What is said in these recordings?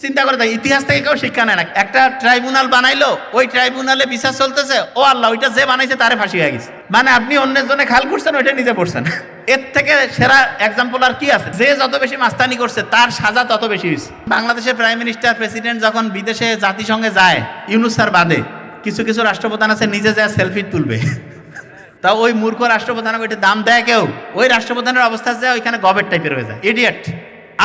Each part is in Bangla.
চিন্তা করে দেখ, ইতিহাস থেকে কেউ শিক্ষা নেয় না। একটা ট্রাইব্যুনাল বানাইলো, ওই ট্রাইব্যুনালে বিচার চলতেছে, ও আল্লাহ, ওইটা যে বানাইছে তারে ফাঁসি হয়ে গেছে। মানে আপনি অন্যের জন্য খাল করছেন, ওইটা নিজে পড়ছেন। এর থেকে সেরা এক্সাম্পল আর কি আছে? যে যত বেশি মাস্তানি করছে তার সাজা তত বেশি হয়েছে। বাংলাদেশের প্রাইম মিনিস্টার, প্রেসিডেন্ট যখন বিদেশে জাতিসংঘে যায়, ইউনূস স্যার বাদে কিছু কিছু রাষ্ট্রপ্রধান আছে নিজে যায় সেলফি তুলবে। তা ওই মূর্খ রাষ্ট্রপ্রধানকে ওইটা দাম দেয় কেউ? ওই রাষ্ট্রপ্রধানের অবস্থা যায় ওইখানে গবেট টাইপের হয়ে যায়, ইডিয়েট।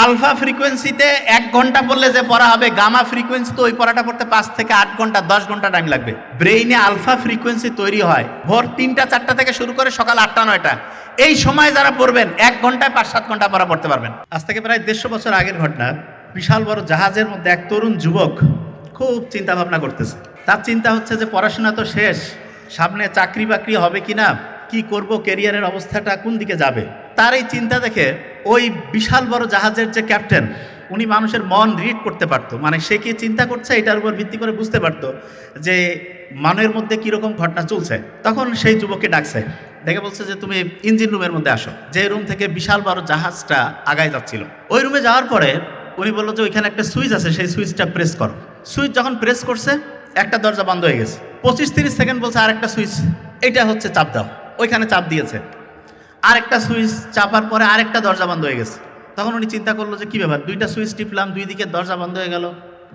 আলফা ফ্রিকোয়েন্সিতে 1 ঘন্টা পড়লে যে পড়া হবে, গামা ফ্রিকোয়েন্সি তো ওই পড়াটা পড়তে 5 থেকে 8 ঘন্টা 10 ঘন্টা টাইম লাগবে। ব্রেইনে আলফা ফ্রিকোয়েন্সি তৈরি হয় ভোর 3টা 4টা থেকে শুরু করে সকাল 8টা 9টা। এই সময় যারা পড়বেন 1 ঘন্টায় 5-7 ঘন্টা পড়া পড়তে পারবেন। আজ থেকে প্রায় 150 বছর আগের ঘটনা। বিশাল বড় জাহাজের মধ্যে এক তরুণ যুবক খুব চিন্তা ভাবনা করতেছে। তার চিন্তা হচ্ছে যে পড়াশোনা তো শেষ, সামনে চাকরি বাকরি হবে কিনা, কি করব, ক্যারিয়ারের অবস্থাটা কোন দিকে যাবে। তার এই চিন্তা দেখে ওই বিশাল বড় জাহাজের যে ক্যাপ্টেন, উনি মানুষের মন রিড করতে পারতো। মানে সে কি চিন্তা করছে এটার উপর ভিত্তি করে বুঝতে পারতো যে মনের মধ্যে কীরকম ঘটনা চলছে। তখন সেই যুবককে ডাকছে, দেখে বলছে যে তুমি ইঞ্জিন রুমের মধ্যে আসো। যে রুম থেকে বিশাল বড় জাহাজটা আগায় যাচ্ছিল, ওই রুমে যাওয়ার পরে উনি বললো যে ওইখানে একটা সুইচ আছে, সেই সুইচটা প্রেস করো। সুইচ যখন প্রেস করছে, একটা দরজা বন্ধ হয়ে গেছে। 25-30 সেকেন্ড বলছে আরেকটা সুইচ, এটা হচ্ছে চাপ দাও। ওইখানে চাপ দিয়েছে, আরেকটা সুইচ চাপার পরে আরেকটা দরজা বন্ধ হয়ে গেছে। তখন উনি চিন্তা করলো যে কি ব্যাপার, 2টা সুইচ টিপলাম, 2 দিকে দরজা বন্ধ হয়ে গেল।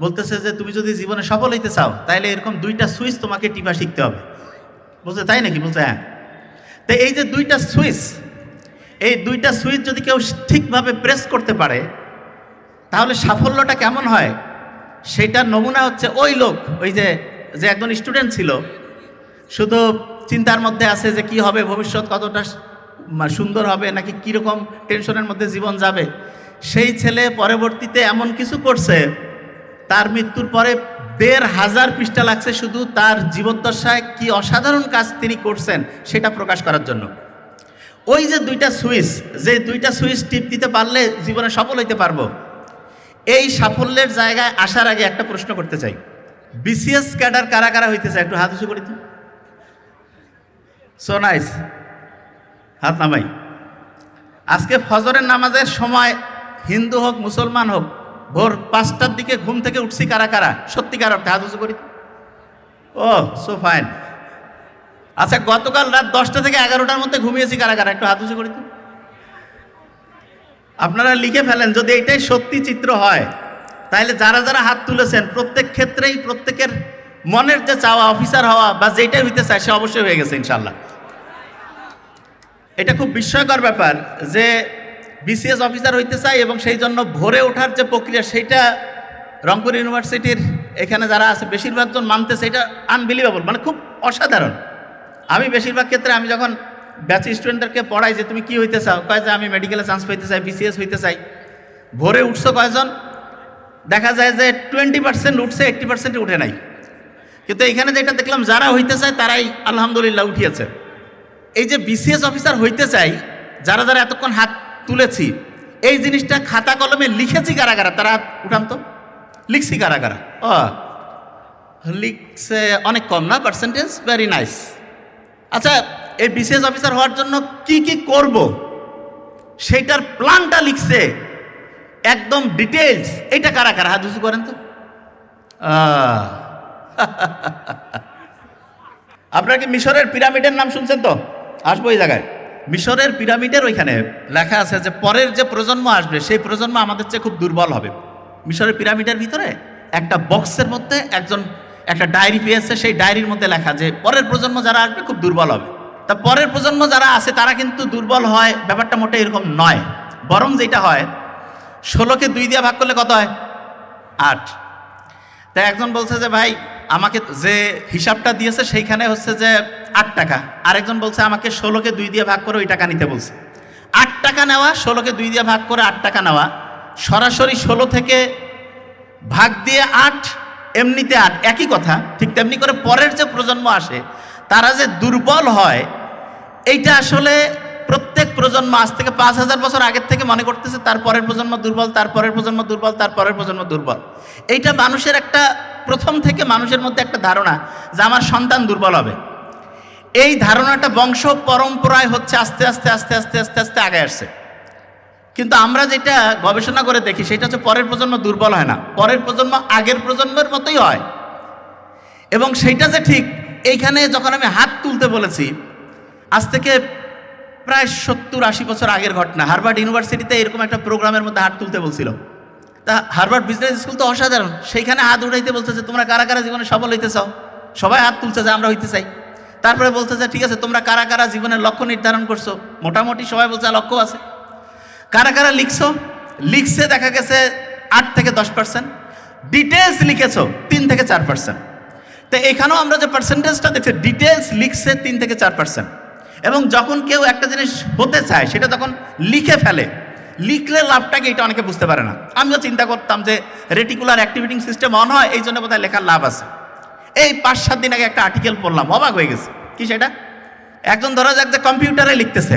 বলতেছে যে তুমি যদি জীবনে সফল হইতে চাও তাহলে এরকম 2টা সুইচ তোমাকে টিপা শিখতে হবে। বলছে তাই নাকি? বলছে হ্যাঁ। তো এই যে 2টা সুইচ, এই 2টা সুইচ যদি কেউ ঠিকভাবে প্রেস করতে পারে তাহলে সাফল্যটা কেমন হয় সেটার নমুনা হচ্ছে ওই লোক, ওই যে একজন স্টুডেন্ট ছিল, শুধু চিন্তার মধ্যে আছে যে কি হবে, ভবিষ্যৎ কতটা সুন্দর হবে নাকি কীরকম টেনশনের মধ্যে জীবন যাবে। সেই ছেলে পরবর্তীতে এমন কিছু করছে, তার মৃত্যুর পরে 1500 পৃষ্ঠা লাগছে শুধু তার জীবদ্দশায় কি অসাধারণ কাজ তিনি করছেন সেটা প্রকাশ করার জন্য। ওই যে 2টা সুইচ, যে 2টা সুইচ টিপ দিতে পারলে জীবনে সফল হইতে পারবো। এই সাফল্যের জায়গায় আসার আগে একটা প্রশ্ন করতে চাই, বিসিএস ক্যাডার কারা কারা হইতে চায়? একটু হাত উঁচু করি তো। সো নাইস, হাত নামাই। আজকে ফজরের নামাজের সময় হিন্দু হোক মুসলমান হোক, ভোর 5টার দিকে ঘুম থেকে উঠছি কারা কারা? সত্যিকার অর্থে হাত উঁচু করি। ও সো ফাইন। আচ্ছা, গতকাল রাত 10টা থেকে 11টার মধ্যে ঘুমিয়েছি কারা কারা? একটু হাত উঁচু করি তো। আপনারা লিখে ফেলেন, যদি এটাই সত্যি চিত্র হয় তাহলে যারা যারা হাত তুলেছেন প্রত্যেক ক্ষেত্রেই প্রত্যেকের মনের যে চাওয়া অফিসার হওয়া বা যেটাই হইতে চায় সে অবশ্যই হয়ে গেছে ইনশাল্লাহ। এটা খুব বিস্ময়কর ব্যাপার যে বিসিএস অফিসার হইতে চাই এবং সেই জন্য ভোরে ওঠার যে প্রক্রিয়া সেইটা রংপুর ইউনিভার্সিটির এখানে যারা আছে বেশিরভাগ জন মানতেছে। এটা আনবিলিভেবল, মানে খুব অসাধারণ। আমি বেশিরভাগ ক্ষেত্রে আমি যখন ব্যাচ স্টুডেন্টদেরকে পড়াই যে তুমি কি হইতে চাও, কয় যে আমি মেডিকেলে চান্স পাইতে চাই, বিসিএস হইতে চাই। ভোরে উঠছো কয়জন? দেখা যায় যে 20% উঠছে, 80% উঠে নাই। কিন্তু এখানে যেটা দেখলাম যারা হইতে চায় তারাই আলহামদুলিল্লাহ উঠিয়েছে। এই যে বিসিএস অফিসার হইতে চাই যারা যারা এতক্ষণ হাত তুলেছি, এই জিনিসটা খাতা কলমে লিখেছি কারা কারা? তারা উঠান তো। লিখছি কারা কারা? ও লিখছে অনেক কম না পার্সেন্টেজ, ভেরি নাইস। আচ্ছা, এই বিসিএস অফিসার হওয়ার জন্য কি কি করব সেইটার প্ল্যানটা লিখছে একদম ডিটেলস। এইটা কারা কারা? হাত উঁচু করেন তো। আপনারা কি মিশরের পিরামিডের নাম শুনছেন? তো আসবো এই জায়গায়। মিশরের পিরামিডের ওইখানে লেখা আছে যে পরের যে প্রজন্ম আসবে সেই প্রজন্ম আমাদের চেয়ে খুব দুর্বল হবে। মিশরের পিরামিডের ভিতরে একটা বক্সের মধ্যে একটা ডায়েরি পেয়েছে, সেই ডায়েরির মধ্যে লেখা যে পরের প্রজন্ম যারা আসবে খুব দুর্বল হবে। তা পরের প্রজন্ম যারা আছে তারা কিন্তু দুর্বল হয়, ব্যাপারটা মোটে এরকম নয়। বরং যেটা হয়, 16কে 2 দিয়ে ভাগ করলে কত হয়? 8। তাই একজন বলছে যে ভাই আমাকে যে হিসাবটা দিয়েছে সেইখানে হচ্ছে যে 8 টাকা। আরেকজন বলছে আমাকে 16কে 2 দিয়ে ভাগ করে ওই টাকা নিতে বলছে। 8 টাকা নেওয়া, 16কে 2 দিয়ে ভাগ করে 8 টাকা নেওয়া, সরাসরি 16 থেকে ভাগ দিয়ে 8, এমনিতে 8, একই কথা। ঠিক তেমনি করে পরের যে প্রজন্ম আসে তারা যে দুর্বল হয়, এইটা আসলে প্রত্যেক প্রজন্ম আজ থেকে 5000 বছর আগের থেকে মনে করতেছে তার পরের প্রজন্ম দুর্বল, তার পরের প্রজন্ম দুর্বল, তার পরের প্রজন্ম দুর্বল। এইটা মানুষের একটা প্রথম থেকে মানুষের মধ্যে একটা ধারণা যে আমার সন্তান দুর্বল হবে। এই ধারণাটা বংশ পরম্পরায় হচ্ছে আস্তে আস্তে আস্তে আস্তে আস্তে আস্তে আগে আসছে। কিন্তু আমরা যেটা গবেষণা করে দেখি সেটা হচ্ছে পরের প্রজন্ম দুর্বল হয় না, পরের প্রজন্ম আগের প্রজন্মের মতোই হয়। এবং সেইটা যে ঠিক, এইখানে যখন আমি হাত তুলতে বলেছি, আজ থেকে প্রায় 70-80 বছর আগের ঘটনা, হার্ভার্ড ইউনিভার্সিটিতে এরকম একটা প্রোগ্রামের মধ্যে হাত তুলতে বলছিল। তা হার্ভার্ড বিজনেস স্কুল তো অসাধারণ, সেইখানে হাত উঠাইতে বলছে যে তোমরা কারা কারা জীবনে সফল হইতে চাও, সবাই হাত তুলছে যে আমরা হইতে চাই। তারপরে বলছে যে ঠিক আছে তোমরা কারা কারা জীবনের লক্ষ্য নির্ধারণ করছো, মোটামুটি সবাই বলছে লক্ষ্য আছে। কারা কারা লিখছো, লিখছে দেখা গেছে 8 থেকে 10%, ডিটেলস লিখেছো 3 থেকে 4%। তো এখানেও আমরা যে পার্সেন্টেজটা দেখছি, ডিটেলস লিখছে 3 থেকে 4%। এবং যখন কেউ একটা জিনিস হতে চায় সেটা যখন লিখে ফেলে, লিখলে লাভটাকে এটা অনেকে বুঝতে পারে না। আমিও চিন্তা করতাম যে রেটিকুলার অ্যাক্টিভিটিং সিস্টেম অন হয়, এই জন্য বোধহয় লেখার লাভ আছে। এই 5-7 দিন আগে একটা আর্টিকেল পড়লাম, অবাক হয়ে গেছে। কি সেটা? একজন ধরা যাক যে কম্পিউটারে লিখতেছে,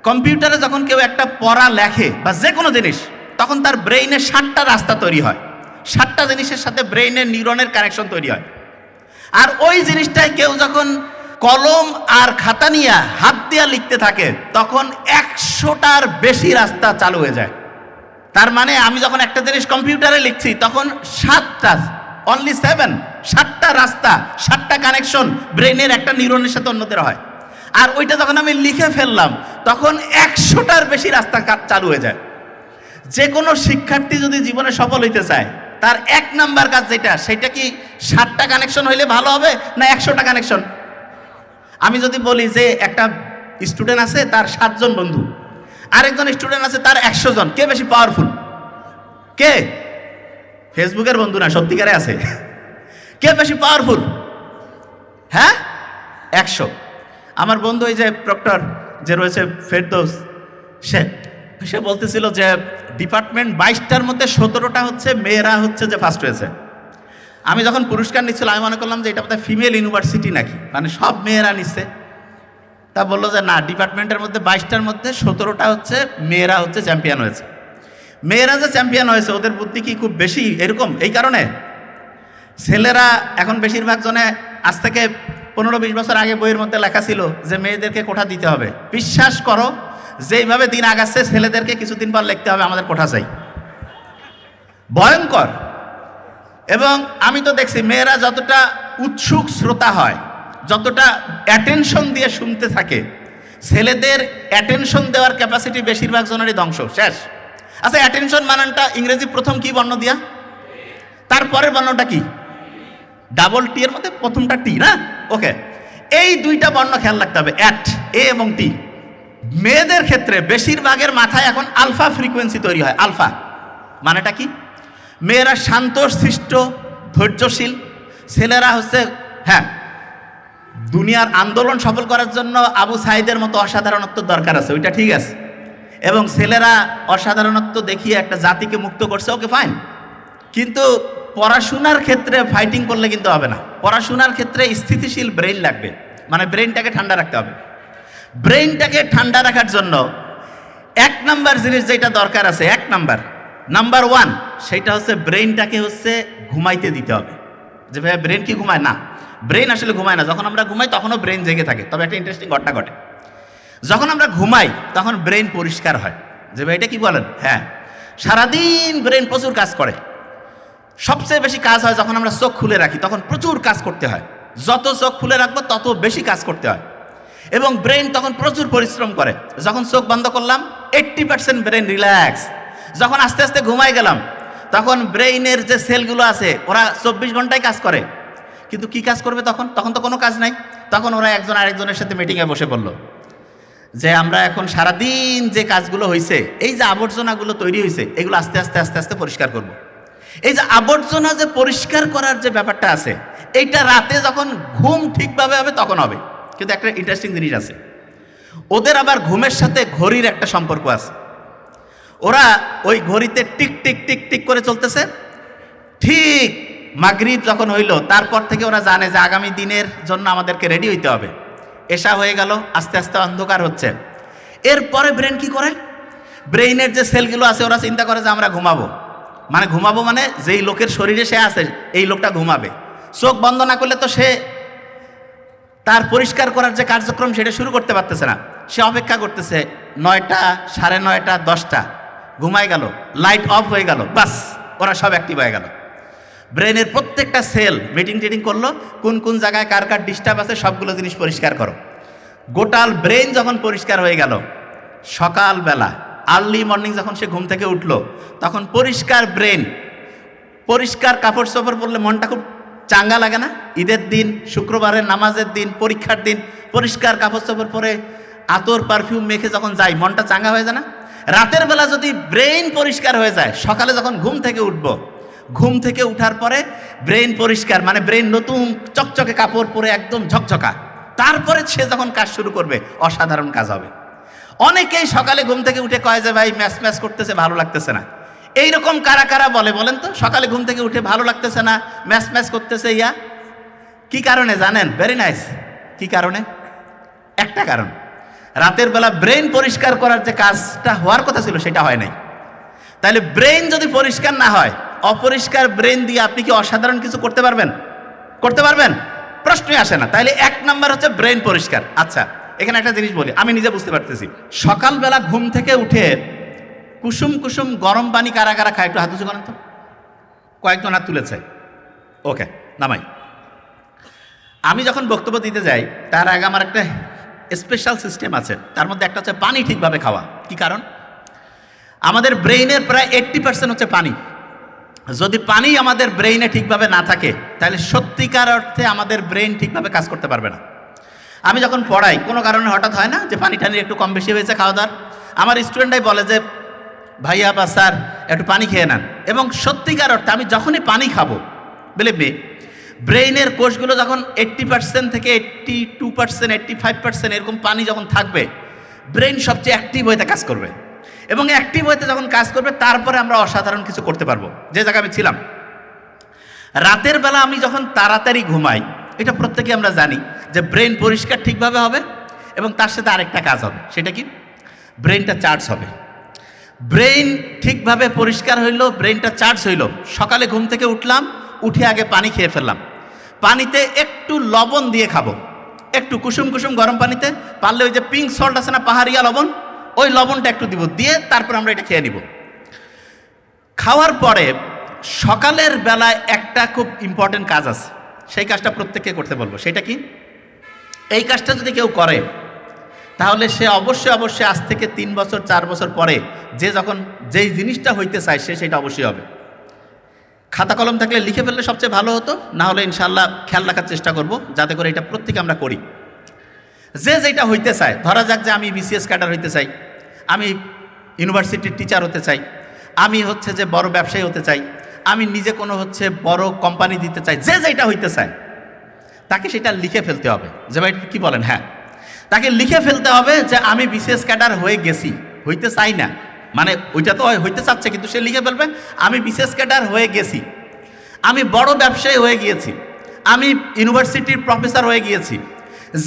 কম্পিউটারে যখন কেউ একটা পড়া লেখে বা যে কোনো জিনিস, তখন তার ব্রেইনে 7টা রাস্তা তৈরি হয়, 7টা জিনিসের সাথে ব্রেইনের নিউরনের কানেকশন তৈরি হয়। আর ওই জিনিসটাই কেউ যখন কলম আর খাতা নিয়ে হাত দিয়ে লিখতে থাকে, তখন 100টার বেশি রাস্তা চালু হয়ে যায়। তার মানে আমি যখন একটা জিনিস কম্পিউটারে লিখছি, তখন 7টা রাস্তা, 7টা কানেকশন ব্রেইনের একটা নিউরনের সাথে অন্যদের হয়। আর ওইটা যখন আমি লিখে ফেললাম, তখন 100টার বেশি রাস্তা চালু হয়ে যায়। যে কোনো শিক্ষার্থী যদি জীবনে সফল হইতে চায়, তার 1 নাম্বার কাজ যেটা, সেটা কি 7টা কানেকশন হইলে ভালো হবে না 100টা কানেকশন? আমি যদি বলি যে একটা স্টুডেন্ট আছে তার 7 জন বন্ধু, আরেকজন স্টুডেন্ট আছে তার 100 জন, কে বেশি পাওয়ারফুল? কে? ফেসবুকের বন্ধু না, সত্যিকারে আছে। কে বেশি পাওয়ারফুল? হ্যাঁ, 100। আমার বন্ধু এই যে প্রক্টর যে রয়েছে ফেরদৌস, সে বলতেছিল যে ডিপার্টমেন্ট 22টার মধ্যে 17টা হচ্ছে মেয়েরা হচ্ছে যে ফার্স্ট হয়েছে। আমি যখন পুরস্কার নিচ্ছিল আমি মনে করলাম যে এটা বোধহয় ফিমেল ইউনিভার্সিটি নাকি, মানে সব মেয়েরা নিচ্ছে। তা বললো যে না, ডিপার্টমেন্টের মধ্যে 22টার মধ্যে 17টা হচ্ছে মেয়েরা হচ্ছে চ্যাম্পিয়ন হয়েছে। মেয়েরা যে চ্যাম্পিয়ন হয়েছে ওদের বুদ্ধি কি খুব বেশি এরকম? এই কারণে ছেলেরা এখন বেশিরভাগ জনে, আজ থেকে 15-20 বছর আগে বইয়ের মধ্যে লেখা ছিল যে মেয়েদেরকে কোঠা দিতে হবে। বিশ্বাস করো, যেইভাবে দিন আগাচ্ছে ছেলেদেরকে কিছুদিন পর লিখতে হবে আমাদের কোঠা চাই। ভয়ঙ্কর। এবং আমি তো দেখছি মেয়েরা যতটা উৎসুক শ্রোতা হয়, যতটা অ্যাটেনশন দিয়ে শুনতে থাকে, ছেলেদের অ্যাটেনশন দেওয়ার ক্যাপাসিটি বেশিরভাগ জনেরই ধ্বংস, শেষ। আচ্ছা, অ্যাটেনশন বানানটা ইংরেজি প্রথম কি বর্ণ দিয়া, তারপরের বর্ণটা কি? ডাবল টি এর মধ্যে প্রথমটা টি না? ওকে, এই 2টা বর্ণ খেয়াল রাখতে হবে, অ্যাট, এ এবং টি। মেয়েদের ক্ষেত্রে বেশিরভাগের মাথায় এখন আলফা ফ্রিকোয়েন্সি তৈরি হয়। আলফা মানেটা কি? মেয়েরা শান্তশিষ্ট, ধৈর্যশীল। ছেলেরা হচ্ছে, হ্যাঁ, দুনিয়ার আন্দোলন সফল করার জন্য আবু সাইদের মতো অসাধারণত্ব দরকার আছে, ওইটা ঠিক আছে। এবং ছেলেরা অসাধারণত্ব দেখিয়ে একটা জাতিকে মুক্ত করছে, ওকে ফাইন। কিন্তু পড়াশোনার ক্ষেত্রে ফাইটিং করলে কিন্তু হবে না। পড়াশোনার ক্ষেত্রে স্থিতিশীল ব্রেইন লাগবে, মানে ব্রেইনটাকে ঠান্ডা রাখতে হবে। ব্রেইনটাকে ঠান্ডা রাখার জন্য 1 নাম্বার জিনিস যেটা দরকার আছে, নাম্বার 1, সেটা হচ্ছে ব্রেইনটাকে হচ্ছে ঘুমাইতে দিতে হবে। যে ভাই ব্রেন কি ঘুমায়? না, ব্রেন আসলে ঘুমায় না। যখন আমরা ঘুমাই তখনও ব্রেন জেগে থাকে। তবে একটা ইন্টারেস্টিং ঘটনা ঘটে, যখন আমরা ঘুমাই তখন ব্রেন পরিষ্কার হয়। যে ভাই এটা কি বলেন? হ্যাঁ, সারাদিন ব্রেন প্রচুর কাজ করে। সবচেয়ে বেশি কাজ হয় যখন আমরা চোখ খুলে রাখি, তখন প্রচুর কাজ করতে হয়। যত চোখ খুলে রাখবো তত বেশি কাজ করতে হয়। এবং ব্রেন তখন প্রচুর পরিশ্রম করে। যখন চোখ বন্ধ করলাম 80% ব্রেন রিল্যাক্স। যখন আস্তে আস্তে ঘুমাই গেলাম তখন ব্রেইনের যে সেলগুলো আছে ওরা 24 ঘন্টায় কাজ করে। কিন্তু কি কাজ করবে তখন? তখন তো কোনো কাজ নাই। তখন ওরা একজন আরেকজনের সাথে মিটিংয়ে বসে পড়লো যে আমরা এখন সারাদিন যে কাজগুলো হয়েছে, এই যে আবর্জনাগুলো তৈরি হয়েছে, এগুলো আস্তে আস্তে আস্তে আস্তে পরিষ্কার করব। এই যে আবর্জনা যে পরিষ্কার করার যে ব্যাপারটা আছে, এইটা রাতে যখন ঘুম ঠিকভাবে হবে তখন হবে। কিন্তু একটা ইন্টারেস্টিং জিনিস আছে, ওদের আবার ঘুমের সাথে ঘড়ির একটা সম্পর্ক আছে। ওরা ওই ঘড়িতে টিক টিক টিক টিক করে চলতেছে। ঠিক মাগরিব যখন হইল তারপর থেকে ওরা জানে যে আগামী দিনের জন্য আমাদেরকে রেডি হইতে হবে। এশা হয়ে গেল, আস্তে আস্তে অন্ধকার হচ্ছে। এরপরে ব্রেন কি করে? ব্রেইনের যে সেলগুলো আছে ওরা চিন্তা করে যে আমরা ঘুমাবো। মানে যেই লোকের শরীরে সে আছে এই লোকটা ঘুমাবে। চোখ বন্ধ না করলে তো সে তার পরিষ্কার করার যে কার্যক্রম সেটা শুরু করতে পারতেছে না। সে অপেক্ষা করতেছে 9টা, 9:30, 10টা ঘুমায় গেল, লাইট অফ হয়ে গেল, বাস ওরা সব অ্যাক্টিভ হয়ে গেল। ব্রেনের প্রত্যেকটা সেল মিটিং টিটিং করলো, কোন কোন জায়গায় কার কার ডিস্টার্ব আছে সবগুলো জিনিস পরিষ্কার করো। গোটাল ব্রেন যখন পরিষ্কার হয়ে গেল, সকালবেলা আর্লি মর্নিং যখন সে ঘুম থেকে উঠলো, তখন পরিষ্কার ব্রেন, পরিষ্কার কাপড় চোপড় পরলে মনটা খুব চাঙ্গা লাগে না? ঈদের দিন, শুক্রবারের নামাজের দিন, পরীক্ষার দিন পরিষ্কার কাপড় চোপড় পরে আতর পারফিউম মেখে যখন যাই, মনটা চাঙ্গা হয়ে যায় না? রাতের বেলা যদি ব্রেন পরিষ্কার হয়ে যায়, সকালে যখন ঘুম থেকে উঠবো, ঘুম থেকে উঠার পরে ব্রেন পরিষ্কার, মানে ব্রেন নতুন চকচকে কাপড় পরে একদম ঝকঝকা, তারপরে সে যখন কাজ শুরু করবে অসাধারণ কাজ হবে। অনেকেই সকালে ঘুম থেকে উঠে কয় যে ভাই ম্যাচ ম্যাচ করতেছে, ভালো লাগতেছে না। এইরকম কারা কারা বলে বলেন তো? সকালে ঘুম থেকে উঠে ভালো লাগতেছে না, ম্যাচ ম্যাচ করতেছে, ইয়া কি কারণে জানেন? Very nice. কি কারণে? একটা কারণ, রাতের বেলা ব্রেন পরিষ্কার করার যে কাজটা হওয়ার কথা ছিল সেটা হয় নাই। তাহলে ব্রেন যদি পরিষ্কার না হয়, অপরিষ্কার ব্রেন দিয়ে আপনি কি অসাধারণ কিছু করতে পারবেন? করতে পারবেন? প্রশ্নই আসে না। তাইলে 1 নাম্বার হচ্ছে ব্রেন পরিষ্কার। আচ্ছা, এখানে একটা জিনিস বলি, আমি নিজে বুঝতে পারতেছি। সকালবেলা ঘুম থেকে উঠে কুসুম কুসুম গরম পানি কারা কারা খায়? একটু হাত উঁচু করেন তো। কয়েকজন হাত তুলেছে, ওকে, নামাই। আমি যখন বক্তব্য দিতে যাই তার আগে আমার একটা স্পেশাল সিস্টেম আছে, তার মধ্যে একটা হচ্ছে পানি ঠিকভাবে খাওয়া। কি কারণ? আমাদের ব্রেইনের প্রায় 80% হচ্ছে পানি। যদি পানি আমাদের ব্রেইনে ঠিকভাবে না থাকে, তাহলে সত্যিকার অর্থে আমাদের ব্রেইন ঠিকভাবে কাজ করতে পারবে না। আমি যখন পড়াই, কোনো কারণে হঠাৎ হয় না যে পানি টানি একটু কম বেশি হয়েছে খাওয়া দাওয়ার, আমার স্টুডেন্টরাই বলে যে ভাইয়া বা স্যার একটু পানি খেয়ে নেন। এবং সত্যিকার অর্থে আমি যখনই পানি খাবো, বিলিভ মি, ব্রেইনের কোষগুলো যখন 80% থেকে 82%, 85% এরকম পানি যখন থাকবে, ব্রেইন সবচেয়ে অ্যাক্টিভ হইতে কাজ করবে। এবং অ্যাক্টিভ হইতে যখন কাজ করবে, তারপরে আমরা অসাধারণ কিছু করতে পারবো। যে জায়গায় আমি ছিলাম, রাতের বেলা আমি যখন তাড়াতাড়ি ঘুমাই, এটা প্রত্যেকে আমরা জানি যে ব্রেন পরিষ্কার ঠিকভাবে হবে এবং তার সাথে আরেকটা কাজ হবে। সেটা কি? ব্রেনটা চার্জ হবে। ব্রেন ঠিকভাবে পরিষ্কার হইলো, ব্রেনটা চার্জ হইলো। সকালে ঘুম থেকে উঠলাম, উঠে আগে পানি খেয়ে ফেললাম, পানিতে একটু লবণ দিয়ে খাবো, একটু কুসুম কুসুম গরম পানিতে, পারলে ওই যে পিঙ্ক সল্ট আছে না, পাহাড়িয়া লবণ, ওই লবণটা একটু দিব, দিয়ে তারপর আমরা এটা খেয়ে নিব। খাওয়ার পরে সকালের বেলায় একটা খুব ইম্পর্টেন্ট কাজ আছে, সেই কাজটা প্রত্যেককে করতে বলবো। সেটা কি? এই কাজটা যদি কেউ করে, তাহলে সে অবশ্যই অবশ্যই আজ থেকে 3 বছর 4 বছর পরে যে যখন যেই জিনিসটা হইতে চায় সে সেটা অবশ্যই হবে। খাতা কলম থাকলে লিখে ফেললে সবচেয়ে ভালো হতো, না হলে ইনশাল্লাহ খেয়াল রাখার চেষ্টা করব যাতে করে এটা প্রত্যেকে আমরা করি। যে যেটা হইতে চায়, ধরা যাক যে আমি বিসিএস ক্যাডার হইতে চাই, আমি ইউনিভার্সিটির টিচার হতে চাই, আমি হচ্ছে যে বড় ব্যবসায়ী হতে চাই, আমি নিজে কোনো হচ্ছে বড় কোম্পানি দিতে চাই, যে যেটা হইতে চায় তাকে সেটা লিখে ফেলতে হবে। যে ভাই কি বলেন? হ্যাঁ, তাকে লিখে ফেলতে হবে যে আমি বিসিএস ক্যাডার হয়ে গেছি, হইতে চাই না, মানে ওইটা তো হইতে চাচ্ছে, কিন্তু সে লিখে ফেলবে আমি বিসিএস ক্যাডার হয়ে গেছি, আমি বড় ব্যবসায়ী হয়ে গিয়েছি, আমি ইউনিভার্সিটির প্রফেসর হয়ে গিয়েছি।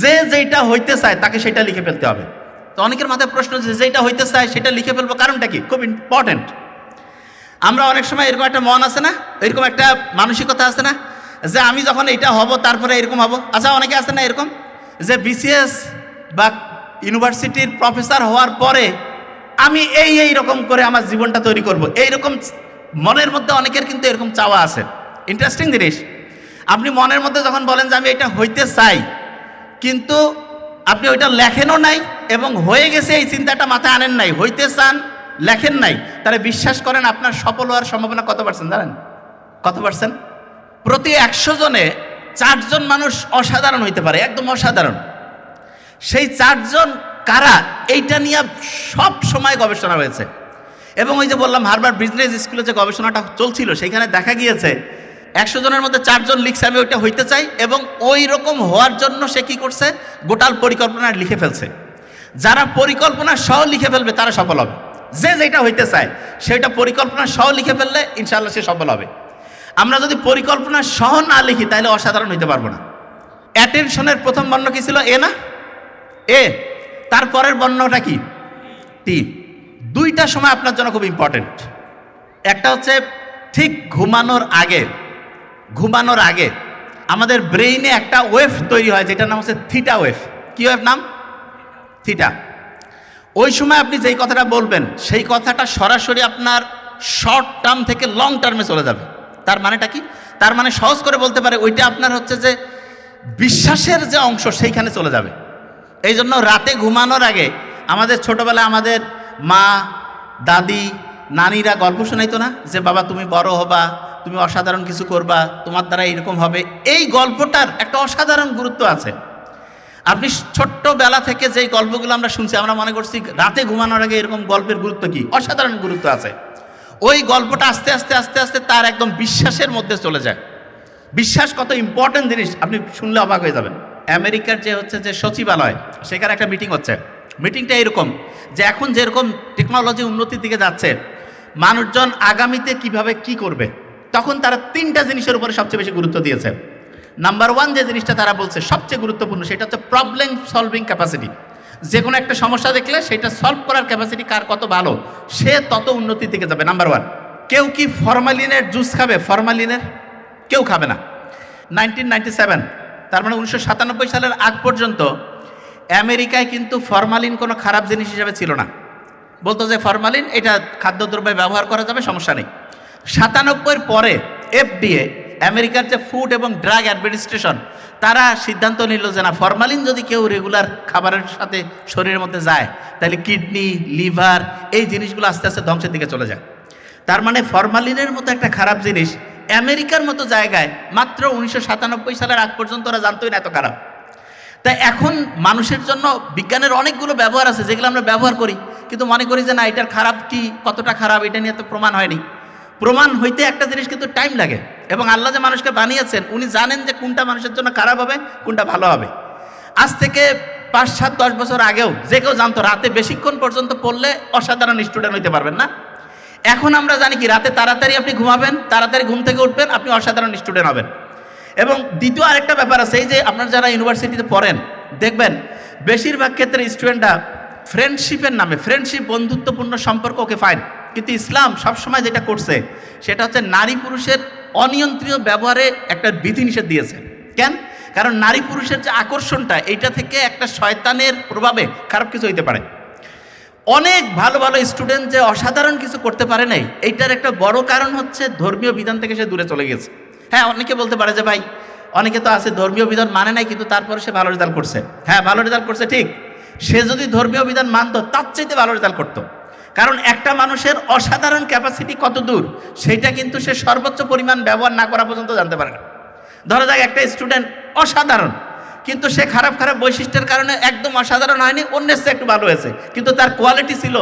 যে যেটা হইতে চায় তাকে সেটা লিখে ফেলতে হবে। তো অনেকের মাথায় প্রশ্ন, যে যেটা হইতে চায় সেটা লিখে ফেলবো, কারণটা কি? খুব ইম্পর্টেন্ট। আমরা অনেক সময় এরকম একটা মন আছে না, এরকম একটা মানসিকতা আছে না, যে আমি যখন এটা হব তারপরে এরকম হব। আচ্ছা, অনেকে আছে না এরকম, যে বিসিএস বা ইউনিভার্সিটির প্রফেসর হওয়ার পরে আমি এই রকম করে আমার জীবনটা তৈরি করব, এইরকম মনের মধ্যে অনেকের কিন্তু এরকম চাওয়া আছে। ইন্টারেস্টিং জিনিস, আপনি মনের মধ্যে যখন বলেন যে আমি এটা হইতে চাই, কিন্তু আপনি ওইটা লেখেনও নাই এবং হয়ে গেছে এই চিন্তাটা মাথায় আনেন নাই, হইতে চান লেখেন নাই, তাহলে বিশ্বাস করেন আপনার সফল হওয়ার সম্ভাবনা কত পার্সেন্ট জানেন? কত পার্সেন্ট? প্রতি 100 জনে 4 জন মানুষ অসাধারণ হইতে পারে, একদম অসাধারণ। সেই 4 জন কারা? এইটা নিয়ে সব সময় গবেষণা হয়েছে। এবং ওই যে বললাম হার্ভার্ড বিজনেস স্কুলে যে গবেষণাটা চলছিল, সেখানে দেখা গিয়েছে 100 জনের মধ্যে 4 জন লিখছে আমি ওইটা হইতে চাই, এবং ওই রকম হওয়ার জন্য সে কি করছে? গোটাল পরিকল্পনা লিখে ফেলছে। যারা পরিকল্পনা সহ লিখে ফেলবে তারা সফল হবে। যে যেটা হইতে চায় সেটা পরিকল্পনা সহ লিখে ফেললে ইনশাআল্লাহ সে সফল হবে। আমরা যদি পরিকল্পনা সহ না লিখি তাহলে অসাধারণ হইতে পারবো না। অ্যাটেনশনের প্রথম বর্ণ কি ছিল? এ না? এ। তারপরের বর্ণটা কি? টি। দুইটা সময় আপনার জন্য খুব ইম্পর্টেন্ট। একটা হচ্ছে ঠিক ঘুমানোর আগে, ঘুমানোর আগে আমাদের ব্রেইনে একটা ওয়েভ তৈরি হয় যেটার নাম হচ্ছে থিটা ওয়েভ। কি ওয়েভ নাম? থিটা। ওই সময় আপনি যেই কথাটা বলবেন সেই কথাটা সরাসরি আপনার শর্ট টার্ম থেকে লং টার্মে চলে যাবে। তার মানেটা কি? তার মানে সহজ করে বলতে পারে ওইটা আপনার হচ্ছে যে বিশ্বাসের যে অংশ সেইখানে চলে যাবে। এই জন্য রাতে ঘুমানোর আগে আমাদের ছোটবেলায় আমাদের মা, দাদি, নানিরা গল্প শোনাইতো না যে বাবা তুমি বড় হবা, তুমি অসাধারণ কিছু করবা, তোমার দ্বারা এরকম হবে। এই গল্পটার একটা অসাধারণ গুরুত্ব আছে। আপনি ছোট্টবেলা থেকে যেই গল্পগুলো আমরা শুনছি, আমরা মনে করছি রাতে ঘুমানোর আগে এরকম গল্পের গুরুত্ব কি, অসাধারণ গুরুত্ব আছে। ওই গল্পটা আস্তে আস্তে আস্তে আস্তে তার একদম বিশ্বাসের মধ্যে চলে যায়। বিশ্বাস কত ইম্পর্টেন্ট জিনিস আপনি শুনলে অবাক হয়ে যাবেন। আমেরিকার যে হচ্ছে যে সচিবালয়, সেখানে একটা মিটিং হচ্ছে। মিটিংটা এরকম যে এখন যেরকম টেকনোলজি উন্নতির দিকে যাচ্ছে, মানুষজন আগামীতে কিভাবে কি করবে, তখন তারা 3টা জিনিসের উপরে সবচেয়ে বেশি গুরুত্ব দিয়েছে। নাম্বার 1 যে জিনিসটা তারা বলছে সবচেয়ে গুরুত্বপূর্ণ, সেটা হচ্ছে প্রবলেম সলভিং ক্যাপাসিটি। যে কোনো একটা সমস্যা দেখলে সেটা সলভ করার ক্যাপাসিটি কার কত ভালো, সে তত উন্নতির দিকে যাবে। নাম্বার 1। কেউ কি ফরমালিনের জুস খাবে? ফরমালিনের কেউ খাবে না। 1997, তার মানে 1997 সালের আগ পর্যন্ত আমেরিকায় কিন্তু ফরমালিন কোনো খারাপ জিনিস হিসেবে ছিল না। বলতো যে ফরমালিন এটা খাদ্যদ্রব্যে ব্যবহার করা যাবে, সমস্যা নেই। 97 পরে FDA, আমেরিকার যে ফুড এবং ড্রাগ অ্যাডমিনিস্ট্রেশন, তারা সিদ্ধান্ত নিল যে না, ফরমালিন যদি কেউ রেগুলার খাবারের সাথে শরীরের মধ্যে যায় তাহলে কিডনি, লিভার এই জিনিসগুলো আস্তে আস্তে ধ্বংসের দিকে চলে যায়। তার মানে ফরমালিনের মতো একটা খারাপ জিনিস আমেরিকার মতো জায়গায় মাত্র 1997 সালের আগ পর্যন্ত ওরা জানতোই না এত খারাপ। তাই এখন মানুষের জন্য বিজ্ঞানের অনেকগুলো ব্যবহার আছে যেগুলো আমরা ব্যবহার করি, কিন্তু মনে করি যে না এটার খারাপ কি, কতটা খারাপ এটা নিয়ে তো প্রমাণ হয়নি। প্রমাণ হইতে একটা জিনিস কিন্তু টাইম লাগে, এবং আল্লাহ যে মানুষকে বানিয়েছেন উনি জানেন যে কোনটা মানুষের জন্য খারাপ হবে, কোনটা ভালো হবে। আজ থেকে 5, 7, 10 বছর আগেও যে কেউ জানতো রাতে বেশিক্ষণ পর্যন্ত পড়লে অসাধারণ স্টুডেন্ট হইতে পারবেন না। এখন আমরা জানি কি রাতে তাড়াতাড়ি আপনি ঘুমাবেন, তাড়াতাড়ি ঘুম থেকে উঠবেন, আপনি অসাধারণ স্টুডেন্ট হবেন। এবং দ্বিতীয় আরেকটা ব্যাপার আছে, এই যে আপনারা যারা ইউনিভার্সিটিতে পড়েন দেখবেন বেশিরভাগ ক্ষেত্রে স্টুডেন্টরা ফ্রেন্ডশিপের নামে, ফ্রেন্ডশিপ বন্ধুত্বপূর্ণ সম্পর্ক, ওকে ফাইন, কিন্তু ইসলাম সবসময় যেটা করছে সেটা হচ্ছে নারী পুরুষের অনিয়ন্ত্রিত ব্যবহারে একটা বিধিনিষেধ দিয়েছে। কেন? কারণ নারী পুরুষের যে আকর্ষণটা, এইটা থেকে একটা শয়তানের প্রভাবে খারাপ কিছু হইতে পারে। অনেক ভালো ভালো স্টুডেন্ট যে অসাধারণ কিছু করতে পারে নাই, এইটার একটা বড় কারণ হচ্ছে ধর্মীয় বিধান থেকে সে দূরে চলে গেছে। হ্যাঁ, অনেকে বলতে পারে যে ভাই অনেকে তো আছে ধর্মীয় বিধান মানে নাই, কিন্তু তারপরে সে ভালো রেজাল্ট করছে। হ্যাঁ, ভালো রেজাল্ট করছে ঠিক, সে যদি ধর্মীয় বিধান মানতো তার চাইতে ভালো রেজাল্ট করতো। কারণ একটা মানুষের অসাধারণ ক্যাপাসিটি কত দূর সেটা কিন্তু সে সর্বোচ্চ পরিমাণ ব্যবহার না করা পর্যন্ত জানতে পারে না। ধরা যাক একটা স্টুডেন্ট অসাধারণ, কিন্তু সে খারাপ খারাপ বৈশিষ্ট্যের কারণে একদম অসাধারণ হয়নি, অন্যের চেয়ে একটু ভালো হয়েছে, কিন্তু তার কোয়ালিটি ছিল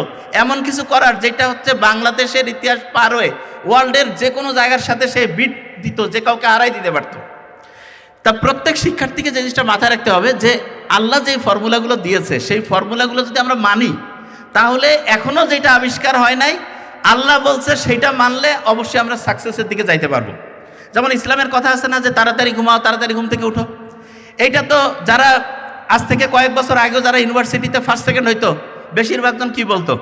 এমন কিছু করার যেটা হচ্ছে বাংলাদেশের ইতিহাস পার হয়ে ওয়ার্ল্ডের যে কোনো জায়গার সাথে সে বিট দিত, যে কাউকে হারাই দিতে পারত। তা প্রত্যেক শিক্ষার্থীকে যে জিনিসটা মাথায় রাখতে হবে যে আল্লাহ যে ফর্মুলাগুলো দিয়েছে সেই ফর্মুলাগুলো যদি আমরা মানি, তাহলে এখনও যেটা আবিষ্কার হয় নাই আল্লাহ বলছে সেইটা মানলে অবশ্যই আমরা সাকসেসের দিকে যাইতে পারবো। যেমন ইসলামের কথা আছে না যে তাড়াতাড়ি ঘুমাও, তাড়াতাড়ি ঘুম থেকে উঠো। এইটা তো যারা আজ থেকে কয়েক বছর আগেও যারা ইউনিভার্সিটিতে ফার্স্ট সেকেন্ড হইতো, বেশিরভাগজন কি বলতো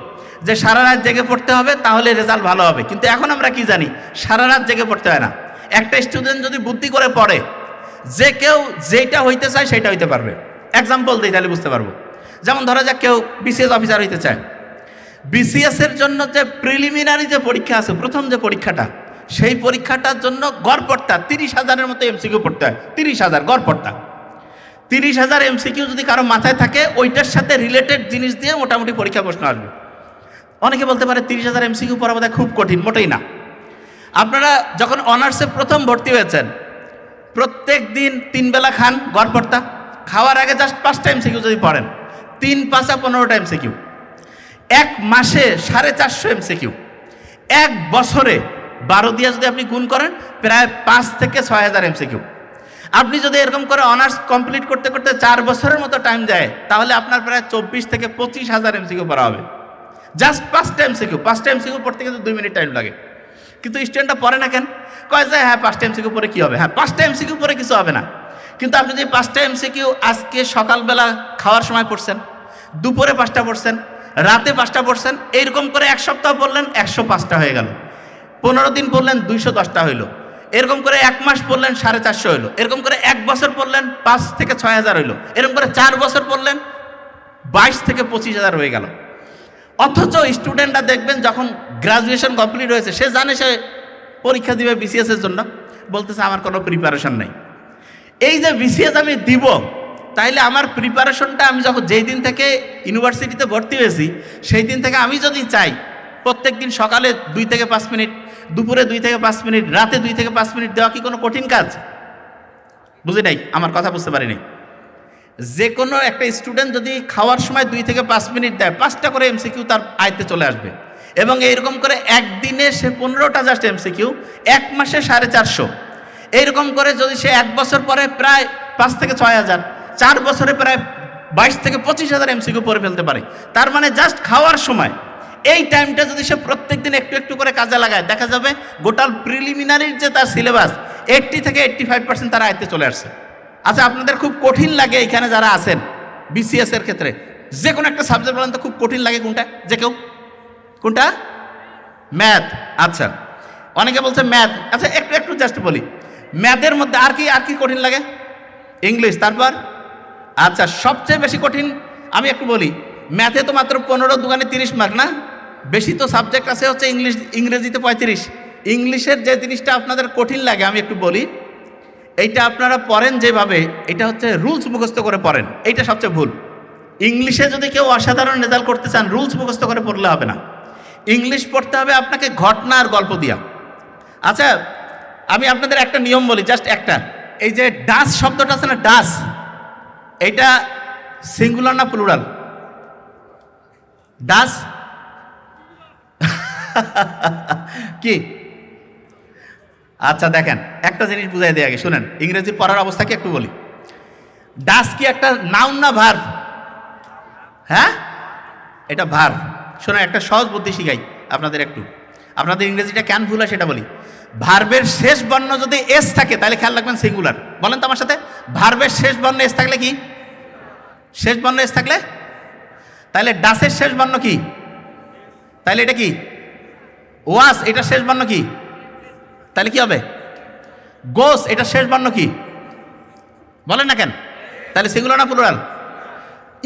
যে সারা রাত জেগে পড়তে হবে তাহলে রেজাল্ট ভালো হবে। কিন্তু এখন আমরা কি জানি, সারা রাত জেগে পড়তে হয় না। একটা স্টুডেন্ট যদি বুদ্ধি করে পড়ে, যে কেউ যেটা হইতে চায় সেটা হইতে পারবে। এক্সাম্পল দিই তাহলে বুঝতে পারবো। যেমন ধরা যাক কেউ বিসিএস অফিসার হইতে চায়, বিসিএসের জন্য যে প্রিলিমিনারি যে পরীক্ষা আছে, প্রথম যে পরীক্ষাটা, সেই পরীক্ষাটার জন্য গড়পড়তা 30,000-এর মতো এমসিকিউ পড়তে হয়। 30,000 গড়পড়তা, 30,000 এমসিকিউ যদি কারো মাথায় থাকে, ওইটার সাথে রিলেটেড জিনিস দিয়ে মোটামুটি পরীক্ষা প্রশ্ন আসবে। অনেকে বলতে পারে 30,000 এমসিকিউ পড়া বোধহয় খুব কঠিন, মোটেই না। আপনারা যখন অনার্সে প্রথম ভর্তি হয়েছেন, প্রত্যেক দিন 3 বেলা খান গড়পড়তা, খাওয়ার আগে জাস্ট 5টা এমসিকিউ যদি পড়েন, 3 × 5 = 15টা এমসিকিউ, 1 মাসে 450 এমসিকিউ, 1 বছরে 12 দিয়ে যদি আপনি গুণ করেন প্রায় 5 থেকে 6,000 এমসিকিউ। আপনি যদি এরকম করে অনার্স কমপ্লিট করতে করতে 4 বছরের মতো টাইম যায়, তাহলে আপনার প্রায় 24 থেকে 25,000 এমসিকিউ পড়া হবে। জাস্ট 5টা এমসিকিউ, 5টা এমসিকিউ পড়তে কিন্তু 2 মিনিট টাইম লাগে। কিন্তু স্টুডেন্টটা পড়ে না কেন? কয় যায় হ্যাঁ 5টা এমসিকিউ পড়ে কী হবে, হ্যাঁ 5টা এমসিকিউ পড়ে কিছু হবে না। কিন্তু আপনি যদি 5টা এমসিকিউ আজকে সকালবেলা খাওয়ার সময় পড়ছেন, দুপুরে 5টা পড়ছেন, রাতে 5টা পড়ছেন, এইরকম করে 1 সপ্তাহ পড়লেন 105টা হয়ে গেল, 15 দিন পড়লেন 210টা হইলো, এরকম করে 1 মাস পড়লেন 450 হইলো, এরকম করে 1 বছর পড়লেন 5 থেকে 6,000 হইলো, এরকম করে 4 বছর পড়লেন 22 থেকে 25,000 হয়ে গেল। অথচ স্টুডেন্টরা দেখবেন যখন গ্রাজুয়েশন কমপ্লিট হয়েছে সে জানে সে পরীক্ষা দিবে বিসিএস এর জন্য, বলতেছে আমার কোনো প্রিপারেশন নেই। এই যে বিসিএস আমি দিব, তাইলে আমার প্রিপারেশনটা আমি যখন যেই দিন থেকে ইউনিভার্সিটিতে ভর্তি হয়েছি সেই দিন থেকে আমি যদি চাই প্রত্যেক দিন সকালে 2 থেকে 5 মিনিট, দুপুরে 2 থেকে 5 মিনিট, রাতে 2 থেকে 5 মিনিট দেওয়া কি কোনো কঠিন কাজ? বুঝি নাই, আমার কথা বুঝতে পারিনি। যে কোনো একটা স্টুডেন্ট যদি খাওয়ার সময় 2 থেকে 5 মিনিট দেয়, 5টা করে এমসিকিউ তার আয়ত্তে চলে আসবে। এবং এইরকম করে একদিনে সে 15টা জাস্ট এমসিকিউ, 1 মাসে 450। এইরকম করে যদি সে 1 বছর পরে প্রায় 5 থেকে 6,000, 4 বছরে প্রায় 22 থেকে 25,000 এমসিকিউ পড়ে ফেলতে পারে। তার মানে জাস্ট খাওয়ার সময় এই টাইমটা যদি সে প্রত্যেক দিন একটু একটু করে কাজে লাগায়, দেখা যাবে গোটাল প্রিলিমিনারির যে তার সিলেবাস 80 থেকে 85% তার আয়ত্তে চলে আসছে। আচ্ছা, আপনাদের খুব কঠিন লাগে এখানে যারা আছেন বিসিএস এর ক্ষেত্রে যে কোনো একটা সাবজেক্ট বলেন তো খুব কঠিন লাগে কোনটা? যে কেউ কোনটা? ম্যাথ। আচ্ছা, অনেকে বলছে ম্যাথ। আচ্ছা, একটু একটু জাস্ট বলি, ম্যাথের মধ্যে আর কি কঠিন লাগে? ইংলিশ। তারপর আচ্ছা, সবচেয়ে বেশি কঠিন আমি একটু বলি, ম্যাথে তো মাত্র 15 দুগুণে 30 মার্ক না? বেশি তো সাবজেক্ট আছে হচ্ছে ইংরেজিতে 35। ইংলিশের যে জিনিসটা আপনাদের কঠিন লাগে আমি একটু বলি, এইটা আপনারা পড়েন যেভাবে, এটা হচ্ছে রুলস মুখস্থ করে পড়েন, এইটা সবচেয়ে ভুল। ইংলিশে যদি কেউ অসাধারণ রেজাল্ট করতে চান রুলস মুখস্থ করে পড়লে হবে না, ইংলিশ পড়তে হবে আপনাকে ঘটনা আর গল্প দিয়া। আচ্ছা, আমি আপনাদের একটা নিয়ম বলি, জাস্ট একটা, এই যে ডাস শব্দটা আছে না, ডাস, এইটা সিঙ্গুলার না প্লুরাল? ডাস কি? আচ্ছা দেখেন, একটা জিনিস বুঝাই দিয়ে আগে শুনেন, ইংরেজি পড়ার অবস্থাকে একটু বলি। ডাস কি একটা নাউন না ভার্ব? হ্যাঁ, এটা ভার্ব। শোনেন, একটা সহজ বুদ্ধি শিখাই আপনাদের একটু, আপনাদের ইংরেজিটা কেন ভুল হয় সেটা বলি। ভার্বের শেষ বর্ণ যদি এস থাকে তাহলে খেয়াল রাখবেন সিঙ্গুলার। বলেন তো আমার সাথে, ভার্বের শেষ বর্ণ এস থাকলে কি? শেষ বর্ণ এস থাকলে, তাহলে ডাসের শেষ বর্ণ কি? তাহলে এটা কি? ওয়াস, এটা শেষ বর্ণ কি? তাহলে কি হবে? গোস, এটা শেষ বর্ণ কি? বলেন না কেন? তাহলে সিঙ্গুলার না প্লুরাল?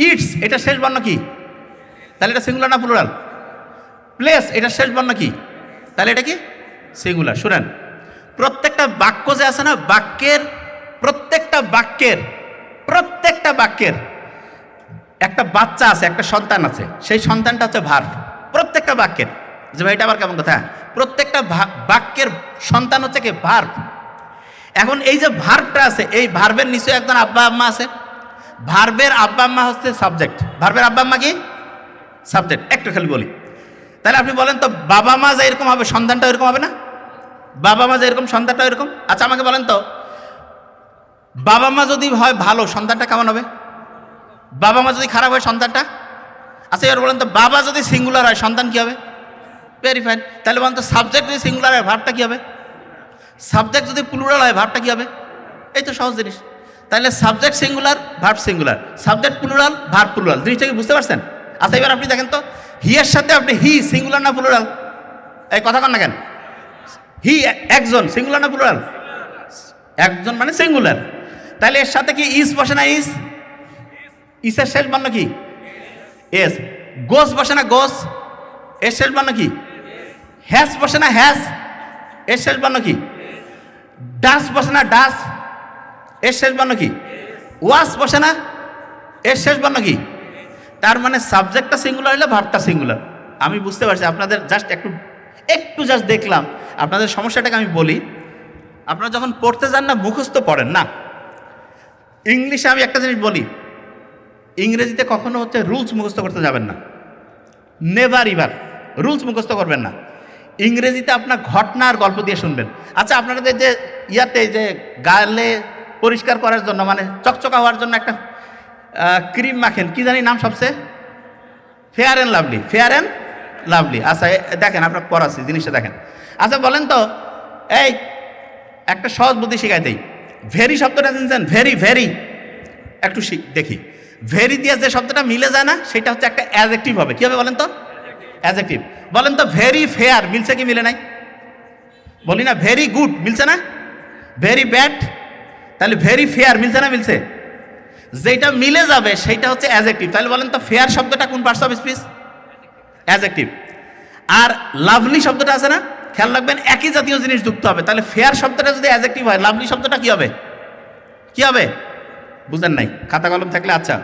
ইটস, এটা শেষ বর্ণ কি? তাহলে এটা সিঙ্গুলার না প্লুরাল? প্লেস, এটা শেষ বর্ণ কি? তাহলে এটা কি? সিঙ্গুলার। শুনেন, প্রত্যেকটা বাক্য যে আছে না, প্রত্যেকটা বাক্যের একটা বাচ্চা আছে, একটা সন্তান আছে, সেই সন্তানটা হচ্ছে ভার্ব। প্রত্যেকটা বাক্যের, যে ভাই এটা আবার কেমন কথা, প্রত্যেকটা বাক্যের সন্তান হচ্ছে কি? ভার্ব। এখন এই যে ভার্বটা আছে, এই ভার্বের নিশ্চয়ই একজন আব্বা আম্মা আছে। ভার্বের আব্বা আম্মা হচ্ছে সাবজেক্ট, ভার্বের আব্বা আম্মা কি? সাবজেক্ট। একটু খালি বলি, তাহলে আপনি বলেন তো, বাবা মা যে এরকম হবে সন্তানটা এরকম হবে না? বাবা মা যে এরকম সন্তানটা এরকম। আচ্ছা, আমাকে বলেন তো, বাবা মা যদি হয় ভালো, সন্তানটা কেমন হবে? বাবা মা যদি খারাপ হয়, সন্তানটা? আচ্ছা, এবার বলেন তো, বাবা যদি সিঙ্গুলার হয় সন্তান কি হবে? Very fine. তাহলে বলেন তো, সাবজেক্ট যদি সিঙ্গুলার হয় ভার্বটা কি হবে? সাবজেক্ট যদি প্লুরাল হয় ভার্বটা কি হবে? এই তো সহজ জিনিস। তাহলে subject singular, verb singular, subject plural, verb plural, জিনিসটা কি বুঝতে পারছেন? আচ্ছা, এবার আপনি দেখেন তো, হি এর সাথে আপনি হি সিঙ্গুলার না প্লুরাল? এই কথা কন না কেন? হি একজন, সিঙ্গুলার না প্লুরাল? একজন মানে সিঙ্গুলার। তাহলে এর সাথে কি ইস বসে না? ইসের শেষ বর্ণ কি? এস। গোস বসে না? গোস, এর শেষ বর্ণ কি? হ্যাস বসে না? হ্যাস, এর শেষ বর্ণ কি? ডাস বসে না? ডাস, এর শেষ বর্ণ কি? ওয়াস বসে না? এর শেষ বর্ণ কি? তার মানে সাবজেক্টটা সিঙ্গুলার হলে ভার্বটা সিঙ্গুলার। আমি বুঝতে পারছি, আপনাদের জাস্ট একটু জাস্ট দেখলাম আপনাদের সমস্যাটাকে আমি বলি। আপনারা যখন পড়তে যান না, মুখস্থ পড়েন না। ইংলিশে আমি একটা জিনিস বলি, ইংরেজিতে কখনো হচ্ছে রুলস মুখস্থ করতে যাবেন না, নেভার ইভার রুলস মুখস্থ করবেন না। ইংরেজিতে আপনার ঘটনা আর গল্প দিয়ে শুনবেন। আচ্ছা, আপনাদের যে ইয়াতে যে গালে পরিষ্কার করার জন্য, মানে চকচকা হওয়ার জন্য একটা ক্রিম মাখেন, কি জানি নাম সবচেয়ে? Fair and lovely. Fair and lovely. আচ্ছা, দেখেন আপনার পড়াচ্ছি জিনিসটা দেখেন। আচ্ছা, বলেন তো, এই একটা সহজ বুদ্ধি শিখাই দেই। ভেরি শব্দটা চিনছেন? ভেরি একটু দেখি, ভেরি দিয়ে যে শব্দটা মিলে যায় না, সেটা হচ্ছে একটা অ্যাডজেক্টিভ হবে। কি হবে বলেন তো? অ্যাডজেক্টিভ। বলেন তো, ভেরি ফেয়ার মিলছে কি মিলে নাই? বলি না, ভেরি গুড মিলছে না? ভেরি ব্যাড, তাহলে ভেরি ফেয়ার মিলছে না? মিলছে। যেটা মিলে যাবে সেইটা হচ্ছে অ্যাডজেক্টিভ। তাহলে বলেন তো, ফেয়ার শব্দটা কোন পার্টস অফ স্পিচ? অ্যাডজেক্টিভ। আর লাভলি শব্দটা আছে না, খেয়াল রাখবেন একই জাতীয় জিনিস যুক্ত হবে। তাহলে ফেয়ার শব্দটা যদি অ্যাডজেক্টিভ হয়, লাভলি শব্দটা কি হবে? কি হবে? বুঝেন নাই? খাতা কলম থাকলে আচ্ছা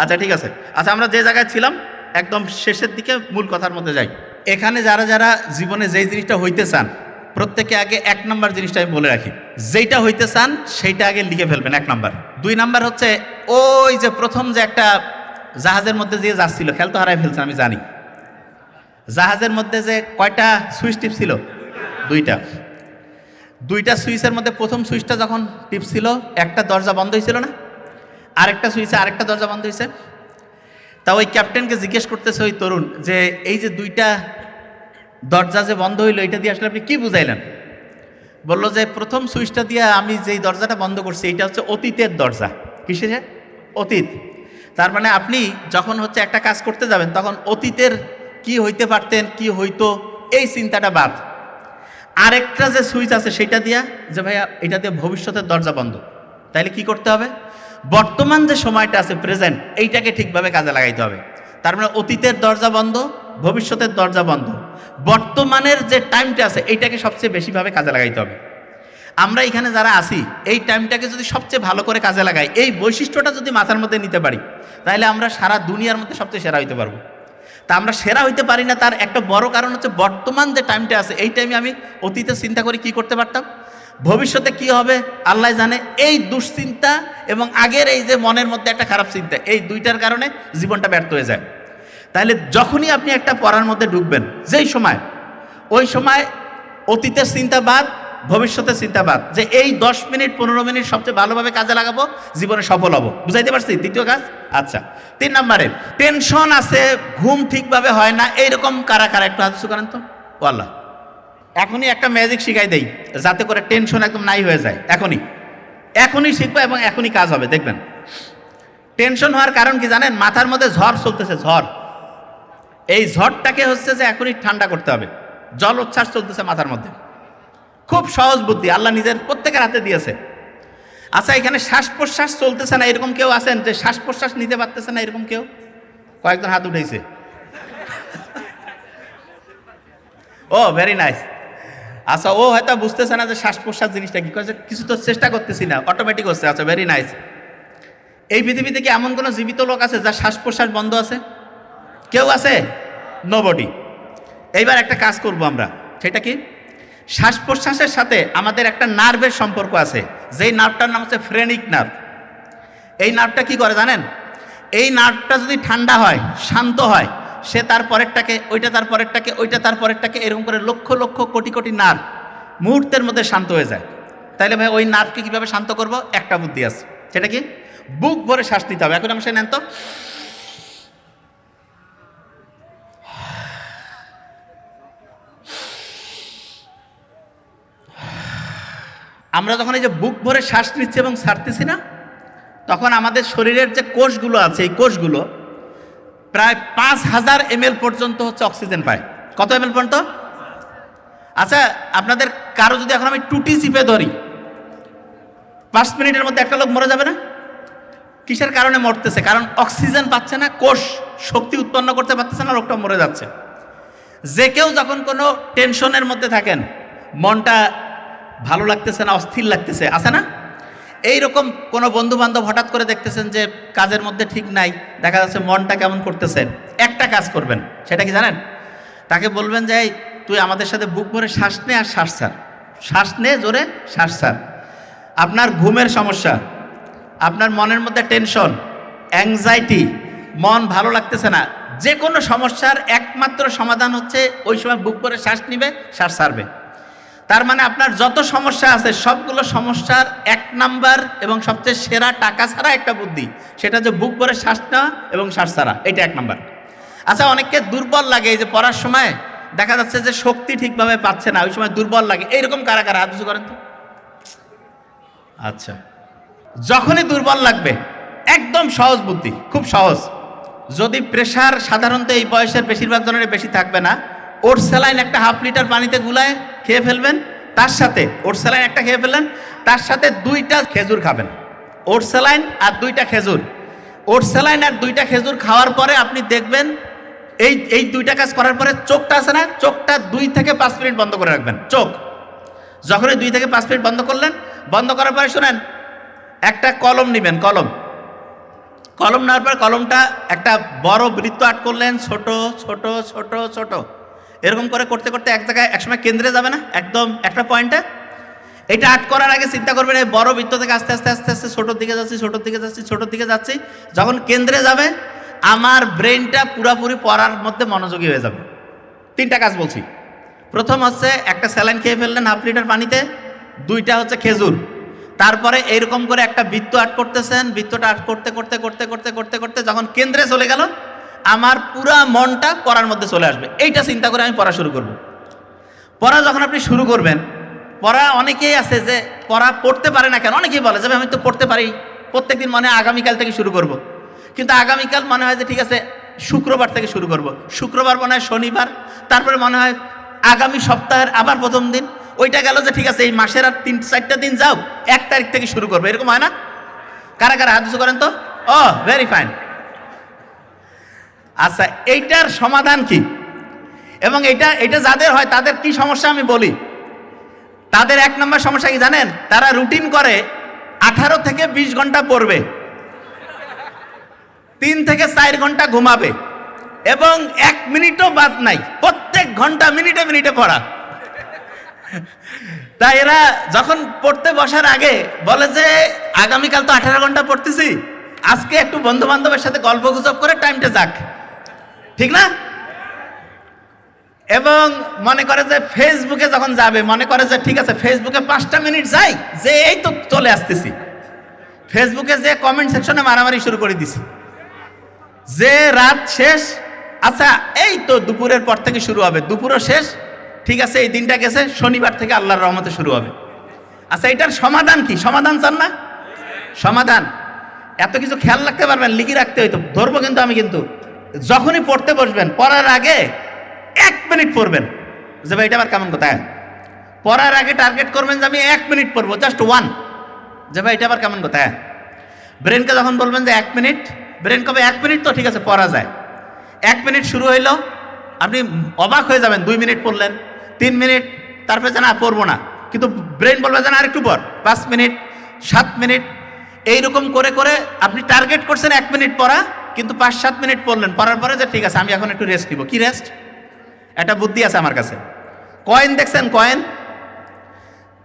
আচ্ছা ঠিক আছে। আচ্ছা, আমরা যে জায়গায় ছিলাম একদম শেষের দিকে মূল কথার মধ্যে যাই। এখানে যারা যারা জীবনে যেই জিনিসটা হইতে চান, প্রত্যেকে আগে 1 নাম্বার জিনিসটা আমি বলে রাখি, যেইটা হইতে চান সেইটা আগে লিখে ফেলবেন 1 নাম্বার। 2 নাম্বার হচ্ছে ওই যে প্রথম যে একটা জাহাজের মধ্যে দিয়ে যাচ্ছিল, খেয়াল তো হারাই ফেলছেন আমি জানি, জাহাজের মধ্যে যে কয়টা সুইচ টিপ ছিল? 2টা সুইচের মধ্যে প্রথম সুইচটা যখন টিপ ছিল, একটা দরজা বন্ধ হয়েছিল না, আরেকটা সুইচে আরেকটা দরজা বন্ধ হয়েছে। তা ওই ক্যাপ্টেনকে জিজ্ঞেস করতেছে ওই তরুণ যে এই যে 2টা দরজা যে বন্ধ হইলো, এটা দিয়ে আসলে আপনি কি বুঝাইলেন? বলল যে প্রথম সুইচটা দিয়ে আমি যেই দরজাটা বন্ধ করছি এটা হচ্ছে অতীতের দরজা। কিসের? অতীত। তার মানে আপনি যখন হচ্ছে একটা কাজ করতে যাবেন, তখন অতীতের কি হইতে পারতেন, কি হইতো, এই চিন্তাটা বাদ। আরেকটা যে সুইচ আছে সেটা দিয়া যে ভাইয়া এটা দিয়ে ভবিষ্যতের দরজা বন্ধ, তাইলে কি করতে হবে? বর্তমান যে সময়টা আছে প্রেজেন্ট, এইটাকে ঠিকভাবে কাজে লাগাইতে হবে। তার মানে অতীতের দরজা বন্ধ, ভবিষ্যতের দরজা বন্ধ, বর্তমানের যে টাইমটা আছে এইটাকে সবচেয়ে বেশিভাবে কাজে লাগাইতে হবে। আমরা এখানে যারা আছি এই টাইমটাকে যদি সবচেয়ে ভালো করে কাজে লাগাই, এই বৈশিষ্ট্যটা যদি মাথার মধ্যে নিতে পারি, তাহলে আমরা সারা দুনিয়ার মধ্যে সবচেয়ে সেরা হইতে পারবো। তা আমরা সেরা হইতে পারি না, তার একটা বড় কারণ হচ্ছে বর্তমান যে টাইমটা আছে এই টাইমে আমি অতীতে চিন্তা করে কি করতে পারতাম, ভবিষ্যতে কি হবে আল্লাহ জানে। এই দুশ্চিন্তা এবং আগের এই যে মনের মধ্যে একটা খারাপ চিন্তা, এই দুইটার কারণে জীবনটা ব্যর্থ হয়ে যায়। তাহলে যখনই আপনি একটা পড়ার মধ্যে ঢুকবেন, যেই সময়, ওই সময় অতীতের চিন্তা বাদ, ভবিষ্যতের চিন্তা বাদ, যে এই 10 মিনিট 15 মিনিট সবচেয়ে ভালোভাবে কাজে লাগাবো, জীবনে সফল হব। বুঝাইতে পারছি? দ্বিতীয় কাজ। আচ্ছা, 3 নম্বরে টেনশন আছে, ঘুম ঠিকভাবে হয় না, এইরকম কারা কারা একটু হাত করেন তো। ও আল্লাহ, এখনই একটা ম্যাজিক শিখাই দেই যাতে করে টেনশন একদম নাই হয়ে যায়। এখনই শিখবো এবং এখনই কাজ হবে, দেখবেন। টেনশন হওয়ার কারণ কি জানেন? মাথার মধ্যে ঝড় চলতেছে, ঝড়। এই ঝড়টাকে হচ্ছে যে এখনই ঠান্ডা করতে হবে। জল উচ্ছ্বাস চলতেছে মাথার মধ্যে। খুব সহজ বুদ্ধি, আল্লাহ নিজের প্রত্যেকের হাতে দিয়েছে। আচ্ছা, এখানে শ্বাস প্রশ্বাস চলতেছে না এরকম কেউ আছেন যে শ্বাস প্রশ্বাস নিতে পারতেছে না এরকম কেউ? কয়েকজন হাত উঠেছে। ও ভেরি নাইস। আচ্ছা, ও হয়তো বুঝতেছে না যে শ্বাস প্রশ্বাস জিনিসটা কি, কিছু তো চেষ্টা করতেছি না, অটোমেটিক হচ্ছে। আচ্ছা, ভেরি নাইস। এই পৃথিবীতে কি এমন কোনো জীবিত লোক আছে যার শ্বাস প্রশ্বাস বন্ধ আছে? কেউ আছে? নোবডি। এইবার একটা কাজ করব আমরা, সেটা কি? শ্বাস প্রশ্বাসের সাথে আমাদের একটা নার্ভের সম্পর্ক আছে, যেই নার্ভটার নাম হচ্ছে ফ্রেনিক নার্ভ। এই নার্ভটা কি করে জানেন? এই নার্ভটা যদি ঠান্ডা হয়, শান্ত হয়, সে তার পরেরটাকে, ওইটা তার পরেরটাকে, ওইটা তার পরেরটাকে, এরকম করে লক্ষ লক্ষ কোটি কোটি নার্ভ মুহূর্তের মধ্যে শান্ত হয়ে যায়। তাইলে ভাই ওই নার্ভকে কীভাবে শান্ত করব? একটা বুদ্ধি আছে, সেটা কি? বুক ভরে শ্বাস নিতে হবে। এখন আমার সে নেন তো। আমরা যখন এই যে বুক ভরে শ্বাস নিচ্ছি এবং ছাড়তেছি না, তখন আমাদের শরীরের যে কোষগুলো আছে, এই কোষগুলো প্রায় 5000 ml পর্যন্ত হচ্ছে অক্সিজেন পায়। কত ml পর্যন্ত? আচ্ছা, আপনাদের কারো যদি এখন আমি টুটি চিপে ধরি, 5 মিনিটের মধ্যে একটা লোক মরে যাবে না? কিসের কারণে মরতেছে? কারণ অক্সিজেন পাচ্ছে না, কোষ শক্তি উৎপন্ন করতে পারতেছে না, লোকটা মরে যাচ্ছে। যে কেউ যখন কোনো টেনশনের মধ্যে থাকেন, মনটা ভালো লাগতেছে না, অস্থির লাগতেছে, আছে না? এইরকম কোনো বন্ধু বান্ধব হঠাৎ করে দেখতেছেন যে কাজের মধ্যে ঠিক নাই, দেখা যাচ্ছে মনটা কেমন করতেছে, একটা কাজ করবেন, সেটা কি জানেন? তাকে বলবেন যে এই তুই আমাদের সাথে বুক ভরে শ্বাস নে আর শ্বাস ছাড়, শ্বাস নে জোরে, শ্বাস ছাড়। আপনার ঘুমের সমস্যা, আপনার মনের মধ্যে টেনশন, অ্যাংজাইটি, মন ভালো লাগতেছে না, যে কোনো সমস্যার একমাত্র সমাধান হচ্ছে ওই সময় বুক ভরে শ্বাস নিবে, শ্বাস ছাড়বে। তার মানে আপনার যত সমস্যা আছে সবগুলো সমস্যার 1 নাম্বার এবং সবচেয়ে সেরা টাকা ছাড়া একটা বুদ্ধি, সেটা হচ্ছে বুক ভরে শ্বাস নেওয়া এবং শ্বাস ছাড়া, এটা 1 নাম্বার। আচ্ছা, অনেককে দুর্বল লাগে, এই যে পড়ার সময় দেখা যাচ্ছে যে শক্তি ঠিকভাবে পাচ্ছে না, ওই সময় দুর্বল লাগে, এইরকম কারা কারা হাত উঁচু করেন তো। আচ্ছা, যখনই দুর্বল লাগবে, একদম সহজ বুদ্ধি, খুব সহজ। যদি প্রেশার সাধারণত এই বয়সের বেশিরভাগ জনের বেশি থাকবে না, ওটস স্যালাইন একটা 1/2 লিটার পানিতে গুলায় খেয়ে ফেলবেন, তার সাথে ওটস স্যালাইন একটা খেয়ে ফেললেন, তার সাথে 2টা খেজুর খাবেন। ওটস স্যালাইন আর 2টা খেজুর, ওটস স্যালাইন আর 2টা খেজুর খাওয়ার পরে আপনি দেখবেন এই এই দুইটা কাজ করার পরে চোখটা আছে না, চোখটা 2 থেকে 5 মিনিট বন্ধ করে রাখবেন। চোখ যখনই 2 থেকে 5 মিনিট বন্ধ করলেন, বন্ধ করার পরে শুনেন, একটা কলম নেবেন। কলম নেওয়ার পর কলমটা একটা বড় বৃত্ত আর্ট করলেন, ছোট ছোট ছোট ছোট এরকম করে করতে করতে এক জায়গায় একসময় কেন্দ্রে যাবে না, একদম একটা পয়েন্টে। এটা আর্ট করার আগে চিন্তা করবেন এই বড় বৃত্ত থেকে আস্তে আস্তে আস্তে আস্তে ছোটোর দিকে যাচ্ছি, ছোটোর দিকে যাচ্ছি, ছোটোর দিকে যাচ্ছি। যখন কেন্দ্রে যাবে আমার ব্রেনটা পুরোপুরি পড়ার মধ্যে মনোযোগী হয়ে যাবে। 3টা কাজ বলছি। প্রথম হচ্ছে একটা স্যালাইন খেয়ে ফেললেন 1/2 লিটার পানিতে, 2টা হচ্ছে খেজুর। তারপরে এইরকম করে একটা বৃত্ত আর্ট করতেছেন, বৃত্তটা আর্ট করতে করতে করতে করতে করতে করতে যখন কেন্দ্রে চলে গেল আমার পুরা মনটা পড়ার মধ্যে চলে আসবে। এইটা চিন্তা করে আমি পড়া শুরু করব। পড়া যখন আপনি শুরু করবেন, পড়া অনেকেই আছে যে পড়া পড়তে পারে না কেন, অনেকেই বলে যে আমি তো পড়তে পারি, প্রত্যেকদিন মনে হয় আগামীকাল থেকে শুরু করব। কিন্তু আগামীকাল মনে হয় যে ঠিক আছে শুক্রবার থেকে শুরু করব, শুক্রবার মনে হয় শনিবার, তারপরে মনে হয় আগামী সপ্তাহের আবার প্রথম দিন। ওইটা গেল যে ঠিক আছে এই মাসের আর 3-4টা দিন যাও, 1 তারিখ থেকে শুরু করবো। এরকম হয় না? কারা কারা হাত উঁচু করেন তো? ও ভেরি ফাইন। আচ্ছা, এইটার সমাধান কি? এবং এটা যাদের হয় তাদের কি সমস্যা আমি বলি। তাদের 1 নম্বর সমস্যা কি জানেন? তারা রুটিন করে 18 থেকে 20 ঘন্টা পড়বে, 3 থেকে 4 ঘন্টা ঘুমাবে এবং 1 মিনিটও বাদ নাই, প্রত্যেক ঘন্টা মিনিটে মিনিটে পড়া। তাই এরা যখন পড়তে বসার আগে বলে যে আগামীকাল তো 18 ঘন্টা পড়তেছি, আজকে একটু বন্ধু বান্ধবের সাথে গল্প গুজব করে টাইমটা যাক, ঠিক না? এবং মনে করে যে ফেসবুকে যখন যাবে মনে করে যে ঠিক আছে ফেসবুকে 5টা মিনিট যাই, যে এই তো চলে আসতেছি, ফেসবুকে যে কমেন্ট সেকশনে মারামারি শুরু করে দিছি, যে রাত শেষ, আচ্ছা এই তো দুপুরের পর থেকে শুরু হবে, দুপুরও শেষ, ঠিক আছে এই দিনটা গেছে, শনিবার থেকে আল্লাহর রহমতে শুরু হবে। আচ্ছা, এটার সমাধান কি? সমাধান চান না? সমাধান এত কিছু খেয়াল রাখতে পারবেন, লিখে রাখতে হইতো, ধরবো কিন্তু আমি। কিন্তু যখনই পড়তে বসবেন পড়ার আগে 1 মিনিট পড়বেন, যে ভাই এটা আবার কেমন কথা। পড়ার আগে টার্গেট করবেন যে আমি 1 মিনিট পড়বো, জাস্ট 1, যে ভাই এটা আবার কেমন কথা। ব্রেনকে যখন বলবেন যে 1 মিনিট, ব্রেন কবে 1 মিনিট তো ঠিক আছে পড়া যায়। 1 মিনিট শুরু হইলো, আপনি অবাক হয়ে যাবেন, 2 মিনিট পড়লেন, 3 মিনিট, তারপরে যেন পড়বো না, কিন্তু ব্রেন বলবে যেন আরেকটু পর, 5 মিনিট, 7 মিনিট, এইরকম করে করে আপনি টার্গেট করছেন 1 মিনিট পড়া, কিন্তু 5-7 মিনিট পড়লেন, পড়ার পরে যে ঠিক আছে আমি এখন একটু রেস্ট নিব। কি রেস্ট? একটা বুদ্ধি আছে আমার কাছে। কয়েন দেখছেন?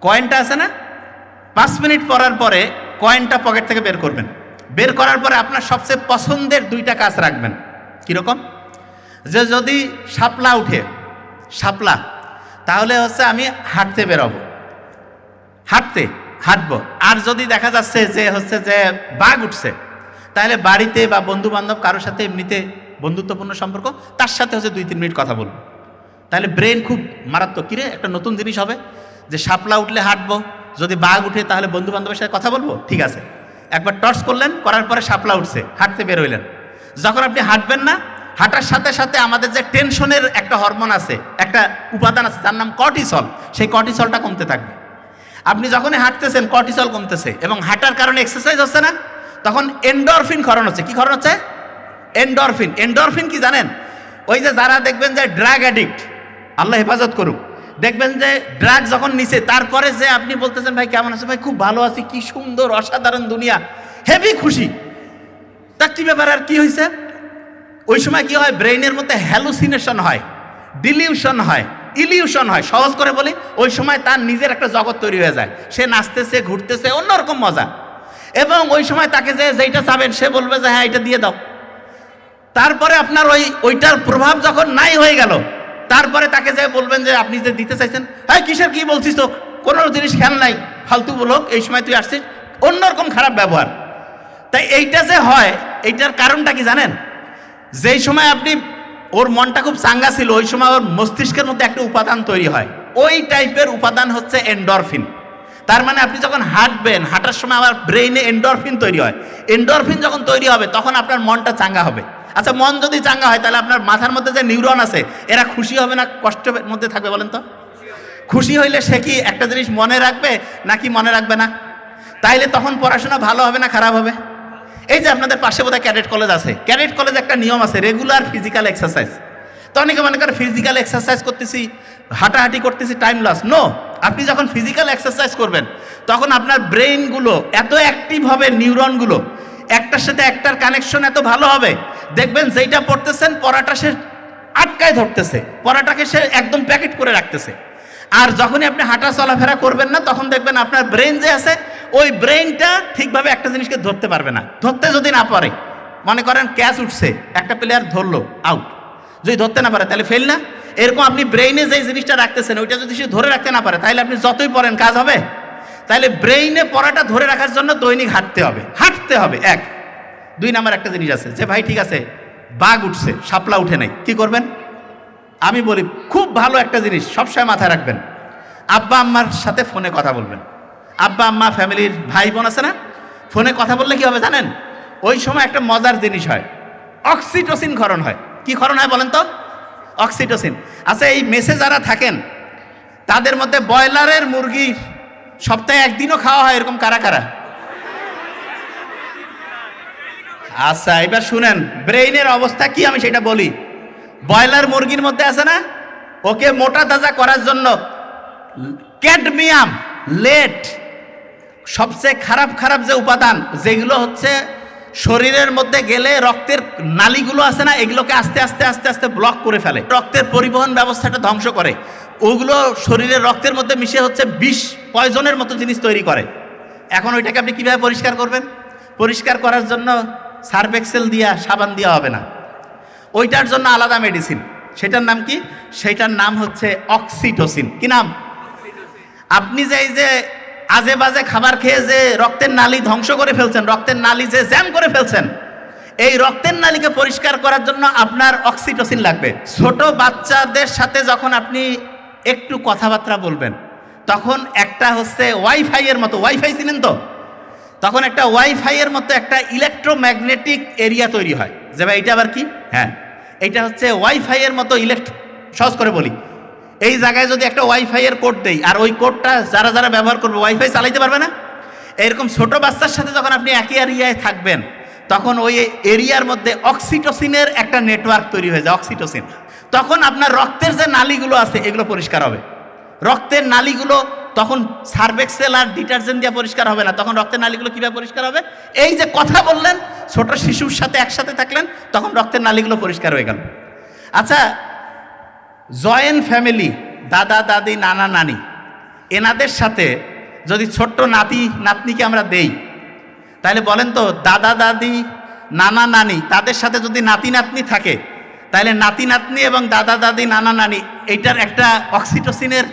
কয়েনটা আছে না, 5 মিনিট পড়ার পরে কয়েনটা পকেট থেকে বের করবেন, বের করার পরে আপনার সবচেয়ে পছন্দের 2টা কাজ রাখবেন। কীরকম? যে যদি শাপলা উঠে, শাপলা, তাহলে হচ্ছে আমি হাঁটতে বেরোবো, হাঁটবো। আর যদি দেখা যাচ্ছে যে হচ্ছে যে বাঘ উঠছে, তাহলে বাড়িতে বা বন্ধু বান্ধব কারোর সাথে এমনিতে বন্ধুত্বপূর্ণ সম্পর্ক, তার সাথে হচ্ছে 2-3 মিনিট কথা বলবো। তাহলে ব্রেন খুব মারাত্মক, কিরে একটা নতুন জিনিস হবে যে শাপলা উঠলে হাঁটবো, যদি বাঘ উঠে তাহলে বন্ধু বান্ধবের সাথে কথা বলবো, ঠিক আছে। একবার টর্চ করলেন, করার পরে শাপলা উঠছে, হাঁটতে বের হইলেন। যখন আপনি হাঁটবেন না, হাঁটার সাথে সাথে আমাদের যে টেনশনের একটা হরমোন আছে, একটা উপাদান আছে যার নাম কর্টিসল, সেই কর্টিসলটা কমতে থাকবে। আপনি যখনই হাঁটতেছেন কর্টিসল কমতেছে, এবং হাঁটার কারণে এক্সারসাইজ হচ্ছে না, তখন এন্ডরফিন ক্ষরণ হচ্ছে। কি ক্ষরণ হচ্ছে? এন্ডরফিন। এন্ডরফিন কি জানেন? ওই যে যারা দেখবেন যে ড্রাগ অ্যাডিক্ট, আল্লাহ হেফাজত করুক, দেখবেন যে ড্রাগ যখন নিছে তারপরে যে আপনি বলতেছেন ভাই কেমন আছে, ভাই খুব ভালো আছি, কি সুন্দর অসাধারণ দুনিয়া, হেভি খুশি। তার কি ব্যাপার, আর কি হয়েছে? ওই সময় কি হয়, ব্রেইনের মধ্যে হ্যালুসিনেশন হয়, ডিলিউশন হয়, ইলিউশন হয়। সহজ করে বলি, ওই সময় তার নিজের একটা জগৎ তৈরি হয়ে যায়, সে নাচতেছে, ঘুরতেছে, অন্যরকম মজা। এবং ওই সময় তাকে যে যেইটা চাবেন সে বলবে যে হ্যাঁ এটা দিয়ে দাও। তারপরে আপনার ওইটার প্রভাব যখন নাই হয়ে গেল, তারপরে তাকে যে বলবেন যে আপনি যে দিতে চাইছেন, হ্যাঁ কিসের কি বলছিস, তো কোনো জিনিস খেয়াল নাই, ফালতু বলো, এই সময় তুই আসছিস, অন্যরকম খারাপ ব্যবহার। তাই এইটা যে হয়, এইটার কারণটা কি জানেন? যেই সময় আপনি ওর মনটা খুব চাঙ্গা ছিল, ওই সময় ওর মস্তিষ্কের মধ্যে একটা উপাদান তৈরি হয়, ওই টাইপের উপাদান হচ্ছে এন্ডরফিন। তার মানে আপনি যখন হাঁটবেন, হাঁটার সময় আমার ব্রেইনে এন্ডরফিন তৈরি হয়। এন্ডরফিন যখন তৈরি হবে তখন আপনার মনটা চাঙ্গা হবে। আচ্ছা, মন যদি চাঙ্গা হয় তাহলে আপনার মাথার মধ্যে যে নিউরন আছে এরা খুশি হবে না কষ্টের মধ্যে থাকবে বলেন তো? খুশি হইলে সে কি একটা জিনিস মনে রাখবে নাকি মনে রাখবে না? তাইলে তখন পড়াশোনা ভালো হবে না খারাপ হবে? এই যে আপনাদের পাশে বোধহয় ক্যাডেট কলেজ আছে, ক্যাডেট কলেজ একটা নিয়ম আছে, রেগুলার ফিজিক্যাল এক্সারসাইজ। তো অনেকে মনে করে ফিজিক্যাল এক্সারসাইজ করতেছি, হাঁটাহাঁটি করতেছি, টাইম লস। নো, আপনি যখন ফিজিক্যাল এক্সারসাইজ করবেন তখন আপনার ব্রেইনগুলো এত অ্যাক্টিভ হবে, নিউরনগুলো একটার সাথে একটার কানেকশন এত ভালো হবে, দেখবেন যেইটা পড়তেছেন পড়াটা সে আটকায় ধরতেছে, পড়াটাকে সে একদম প্যাকেট করে রাখতেছে। আর যখনই আপনি হাঁটা চলাফেরা করবেন না, তখন দেখবেন আপনার ব্রেন যে আছে ওই ব্রেইনটা ঠিকভাবে একটা জিনিসকে ধরতে পারবে না। ধরতে যদি না পারে, মনে করেন ক্যাচ উঠছে, একটা প্লেয়ার ধরলো, আউট। যদি ধরতে না পারে তাহলে ফেল না? এরকম আপনি ব্রেইনে যে জিনিসটা রাখতেছেন ওইটা যদি সে ধরে রাখতে না পারে, তাহলে আপনি যতই পড়েন কাজ হবে? তাহলে ব্রেইনে পড়াটা ধরে রাখার জন্য দৈনিক হাঁটতে হবে, হাঁটতে হবে। এক। দুই নাম্বার একটা জিনিস আছে যে ভাই ঠিক আছে বাঘ উঠছে, শাপলা উঠে নাই, কি করবেন? আমি বলি খুব ভালো একটা জিনিস সবসময় মাথায় রাখবেন, আব্বা আম্মার সাথে ফোনে কথা বলবেন। আব্বা আম্মা, ফ্যামিলির ভাই বোন আছে না, ফোনে কথা বললে কি হবে জানেন? ওই সময় একটা মজার জিনিস হয়, অক্সিটোসিন ক্ষরণ হয়। কি ক্ষরণ হয় বলেন তো? অক্সিটোসিন। আচ্ছা, এই মেসে যারা থাকেন তাদের মধ্যে ব্রয়লারের মুরগি সপ্তাহে একদিনও খাওয়া হয় এরকম কারা কারা? আচ্ছা, এবার শুনেন ব্রেইনের অবস্থা কি আমি সেটা বলি। ব্রয়লার মুরগির মধ্যে আছে না, ওকে মোটা তাজা করার জন্য ক্যাডমিয়াম, লেড, সবচেয়ে খারাপ খারাপ যে উপাদান যেগুলো হচ্ছে শরীরের মধ্যে গেলে রক্তের নালীগুলো আছে না, এগুলোকে আস্তে আস্তে আস্তে আস্তে ব্লক করে ফেলে, রক্তের পরিবহন ব্যবস্থাটা ধ্বংস করে। ওগুলো শরীরের রক্তের মধ্যে মিশে হচ্ছে বিষ, পয়জনের মতো জিনিস তৈরি করে। এখন ওইটাকে আপনি কীভাবে পরিষ্কার করবেন? পরিষ্কার করার জন্য সার্ফ এক্সেল দিয়া, সাবান দেওয়া হবে না, ওইটার জন্য আলাদা মেডিসিন। সেটার নাম কি? সেটার নাম হচ্ছে অক্সিটোসিন। কি নাম? আপনি যে এই যে আজে বাজে খাবার খেয়ে যে রক্তের নালী ধ্বংস করে ফেলছেন, রক্তের নালী যে জ্যাম করে ফেলছেন, এই রক্তের নালীকে পরিষ্কার করার জন্য আপনার অক্সিটোসিন লাগবে। ছোট বাচ্চাদের সাথে যখন আপনি একটু কথাবার্তা বলবেন, তখন একটা হচ্ছে ওয়াইফাই এর মতো, ওয়াইফাই চিনেন তো? তখন একটা ওয়াইফাই এর মতো একটা ইলেকট্রোম্যাগনেটিক এরিয়া তৈরি হয়। যে ভাই এটা আবার কি? হ্যাঁ, এটা হচ্ছে ওয়াইফাই এর মতো সহজ করে বলি, এই জায়গায় যদি একটা ওয়াইফাই এর কোড দেই আর ওই কোডটা যারা যারা ব্যবহার করবে ওয়াইফাই চালাইতে পারবে না। এরকম ছোট বাচ্চার সাথে যখন আপনি একই এরিয়ায় থাকবেন, তখন ওই এরিয়ার মধ্যে অক্সিটোসিনের একটা নেটওয়ার্ক তৈরি হয়ে যায়, অক্সিটোসিন। তখন আপনার রক্তের যে নালীগুলো আছে এগুলো পরিষ্কার হবে। রক্তের নালীগুলো তখন সার্ফ এক্সেল আর ডিটারজেন্ট দিয়ে পরিষ্কার হবে না, তখন রক্তের নালীগুলো কীভাবে পরিষ্কার হবে? এই যে কথা বললেন, ছোট শিশুর সাথে একসাথে থাকলেন, তখন রক্তের নালীগুলো পরিষ্কার হয়ে গেল। আচ্ছা, জয়েন্ট ফ্যামিলি, দাদা দাদি, নানা নানি, এনাদের সাথে যদি ছোট্ট নাতি নাতনিকে আমরা দেই, তাহলে বলেন তো দাদা দাদি, নানা নানি, তাদের সাথে যদি নাতি নাতনি থাকে, তাহলে নাতি নাতনি এবং দাদা দাদি, নানা নানি, এইটার একটা অক্সিটোসিনের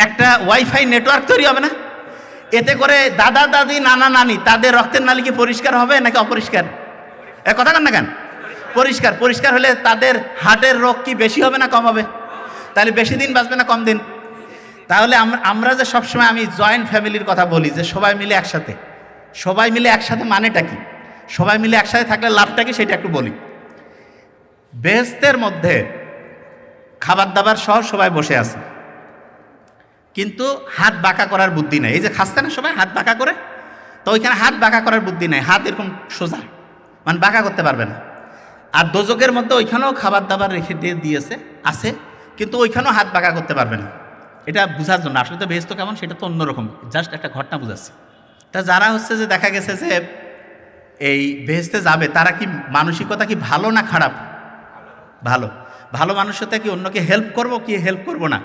একটা ওয়াইফাই নেটওয়ার্ক তৈরি হবে না? এতে করে দাদা দাদি, নানা নানি তাদের রক্তের নালী কি পরিষ্কার হবে নাকি অপরিষ্কার? এ কথা কেন না কেন? পরিষ্কার। পরিষ্কার হলে তাদের হার্টের রোগ কি বেশি হবে না কম হবে? তাহলে বেশি দিন বাঁচবে না কম দিন? তাহলে আমরা যে সবসময় আমি জয়েন্ট ফ্যামিলির কথা বলি, যে সবাই মিলে একসাথে, সবাই মিলে একসাথে মানেটা কি? সবাই মিলে একসাথে থাকলে লাভটা কি সেটা একটু বলি। বেহেশতের মধ্যে খাবার দাবার সহ সবাই বসে আছে, কিন্তু হাত বাঁকা করার বুদ্ধি নেই। এই যে খাচ্ছে না সবাই হাত বাঁকা করে, তো ওইখানে হাত বাঁকা করার বুদ্ধি নেই, হাত এরকম সোজা, মানে বাঁকা করতে পারবে না। আর দোজকের মধ্যে ওইখানেও খাবার দাবার রেখে দিয়েছে, আছে, কিন্তু ওইখানেও হাত বাঁকা করতে পারবে না। এটা বোঝার জন্য, আসলে তো বেহেশত কেমন সেটা তো অন্যরকম, জাস্ট একটা ঘটনা বোঝাচ্ছি। তা যারা হচ্ছে যে দেখা গেছে যে এই বেহেশতে যাবে, তারা কি মানসিকতা কি ভালো না খারাপ? ভালো। ভালো মানুষতা কি অন্যকে হেল্প করব কি হেল্প করব না?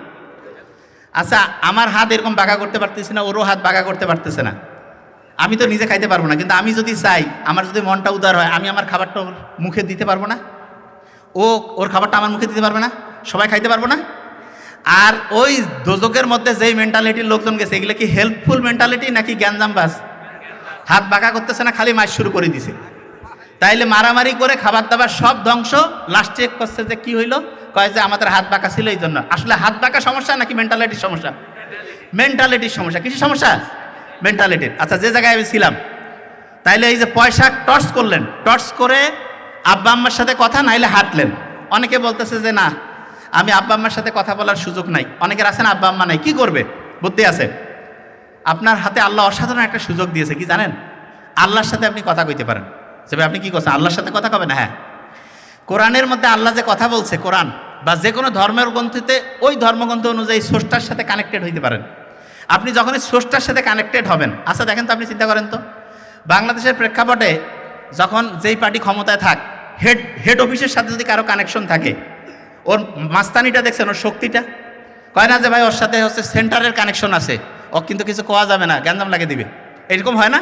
আচ্ছা, আমার হাত এরকম বাঁকা করতে পারতেছি না, ওরও হাত বাঁকা করতে পারতেছে না, আমি তো নিজে খাইতে পারবো না, কিন্তু আমি যদি চাই, আমার যদি মনটা উদার হয়, আমি আমার খাবারটা ওর মুখে দিতে পারবো না? ওর খাবারটা আমার মুখে দিতে পারবে না? সবাই খাইতে পারবো না? আর ওই দোজকের মধ্যে যেই মেন্টালিটির লোকজন গেছে, এগুলো কি হেল্পফুল মেন্টালিটি নাকি জ্ঞানজামবাজ? হাত বাঁকা করতেছে না, খালি মাছ শুরু করে দিছে। তাইলে মারামারি করে খাবার দাবার সব ধ্বংস, লাস্টে করছে যে কি হইলো, কয় যে আমাদের হাত বাঁকা ছিল এই জন্য। আসলে হাত বাঁকা সমস্যা নাকি মেন্টালিটির সমস্যা? মেন্টালিটির সমস্যা। কিছু সমস্যা মেন্টালিটির। আচ্ছা, যে জায়গায় আমি ছিলাম, তাইলে এই যে পয়সা টর্চ করলেন, টর্চ করে আব্বা আম্মার সাথে কথা নাইলে হাঁটলেন। অনেকে বলতেছে যে না, আমি আব্বা আম্মার সাথে কথা বলার সুযোগ নাই। অনেকের আছে না আব্বা আম্মা নাই, কি করবে? বুদ্ধি আছে। আপনার হাতে আল্লাহ অসাধারণ একটা সুযোগ দিয়েছে, কি জানেন? আল্লাহর সাথে আপনি কথা কইতে পারেন। যে ভাই আপনি কি করছেন, আল্লাহর সাথে কথা কবেন? হ্যাঁ, কোরআনের মধ্যে আল্লাহ যে কথা বলছে, কোরআন বা যে কোনো ধর্মের গ্রন্থিতে ওই ধর্মগ্রন্থ অনুযায়ী স্রষ্টার সাথে কানেক্টেড হইতে পারেন। আপনি যখনই স্রষ্টার সাথে কানেক্টেড হবেন, আচ্ছা দেখেন তো, আপনি চিন্তা করেন তো, বাংলাদেশের প্রেক্ষাপটে যখন যেই পার্টি ক্ষমতায় থাক, হেড অফিসের সাথে যদি কারো কানেকশন থাকে, ওর মাস্তানিটা দেখছেন, ওর শক্তিটা, কয় না যে ভাই ওর সাথে হচ্ছে সেন্টারের কানেকশন আছে, ও কিন্তু কিছু কোয়া যাবে না, গ্যাঞ্জাম লাগিয়ে দিবে, এরকম হয় না?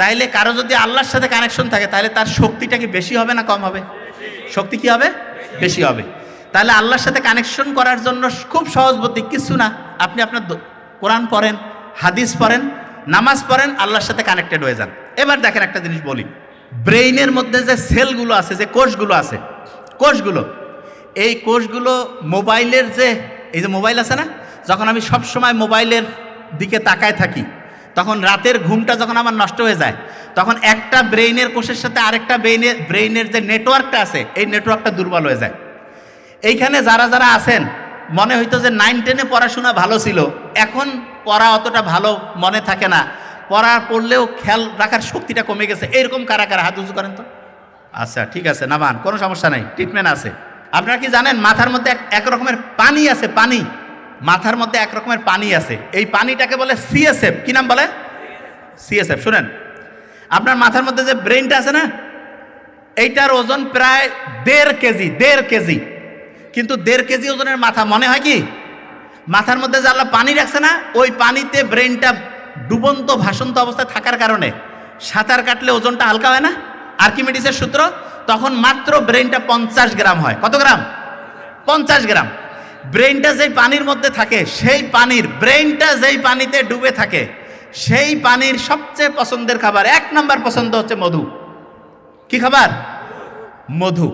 তাইলে কারো যদি আল্লাহর সাথে কানেকশন থাকে, তাহলে তার শক্তিটা কি বেশি হবে না কম হবে? শক্তি কি হবে? বেশি হবে। তাহলে আল্লাহর সাথে কানেকশন করার জন্য খুব সহজ বুদ্ধি, কিছু না, আপনি আপনার কোরআন পড়েন, হাদিস পড়েন, নামাজ পড়েন, আল্লাহর সাথে কানেক্টেড হয়ে যান। এবার দেখেন একটা জিনিস বলি, ব্রেইনের মধ্যে যে সেলগুলো আছে, যে কোষগুলো আছে, কোষগুলো, এই কোষগুলো মোবাইলের যে, এই যে মোবাইল আছে না, যখন আমি সব সময় মোবাইলের দিকে তাকায় থাকি, তখন রাতের ঘুমটা যখন আমার নষ্ট হয়ে যায়, তখন একটা ব্রেইনের কোষের সাথে আরেকটা ব্রেইনের যে নেটওয়ার্কটা আছে, এই নেটওয়ার্কটা দুর্বল হয়ে যায়। এইখানে যারা যারা আছেন, মনে হইতো যে 9-10-এ পড়াশোনা ভালো ছিল, এখন পড়া অতটা ভালো মনে থাকে না, পড়লেও খেয়াল রাখার শক্তিটা কমে গেছে, এরকম কারা কারা হাত উঁচু করেন তো? আচ্ছা ঠিক আছে, নামান, কোনো সমস্যা নেই, ট্রিটমেন্ট আছে। আপনারা কি জানেন মাথার মধ্যে এক রকমের পানি আছে, পানি, মাথার মধ্যে এক রকমের পানি আছে, এই পানিটাকে বলে সিএসএফ। কি নাম বলে? সিএসএফ। শুনেন, আপনার মাথার মধ্যে যে ব্রেনটা আছে না, এইটার ওজন প্রায় 1.5 কেজি, কিন্তু 1.5 কেজি ওজনের মাথা, মনে হয় কি? মাথার মধ্যে যে আল্লাহ পানি রাখছে না, ওই পানিতে ব্রেনটা ডুবন্ত ভাসন্ত অবস্থায় থাকার কারণে সাঁতার কাটলে ওজনটা হালকা হয় না, আর্কিমিডিসের সূত্র, তখন মাত্র ব্রেনটা 50 গ্রাম হয়। কত গ্রাম? 50 গ্রাম। ব্রেনটা যেই পানির মধ্যে থাকে, সেই পানির, ব্রেনটা যেই পানিতে ডুবে থাকে, সেই পানির সবচেয়ে পছন্দের খাবার, 1 নম্বর পছন্দ হচ্ছে মধু। কি খাবার? মধু।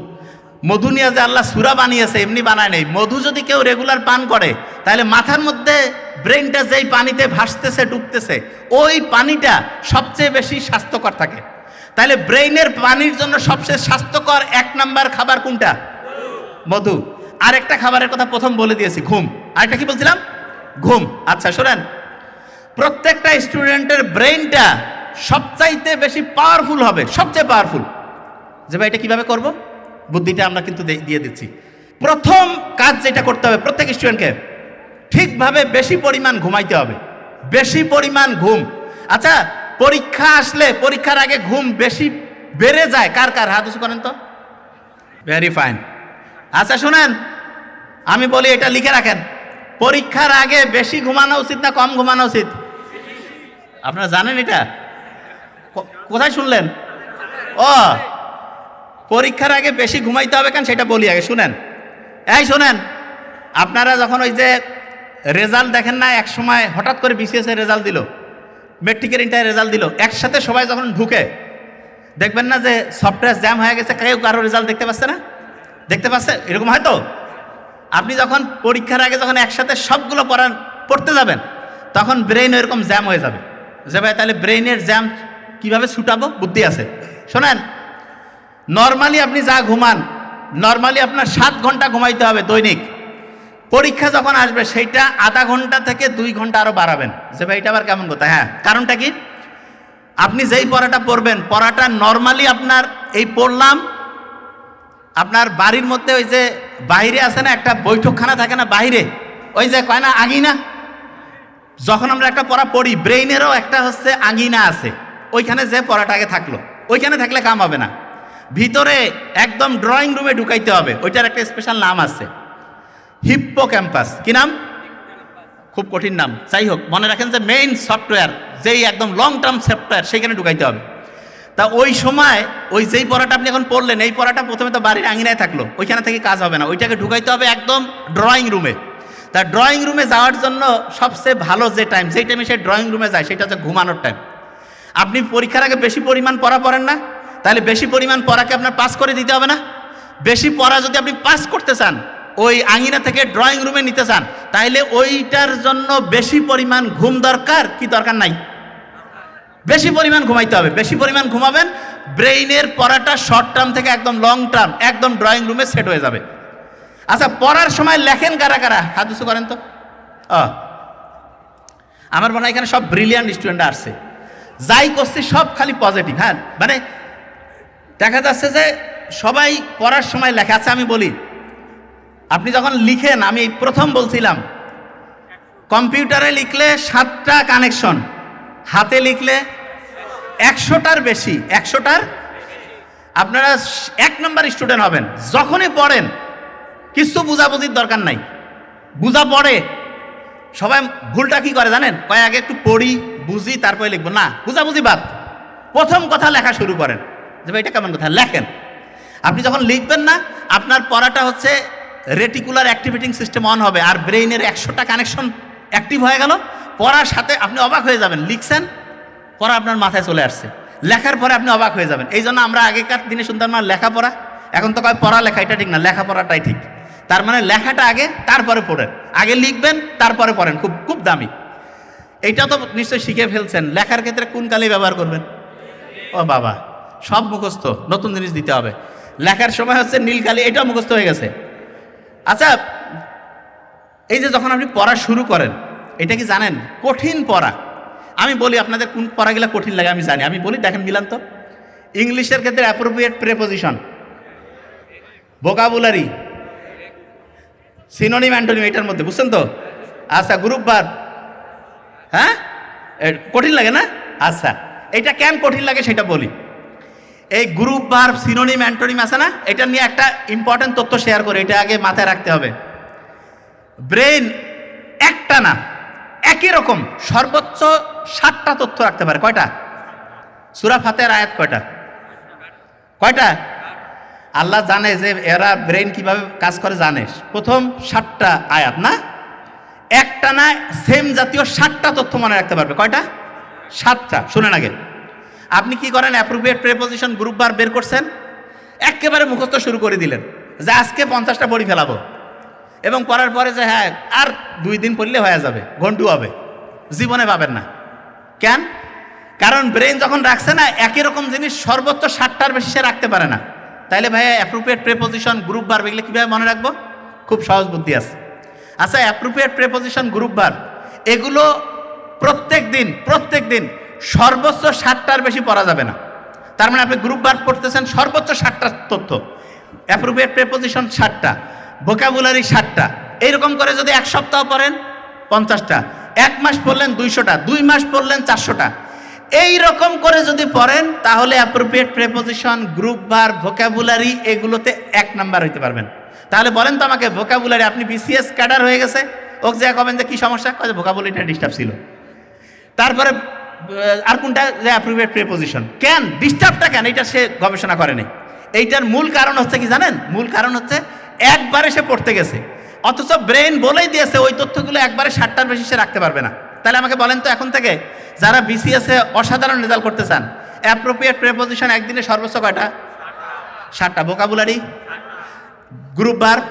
মধু নিয়ে যে আল্লাহ সূরা বানিয়েছে, এমনি বানায় নেই। মধু যদি কেউ রেগুলার পান করে, তাহলে মাথার মধ্যে ব্রেনটা যেই পানিতে ভাসতেছে, ডুবতেছে, ওই পানিটা সবচেয়ে বেশি স্বাস্থ্যকর থাকে। তাহলে ব্রেইনের পানির জন্য সবচেয়ে স্বাস্থ্যকর 1 নম্বর খাবার কোনটা? মধু। আরেকটা খাবারের কথা প্রথম বলে দিয়েছি, ঘুম। আরেকটা কি বলছিলাম? ঘুম। আচ্ছা শোনেন, প্রত্যেকটা স্টুডেন্টের ব্রেইনটা সবচাইতে বেশি পাওয়ারফুল হবে, সবচেয়ে পাওয়ারফুল। যে ভাই এটা কিভাবে করব? বুদ্ধিটা আমরা কিন্তু দিয়ে দিচ্ছি। প্রথম কাজ যেটা করতে হবে প্রত্যেক স্টুডেন্টকে, ঠিকভাবে বেশি পরিমাণ ঘুমাইতে হবে, বেশি পরিমাণ ঘুম। আচ্ছা, পরীক্ষা আসলে, পরীক্ষার আগে ঘুম বেশি বেড়ে যায়, কার কার হাত উঁচু করেন তো? Very fine. আচ্ছা শুনেন, আমি বলি এটা লিখে রাখেন, পরীক্ষার আগে বেশি ঘুমানো উচিত না কম ঘুমানো উচিত? আপনারা জানেন এটা? কোথায় শুনলেন? ও, পরীক্ষার আগে বেশি ঘুমাইতে হবে কেন সেটা বলি আগে, শুনেন। এই শুনেন, আপনারা যখন ওই যে রেজাল্ট দেখেন না, এক সময় হঠাৎ করে বিসিএস এর রেজাল্ট দিল, মেট্রিকের ইন্টার রেজাল্ট দিল, একসাথে সবাই যখন ঢুকে, দেখবেন না যে সফটওয়্যার জ্যাম হয়ে গেছে, কেউ কারো রেজাল্ট দেখতে পাচ্ছে না? দেখতে পাচ্ছে? এরকম হয়তো আপনি যখন পরীক্ষার আগে যখন একসাথে সবগুলো পড়তে যাবেন, তখন ব্রেইন এরকম জ্যাম হয়ে যাবে। যে ভাই তাহলে ব্রেইনের জ্যাম কিভাবে ছুটাবো? বুদ্ধি আছে। শোনেন, নর্মালি আপনি যা ঘুমান, নর্মালি আপনার 7 ঘন্টা ঘুমাইতে হবে দৈনিক। পরীক্ষা যখন আসবে সেইটা আধা ঘন্টা থেকে 2 ঘন্টা আরো বাড়াবেন। যে ভাই এটা আবার কেমন কথা? হ্যাঁ, কারণটা কি? আপনি যেই পড়াটা পড়বেন, পড়াটা নর্মালি আপনার এই পড়লাম, আপনার বাড়ির মধ্যে ওই যে বাইরে আছে না একটা বৈঠকখানা থাকে না বাইরে, ওই যে কয় না আঙিনা, যখন আমরা একটা পড়া পড়ি, ব্রেইনেরও একটা হচ্ছে আঙিনা আছে, ওইখানে যে পড়াটা আগে থাকলো, ওইখানে থাকলে কাম হবে না, ভিতরে একদম ড্রয়িং রুমে ঢুকাইতে হবে। ওইটার একটা স্পেশাল নাম আছে, হিপ্পোক্যাম্পাস। কি নাম? খুব কঠিন নাম, যাই হোক মনে রাখেন যে মেইন সফটওয়্যার, যেই একদম লং টার্ম সফটওয়্যার, সেইখানে ঢুকাইতে হবে। তা ওই সময় ওই যেই পড়াটা আপনি এখন পড়লেন, এই পড়াটা প্রথমে তো বাড়ির আঙিনায় থাকলো, ওইখানে থেকে কাজ হবে না, ওইটাকে ঢুকাইতে হবে একদম ড্রয়িং রুমে। তা ড্রয়িং রুমে যাওয়ার জন্য সবচেয়ে ভালো যে টাইম, যেই টাইমে সেই ড্রয়িং রুমে যায়, সেটা হচ্ছে ঘুমানোর টাইম। আপনি পরীক্ষার আগে বেশি পরিমাণ পড়া পড়েন না, তাহলে বেশি পরিমাণ পড়াকে আপনার পাস করে দিতে হবে না? বেশি পড়া যদি আপনি পাস করতে চান, ওই আঙিনা থেকে ড্রয়িং রুমে নিতে চান, তাহলে ওইটার জন্য বেশি পরিমাণ ঘুম দরকার কি দরকার নাই? বেশি পরিমাণ ঘুমাইতে হবে। বেশি পরিমাণ ঘুমাবেন, ব্রেইনের পড়াটা শর্ট টার্ম থেকে একদম লং টার্ম, একদম ড্রয়িং রুমে সেট হয়ে যাবে। আচ্ছা, পড়ার সময় লেখেন কারা কারা? হাত উঁচু করেন তো। আমার মনে হয় এখানে সব ব্রিলিয়ান্ট স্টুডেন্ট আসছে, যাই করছি সব খালি পজিটিভ। হ্যাঁ, মানে দেখা যাচ্ছে যে সবাই পড়ার সময় লেখা আছে। আমি বলি, আপনি যখন লিখেন, আমি প্রথম বলছিলাম কম্পিউটারে লিখলে 7টা কানেকশন, হাতে লিখলে 100টার বেশি, 100টার। আপনারা 1 নম্বর স্টুডেন্ট হবেন। যখনই পড়েন কিছু বুঝাবুঝির দরকার নাই, বুঝা পড়ে। সবাই ভুলটা কি করে জানেন? কয় আগে একটু পড়ি, বুঝি, তারপরে লিখবো। না, বুঝাবুঝি বাদ, প্রথম কথা লেখা শুরু করেন যে ভাই এটা কেমন কথা, লেখেন। আপনি যখন লিখবেন না, আপনার পড়াটা হচ্ছে রেটিকুলার অ্যাক্টিভেটিং সিস্টেম অন হবে, আর ব্রেইনের 100টা কানেকশন অ্যাক্টিভ হয়ে গেল। পড়ার সাথে আপনি অবাক হয়ে যাবেন, লিখছেন, পড়া আপনার মাথায় চলে আসছে। লেখার পরে আপনি অবাক হয়ে যাবেন। এই জন্য আমরা আগেকার দিনে শুনতাম না লেখাপড়া, এখন তো কয় পড়া লেখা, এটা ঠিক না, লেখাপড়াটাই ঠিক। তার মানে লেখাটা আগে, তারপরে পড়েন। আগে লিখবেন, তারপরে পড়েন। খুব খুব দামি। এইটা তো নিশ্চয়ই শিখে ফেলছেন। লেখার ক্ষেত্রে কোন কালি ব্যবহার করবেন? ও বাবা, সব মুখস্থ, নতুন জিনিস দিতে হবে। লেখার সময় হচ্ছে নীল কালি, এটাও মুখস্থ হয়ে গেছে। আচ্ছা, এই যে যখন আপনি পড়া শুরু করেন, এটা কি জানেন কঠিন পড়া? আমি বলি আপনাদের কোন পড়াগুলো কঠিন লাগে আমি জানি। আমি বলি, দেখেন মিলান তো। ইংলিশের ক্ষেত্রে appropriate preposition, vocabulary, synonym, antonym, এটার মধ্যে বুঝছেন তো? আচ্ছা, গ্রুপ ভার্ব, হ্যাঁ, কঠিন লাগে না? আচ্ছা, এটা কেন কঠিন লাগে সেটা বলি। এই গ্রুপ ভার্ব, সিনোনিম, অ্যান্টোনিম আছে না, এটা নিয়ে একটা ইম্পর্টেন্ট তথ্য শেয়ার করে, এটা আগে মাথায় রাখতে হবে। ব্রেন একটা না, একই রকম সর্বোচ্চ 7টা তথ্য রাখতে পারে। কয়টা? সূরা ফাতিহার আয়াত কয়টা? কয়টা? আল্লাহ জানে যে এরা ব্রেন কিভাবে কাজ করে জানে। প্রথম 7টা আয়াত না, একটা না সেম জাতীয় 7টা তথ্য মনে রাখতে পারবে। কয়টা? 7টা। শুনেন আগে, আপনি কি করেন? অ্যাপ্রোপ্রিয়েট প্রেপোজিশন, গ্রুপ ভার্ব বের করছেন, একেবারে মুখস্থ শুরু করে দিলেন যে আজকে 50টা পড়ি ফেলাবো, এবং পড়ার পরে যে হ্যাঁ আর 2 দিন পড়লে হয়ে যাবে, ঘন্টু হবে, জীবনে পাবেন না। কেন? কারণ ব্রেন যখন রাখছে না একই রকম জিনিস সর্বোচ্চ 7টার বেশি সে রাখতে পারে না। তাইলে ভাইয়া অ্যাপ্রোপ্রিয়েট প্রেপোজিশন, গ্রুপ ভার্ব এগুলো কীভাবে মনে রাখবো? খুব সহজ বুদ্ধি আছে। আচ্ছা, অ্যাপ্রোপ্রিয়েট প্রেপোজিশন, গ্রুপ ভার্ব এগুলো প্রত্যেক দিন সর্বোচ্চ 7টার বেশি পড়া যাবে না। তার মানে আপনি গ্রুপ ভার্ব পড়তেছেন, সর্বোচ্চ 7টা তথ্য, অ্যাপ্রোপ্রিয়েট প্রেপোজিশন 7টা, ভোকাবুলারি 7টা। এইরকম করে যদি 1 সপ্তাহ পড়েন 50টা, 1 মাস পড়লেন 200টা, 2 মাস পড়লেন 400টা। এই রকম করে যদি পড়েন তাহলে appropriate preposition, group verb, vocabulary এগুলোতে 1 নাম্বার হইতে পারবেন। তাহলে বলেন তো আমাকে, ভোকাবুলারি, আপনি বিসিএস ক্যাডার হয়ে গেছে, ওকে যা কবেন যে কি সমস্যা, কয় ভোকাবুলারিটা ডিস্টার্ব ছিল। তারপরে আর কোনটা? যে অ্যাপ্রোপ্রিয়েট প্রেপোজিশন। কেন ডিস্টার্বটা কেন? এটা সে গবেষণা করেনি। এইটার মূল কারণ হচ্ছে কি জানেন? মূল কারণ হচ্ছে একবারে সে পড়তে গেছে, অথচ ব্রেন বলেই দিয়েছে ওই তথ্যগুলো একবারে 7টার বেশি সে রাখতে পারবে না। তাহলে আমাকে বলেন তো, এখন থেকে যারা বিসিএস এ অসাধারণ রেজাল্ট করতে চান, অ্যাপ্রোপ্রিয়েট প্রেপোজিশন একদিনে সর্বোচ্চ কয়টা? 7টা। ভোকাবুলারি, গ্রুপ ভার্ব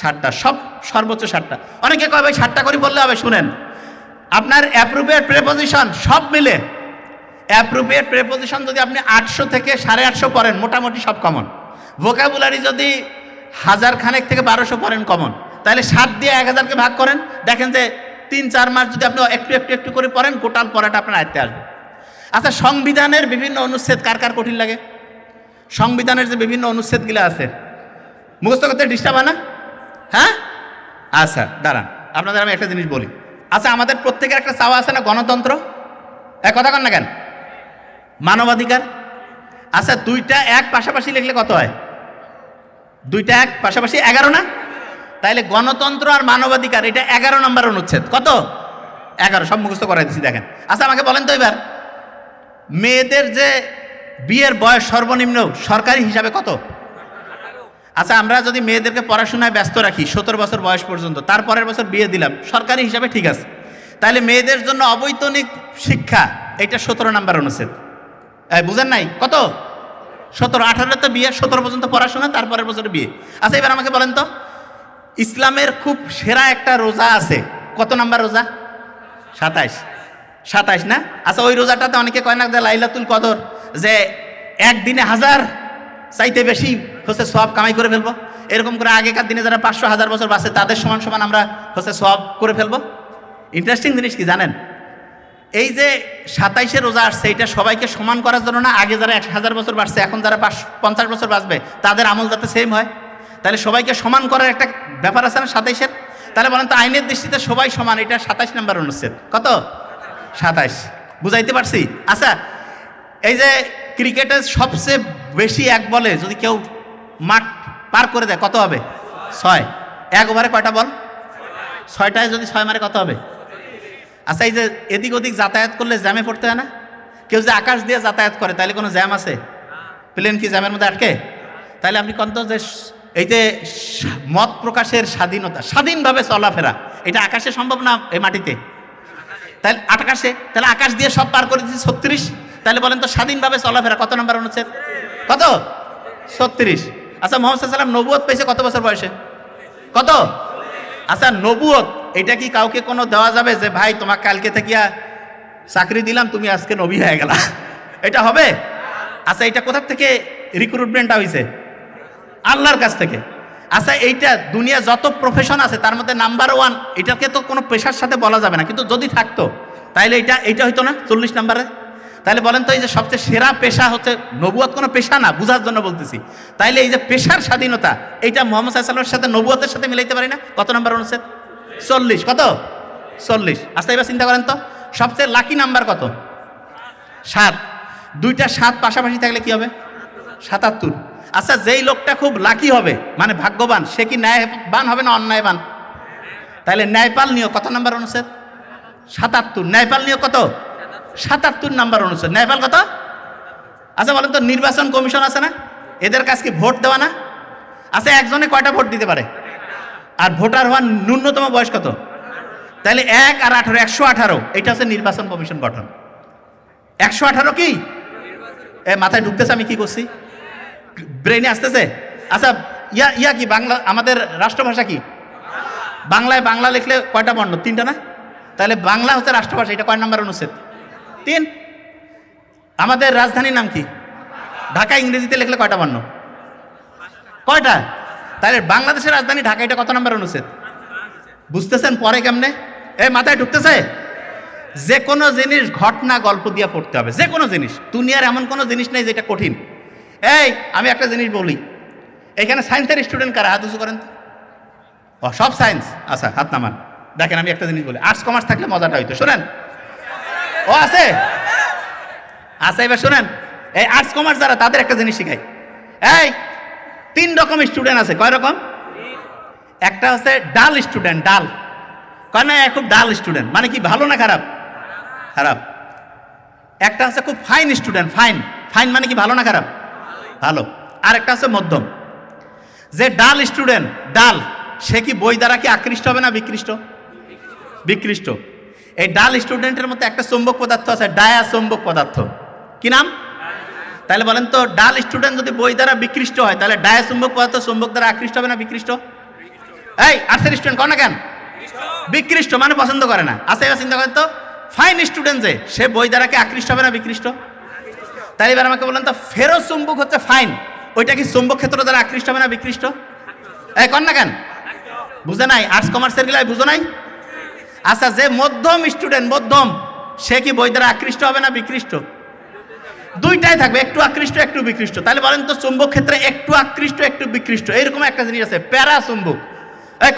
7টা, সব সর্বোচ্চ 7টা। অনেকে কয় ভাই 7টা করে বললে হবে। শুনেন, আপনার অ্যাপ্রোপ্রিয়েট প্রেপোজিশন সব মিলে, অ্যাপ্রোপ্রিয়েট প্রেপোজিশন যদি আপনি 800 থেকে 850 পড়েন, মোটামুটি সব কমন। ভোকাবুলারি যদি 1000 খানেক থেকে 1200 পড়েন, কমন। তাহলে 7 দিয়ে 1000কে ভাগ করেন, দেখেন যে 3-4 মাস যদি আপনি একটু করে পড়েন, গোটাল পড়াটা আপনার আয়ত্তে আসবে। আচ্ছা, সংবিধানের বিভিন্ন অনুচ্ছেদ কার কার কঠিন লাগে? সংবিধানের যে বিভিন্ন অনুচ্ছেদগুলো আছে, মুখস্থ করতে ডিস্টার্ব হয় না? হ্যাঁ, আচ্ছা দাঁড়ান, আপনাদের আমি একটা জিনিস বলি। আচ্ছা, আমাদের প্রত্যেকের একটা চাওয়া আছে না, গণতন্ত্র, এক কথা কন না কেন? মানবাধিকার। আচ্ছা, 2টা 1 পাশাপাশি লিখলে কত হয়? 2টা 1 পাশাপাশি 11 না? তাইলে গণতন্ত্র আর মানবাধিকার এটা 11 নম্বর অনুচ্ছেদ। কত? 11। সব মুখস্থ করাই দিচ্ছি, দেখেন। আচ্ছা, আমাকে বলেন তো এবার, মেয়েদের যে বিয়ের বয়স সর্বনিম্ন সরকারি হিসাবে কত? আচ্ছা, আমরা যদি মেয়েদেরকে পড়াশোনায় ব্যস্ত রাখি 17 বছর বয়স পর্যন্ত, তারপরের বছর বিয়ে দিলাম, সরকারি হিসাবে ঠিক আছে। তাহলে মেয়েদের জন্য অবৈতনিক শিক্ষা, এটা 17 নম্বর অনুচ্ছেদ। বুঝেন নাই? কত? 17। 18 তো বিয়ে, 17 পর্যন্ত পড়াশোনা, তারপরের বছর বিয়ে। আচ্ছা, এবার আমাকে বলেন তো, ইসলামের খুব সেরা একটা রোজা আছে, কত নাম্বার রোজা? 27 না? আচ্ছা, ওই রোজাটাতে অনেকে কয় না যে লাইলাতুল কদর, যে একদিনে 1000 চাইতে বেশি হচ্ছে সওয়াব কামাই করে ফেলবো। এরকম করে আগেকার দিনে যারা 500-1000 বছর বাঁচে তাদের সমান সমান আমরা হচ্ছে সওয়াব করে ফেলবো। ইন্টারেস্টিং জিনিস কি জানেন? এই যে 27-এ রোজা আসছে, এটা সবাইকে সমান করার জন্য না? আগে যারা 1000 বছর বাঁচছে, এখন যারা 50 বছর বাঁচবে, তাদের আমল যাতে সেম হয়। তাহলে সবাইকে সমান করার একটা ব্যাপার আছে না 27-এর? তাহলে বলেন তো আইনের দৃষ্টিতে সবাই সমান, এটা 27 নম্বর অনুচ্ছেদ। কত? 27। বুঝাইতে পারছি? আচ্ছা, এই যে ক্রিকেটের সবচেয়ে বেশি এক বলে যদি কেউ মাঠ পার করে দেয়, কত হবে? 6। এক ওভারে কয়টা বল? 6টায় যদি 6 মারে কত হবে? আচ্ছা, এই যে এদিক ওদিক যাতায়াত করলে জ্যামে পড়তে হয় না? কেউ যে আকাশ দিয়ে যাতায়াত করে, তাহলে কোনো জ্যাম আছে? প্লেন কি জ্যামের মধ্যে আটকে? তাহলে আপনি কত যে এই যে মত প্রকাশের স্বাধীনতা, স্বাধীনভাবে চলাফেরা, এটা আকাশে সম্ভব না? এই মাটিতে? তাহলে আকাশে, তাহলে আকাশ দিয়ে সব পার করে দিচ্ছে 36। তাহলে বলেন তো স্বাধীনভাবে চলাফেরা কত নম্বর অনুচ্ছেদ? কত? 36। আচ্ছা, মোহাম্মদ সাল্লাল্লাহু আলাইহি ওয়াসাল্লাম নবুয়ত পেয়েছে কত বছর বয়সে? কত? আচ্ছা, নবুয়ত এটা কি কাউকে কোনো দেওয়া যাবে যে ভাই তোমাকে কালকে থেকে চাকরি দিলাম, তুমি আজকে নবী হয়ে গেলা? এটা হবে? আচ্ছা, এটা কোথা থেকে রিক্রুটমেন্টটা হয়েছে? আল্লাহর কাছ থেকে। আচ্ছা, এইটা দুনিয়া যত প্রফেশন আছে তার মধ্যে নাম্বার 1, এটাকে তো কোনো পেশার সাথে বলা যাবে না, কিন্তু যদি থাকতো তাহলে এইটা হইতো না 40 নম্বরে? তাহলে বলেন তো এই যে সবচেয়ে সেরা পেশা হচ্ছে নবুয়ত, কোনো পেশা না, বুঝার জন্য বলতেছি। তাইলে এই যে পেশার স্বাধীনতা, এইটা মুহাম্মদ সাল্লাল্লাহু আলাইহি ওয়াসাল্লামের সাথে নবুয়তের সাথে মিলাইতে পারি না? কত নম্বর অনুচ্ছেদ? 40। কত? 40। আচ্ছা, এবার চিন্তা করেন তো সবচেয়ে লাকি নাম্বার কত? 7। দুইটা 7 পাশাপাশি থাকলে কি হবে? 77। আচ্ছা, যেই লোকটা খুব লাকি হবে, মানে ভাগ্যবান, সে কি ন্যায়বান হবে না অন্যায়বান? তাহলে ন্যায়পাল নিয়োগ কত নম্বর অনুচ্ছেদ? 77। ন্যায়পাল নিয়োগ কত? 77 নম্বর অনুচ্ছেদ। ন্যায়পাল কত? আচ্ছা, বলেন তো নির্বাচন কমিশন আছে না, এদের কাছে কি ভোট দেওয়া না? আচ্ছা, একজনে কয়টা ভোট দিতে পারে? আর ভোটার হওয়ার ন্যূনতম বয়স কত? তাহলে 1 আর 18, 118। এটা হচ্ছে নির্বাচন কমিশন গঠন। 118 কি মাথায় ঢুকতেছে? আমি কি করছি? ব্রেনে আসতেছে? আচ্ছা, ইয়া কি বাংলা, আমাদের রাষ্ট্রভাষা কি? বাংলায় বাংলা লিখলে কয়টা বর্ণ? 3টা না? তাহলে বাংলা হচ্ছে রাষ্ট্রভাষা, এটা কয় নম্বর অনুচ্ছেদ? 3। আমাদের রাজধানীর নাম কি? ঢাকা। ইংরেজিতে লিখলে কয়টা বর্ণ? কয়টা? তাহলে বাংলাদেশের রাজধানী ঢাকা, এটা কত নম্বর অনুচ্ছেদ? বুঝতেছেন পরে কেমনে? মাথায় ঢুকতেছে? যে কোনো জিনিস ঘটনা গল্প দিয়ে পড়তে হবে, যে কোনো জিনিস। দুনিয়ার এমন কোনো জিনিস নেই যেটা কঠিন। আমি একটা জিনিস বলি, এখানে সায়েন্সের স্টুডেন্ট কারা? হাত উঁচু করেন তো। সব সায়েন্স? আচ্ছা, হাত নামান। দেখেন, আমি একটা জিনিস বলি, আর্টস কমার্স থাকলে মজাটা হইতো। শোনেন, আছে? আচ্ছা, এবার শোনেন, এই আর্টস কমার্স যারা, তাদের একটা জিনিস শিখাই। 3 রকম স্টুডেন্ট আছে। কয় রকম? একটা হচ্ছে ডাল স্টুডেন্ট। ডাল কয় না? খুব ডাল স্টুডেন্ট মানে কি, ভালো না খারাপ? খারাপ। একটা হচ্ছে খুব ফাইন স্টুডেন্ট। ফাইন ফাইন মানে কি, ভালো না খারাপ? ভালো। আর একটা হচ্ছে মধ্যম। যে ডাল স্টুডেন্ট, ডাল, সে কি বই দ্বারা কি আকৃষ্ট হবে না বিকৃষ্ট? বিকৃষ্ট। এই ডাল স্টুডেন্টের মধ্যে একটা চৌম্বক পদার্থ আছে, ডায়া চৌম্বক পদার্থ। কি নাম? তাহলে বলেন তো ডাল স্টুডেন্ট যদি বই দ্বারা বিকৃষ্ট হয়, তাহলে ডায়া চৌম্বক পদার্থ চৌম্বক দ্বারা আকৃষ্ট হবে না বিকৃষ্ট? আর্টসের স্টুডেন্ট কর না কেন? বিকৃষ্ট মানে পছন্দ করে না। আচ্ছা, এবার চিন্তা করেন তো ফাইন স্টুডেন্ট যে, সে বই দ্বারা কি আকৃষ্ট হবে না বিকৃষ্ট? তাই এবার আমাকে বলেন তো ফেরো চুম্বক হচ্ছে ফাইন, ওইটা কি চুম্বক ক্ষেত্র দ্বারা আকৃষ্ট হবে না বিকৃষ্ট? কর না কেন? বুঝে নাই? আর্টস কমার্সের গেলে বুঝো নাই? আচ্ছা, যে মধ্যম স্টুডেন্ট, মধ্যম, সে কি বই দ্বারা আকৃষ্ট হবে না বিকৃষ্ট? দুইটাই থাকবে, একটু আকৃষ্ট একটু বিকৃষ্ট। তাহলে বলেন তো চুম্বক ক্ষেত্রে একটু আকৃষ্ট একটু বিকৃষ্ট, এরকম একটা জিনিস আছে প্যারা চুম্বক।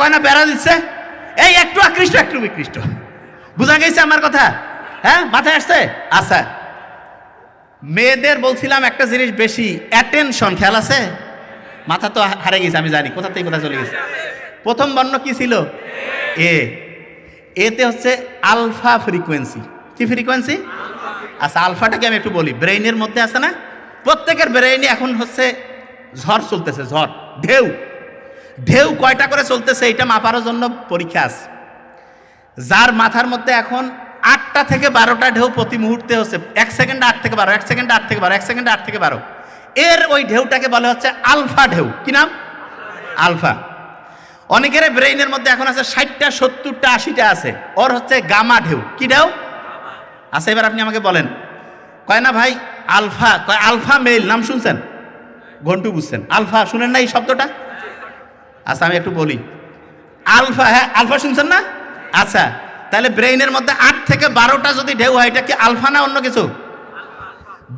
কয় না প্যারা দিচ্ছে? একটু আকৃষ্ট একটু বিকৃষ্ট। বুঝা গেছে আমার কথা? মাথায় আসছে? আচ্ছা, মেয়েদের বলছিলাম একটা জিনিস বেশি অ্যাটেনশন, খেয়াল আছে? মাথা তো হারে গেছে, আমি জানি কোথা থেকে কোথা চলে গেছে। প্রথম বর্ণ কি ছিল? এতে হচ্ছে আলফা ফ্রিকোয়েন্সি। কি ফ্রিকোয়েন্সি? আচ্ছা, আলফাটাকে আমি একটু বলি। ব্রেইনের মধ্যে আছে না, প্রত্যেকের ব্রেইনে এখন হচ্ছে ঝড় চলতেছে, ঝড়, ঢেউ। ঢেউ কয়টা করে চলতেছে এটা মাপার জন্য পরীক্ষা আছে। যার মাথার মধ্যে এখন 8টা থেকে 12টা ঢেউ প্রতি মুহূর্তে হচ্ছে, 1 সেকেন্ডে 8 থেকে 12, 1 সেকেন্ডে 8 থেকে 12, 1 সেকেন্ডে 8 থেকে 12, এর ওই ঢেউটাকে বলা হচ্ছে আলফা ঢেউ। কি নাম? আলফা। অনেকের ব্রেইনের মধ্যে এখন আছে 60টা 70টা 80টা আছে, ওর হচ্ছে গামা ঢেউ। কি ঢেউ? আচ্ছা, এবার আপনি আমাকে বলেন, কয় না ভাই আলফা, কয় আলফা মেল নাম শুনছেন? ঘন্টু বুঝছেন? আলফা শুনেন না এই শব্দটা? আচ্ছা, আমি একটু বলি। আলফা, আলফা শুনছেন না? আচ্ছা, তাহলে ব্রেইনের মধ্যে 8 থেকে 12টা যদি ঢেউ হয়, এটা কি আলফা না অন্য কিছু?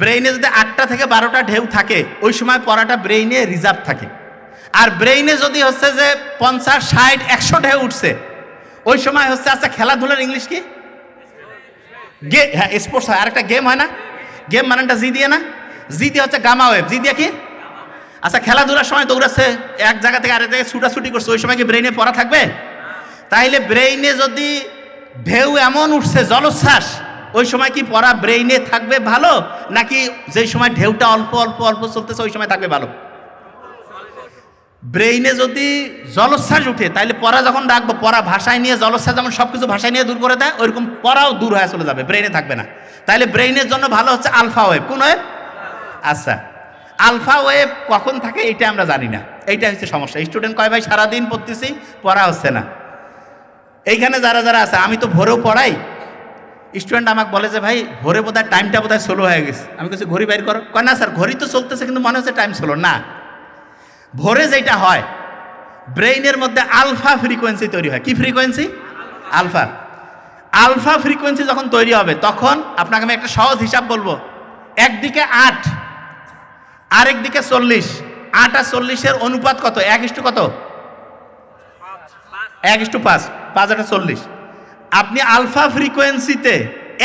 ব্রেইনে যদি 8টা থেকে 12টা ঢেউ থাকে, ওই সময় পড়াটা ব্রেইনে রিজার্ভ থাকে। আর ব্রেইনে যদি হচ্ছে যে 50, 60, 100 ঢেউ উঠছে, ওই সময় হচ্ছে আচ্ছা খেলাধুলার ইংলিশ কি? হ্যাঁ, স্পোর্টস হয়। আরেকটা গেম হয় না? গেম মানেটা জি দিয়ে না? জি দিয়ে হচ্ছে গামা ওয়েভ। জি দিয়ে কি? আচ্ছা খেলাধুলার সময় দৌড়াচ্ছে, এক জায়গা থেকে আরেক জায়গায় ছুটাছুটি করছে, ওই সময় কি ব্রেইনে পড়া থাকবে? তাইলে ব্রেইনে যদি ঢেউ এমন উঠছে জলোচ্ছ্বাস, ওই সময় কি পড়া ব্রেইনে থাকবে ভালো, নাকি যেই সময় ঢেউটা অল্প অল্প অল্প চলতেছে ওই সময় থাকবে ভালো? ব্রেইনে যদি জলোচ্ছ্বাস উঠে, তাইলে পড়া যখন রাখবো, পড়া ভাষায় নিয়ে জলোচ্ছ্বাস যেমন সবকিছু ভাষায় নিয়ে দূর করে দেয়, ওইরকম পড়াও দূর হয়ে চলে যাবে, ব্রেইনে থাকবে না। তাইলে ব্রেইনের জন্য ভালো হচ্ছে আলফা ওয়েভ। কোন ওয়েভ? আচ্ছা, আলফা ওয়েভ কখন থাকে এটা আমরা জানি না, এইটা হচ্ছে সমস্যা। স্টুডেন্ট কয় ভাই সারাদিন পড়তেছি, পড়া হচ্ছে না। এইখানে যারা যারা আছে, আমি তো ভোরেও পড়াই, স্টুডেন্ট আমাকে বলে যে ভাই ভোরে বোধহয় টাইমটা বোধহয় স্লো হয়ে গেছে। আমি বলছি ঘড়ি বাইর করো। কয় না স্যার ঘড়ি তো চলতেছে, কিন্তু মনে হচ্ছে টাইম স্লো না। ভোরে যেটা হয়, ব্রেইনের মধ্যে আলফা ফ্রিকোয়েন্সি তৈরি হয়। কি ফ্রিকোয়েন্সি? আলফা। আলফা ফ্রিকোয়েন্সি যখন তৈরি হবে, তখন আপনাকে আমি একটা সহজ হিসাব বলবো। একদিকে 8, আরেক দিকে 40। 8 আর 40-এর অনুপাত কত? 1 কত? 1:5। 5 আর 40। আপনি আলফা ফ্রিকোয়েন্সিতে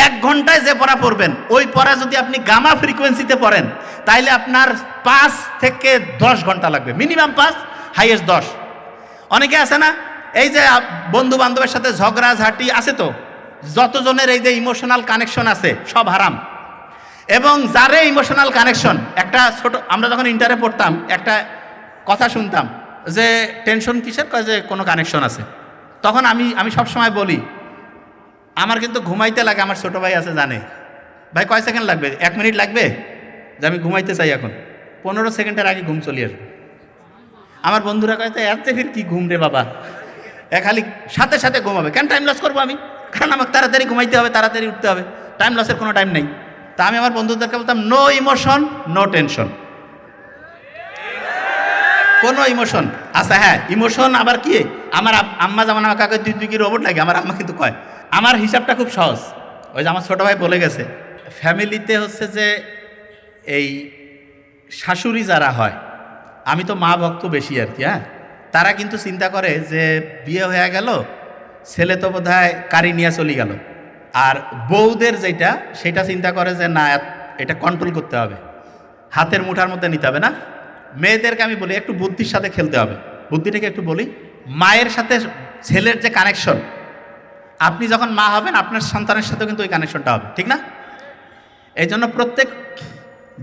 1 ঘন্টায় যে পড়া পড়বেন, ওই পড়া যদি আপনি গামা ফ্রিকোয়েন্সিতে পড়েন, তাইলে আপনার 5 থেকে 10 ঘন্টা লাগবে। Minimum 5, highest 10। অনেকে আছে না, এই যে বন্ধু বান্ধবের সাথে ঝগড়াঝাটি আছে, তো যতজনের এই যে ইমোশনাল কানেকশন আছে সব হারাম। এবং যারে ইমোশনাল কানেকশন, একটা ছোট, আমরা যখন ইন্টারে পড়তাম একটা কথা শুনতাম যে টেনশন কিসের, কয় যে কোনো কানেকশন আছে। তখন আমি সব সময় বলি, আমার কিন্তু ঘুমাইতে লাগে। আমার ছোট ভাই আছে, জানে ভাই কয় সেকেন্ড লাগবে? 1 মিনিট লাগবে যে আমি ঘুমাইতে চাই, এখন 15 সেকেন্ডের আগে ঘুম চলে আসবে। আমার বন্ধুরা কয় এত ফির কি ঘুম রে বাবা, খালি সাথে সাথে ঘুমাবে কেন? টাইম লস করবো আমি, কারণ আমাকে তাড়াতাড়ি ঘুমাইতে হবে, তাড়াতাড়ি উঠতে হবে, টাইম লসের কোনো টাইম নেই। তা আমি আমার বন্ধুদেরকে বলতাম নো ইমোশন নো টেনশন। কোনো ইমোশন, আচ্ছা হ্যাঁ ইমোশন আবার কি? আমার আম্মা যেমন আমাকে কাকে তুই কি রোবট লাগে, আমার আম্মা কিন্তু কয়, আমার হিসাবটা খুব সহজ। ওই যে আমার ছোটো ভাই বলে গেছে, ফ্যামিলিতে হচ্ছে যে এই শাশুড়ি যারা হয়, আমি তো মা ভক্ত বেশি আর কি, হ্যাঁ, তারা কিন্তু চিন্তা করে যে বিয়ে হয়ে গেল, ছেলে তো বোধহয় কারি নিয়ে চলে গেল। আর বউদের যেটা, সেটা চিন্তা করে যে না এটা কন্ট্রোল করতে হবে, হাতের মুঠার মধ্যে নিতে হবে না। মেয়েদেরকে আমি বলি একটু বুদ্ধির সাথে খেলতে হবে। বুদ্ধিটাকে একটু বলি, মায়ের সাথে ছেলের যে কানেকশন, আপনি যখন মা হবেন আপনার সন্তানের সাথেও কিন্তু ওই কানেকশনটা হবে, ঠিক না? এই জন্য প্রত্যেক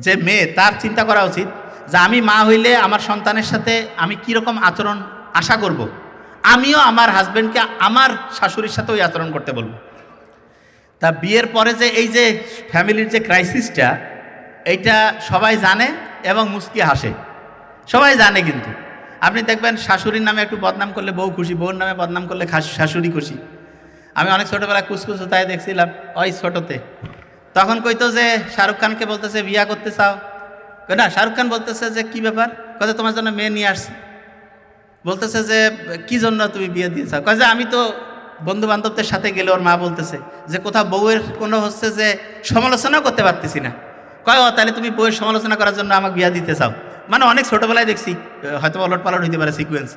যে মেয়ে, তার চিন্তা করা উচিত যে আমি মা হইলে আমার সন্তানের সাথে আমি কীরকম আচরণ আশা করব, আমিও আমার হাজব্যান্ডকে আমার শাশুড়ির সাথে ওই আচরণ করতে বলবো। তা বিয়ের পরে যে এই যে ফ্যামিলির যে ক্রাইসিসটা, এইটা সবাই জানে এবং মুস্কি হাসে, সবাই জানে। কিন্তু আপনি দেখবেন শাশুড়ির নামে একটু বদনাম করলে বউ খুশি, বউর নামে বদনাম করলে শাশুড়ি খুশি। আমি অনেক ছোটোবেলায় কুচকুচো তাই দেখছিলাম, ওই ছোটোতে তখন কইতো যে শাহরুখ খানকে বলতেছে বিয়া করতে চাও, না শাহরুখ খান বলতেছে যে কি ব্যাপার, কয়ে তোমার জন্য মেয়ে নিয়ে আসছি। বলতেছে যে কি জন্য তুমি বিয়ে দিয়ে চাও, কয়ে যে আমি তো বন্ধু বান্ধবদের সাথে গেলে ওর মা বলতেছে যে কোথাও বউয়ের কোনো হচ্ছে যে সমালোচনাও করতে পারতেছি না। কয় ও তাহলে তুমি বউয়ের সমালোচনা করার জন্য আমাকে বিয়া দিতে চাও। মানে অনেক ছোটোবেলায় দেখছি, হয়তো অলট পালট হইতে পারে সিকুয়েন্স।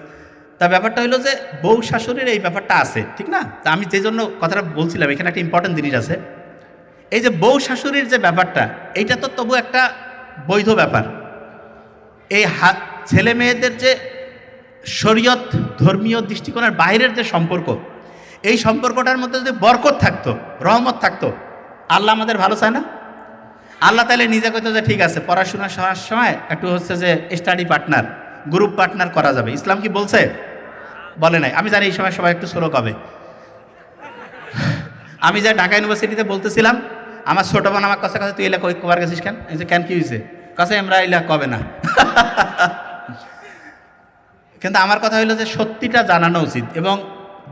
তা ব্যাপারটা হলো যে বউ শাশুড়ির এই ব্যাপারটা আছে, ঠিক না? তা আমি যে জন্য কথাটা বলছিলাম, এখানে একটা ইম্পর্টেন্ট জিনিস আছে। এই যে বউ শাশুড়ির যে ব্যাপারটা, এইটা তো তবু একটা বৈধ ব্যাপার। এই ছেলে মেয়েদের যে শরীয়ত ধর্মীয় দৃষ্টিকোণের বাইরের যে সম্পর্ক, এই সম্পর্কটার মধ্যে যদি বরকত থাকতো, রহমত থাকতো, আল্লাহ আমাদের ভালো চায় না? আল্লাহ তাহলে নিজে কইতো যে ঠিক আছে পড়াশোনা করার সময় একটু হচ্ছে যে স্টাডি পার্টনার, গ্রুপ পার্টনার করা যাবে। ইসলাম কি বলছে? বলে নাই। আমি জানি এই সময় সবাই একটু স্লো কবে। আমি যে ঢাকা ইউনিভার্সিটিতে বলতেছিলাম, আমার ছোট বোন আমার কাছে তুই এলা কবার গেছিস কেন? এই যে কেন কি হয়েছে? কাছে আমরা এলা কবে না। কিন্তু আমার কথা হইলো যে সত্যিটা জানানো উচিত। এবং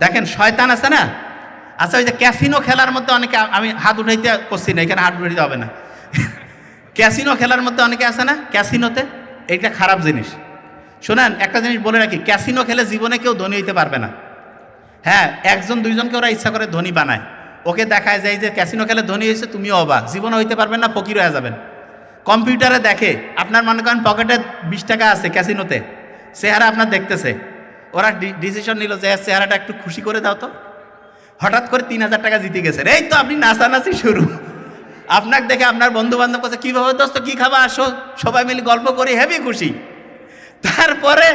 দেখেন শয়তান আছে না, আচ্ছা ওই যে ক্যাসিনো খেলার মধ্যে অনেকে, আমি হাত উঠাইতে করছি না, এখানে হাত উঠাইতে হবে না। ক্যাসিনো খেলার মধ্যে অনেকে আছে না, ক্যাসিনোতে, এইটা খারাপ জিনিস। শোনেন একটা জিনিস বলে রাখি, ক্যাসিনো খেলে জীবনে কেউ ধনী হইতে পারবে না। হ্যাঁ, একজন দুইজনকে ওরা ইচ্ছা করে ধনী বানায়, ওকে দেখায় যায় যে ক্যাসিনো খেলে ধনী হয়েছে, তুমিও অবাক, জীবনে হইতে পারবেন না, ফকির হয়ে যাবেন। কম্পিউটারে দেখে আপনার মনে করেন পকেটে 20 টাকা আছে ক্যাসিনোতে, চেহারা আপনার দেখতেছে, ওরা ডিসিশন নিল যে চেহারাটা একটু খুশি করে দাও তো, হঠাৎ করে 3000 টাকা জিতে গেছে, এই তো আপনি নাচানাচি শুরু। আপনাকে দেখে আপনার বন্ধু বান্ধব কাছে কীভাবে দোস্ত কী খাবা আসো, সবাই মিলে গল্প করি, হেভি খুশি। তারপরে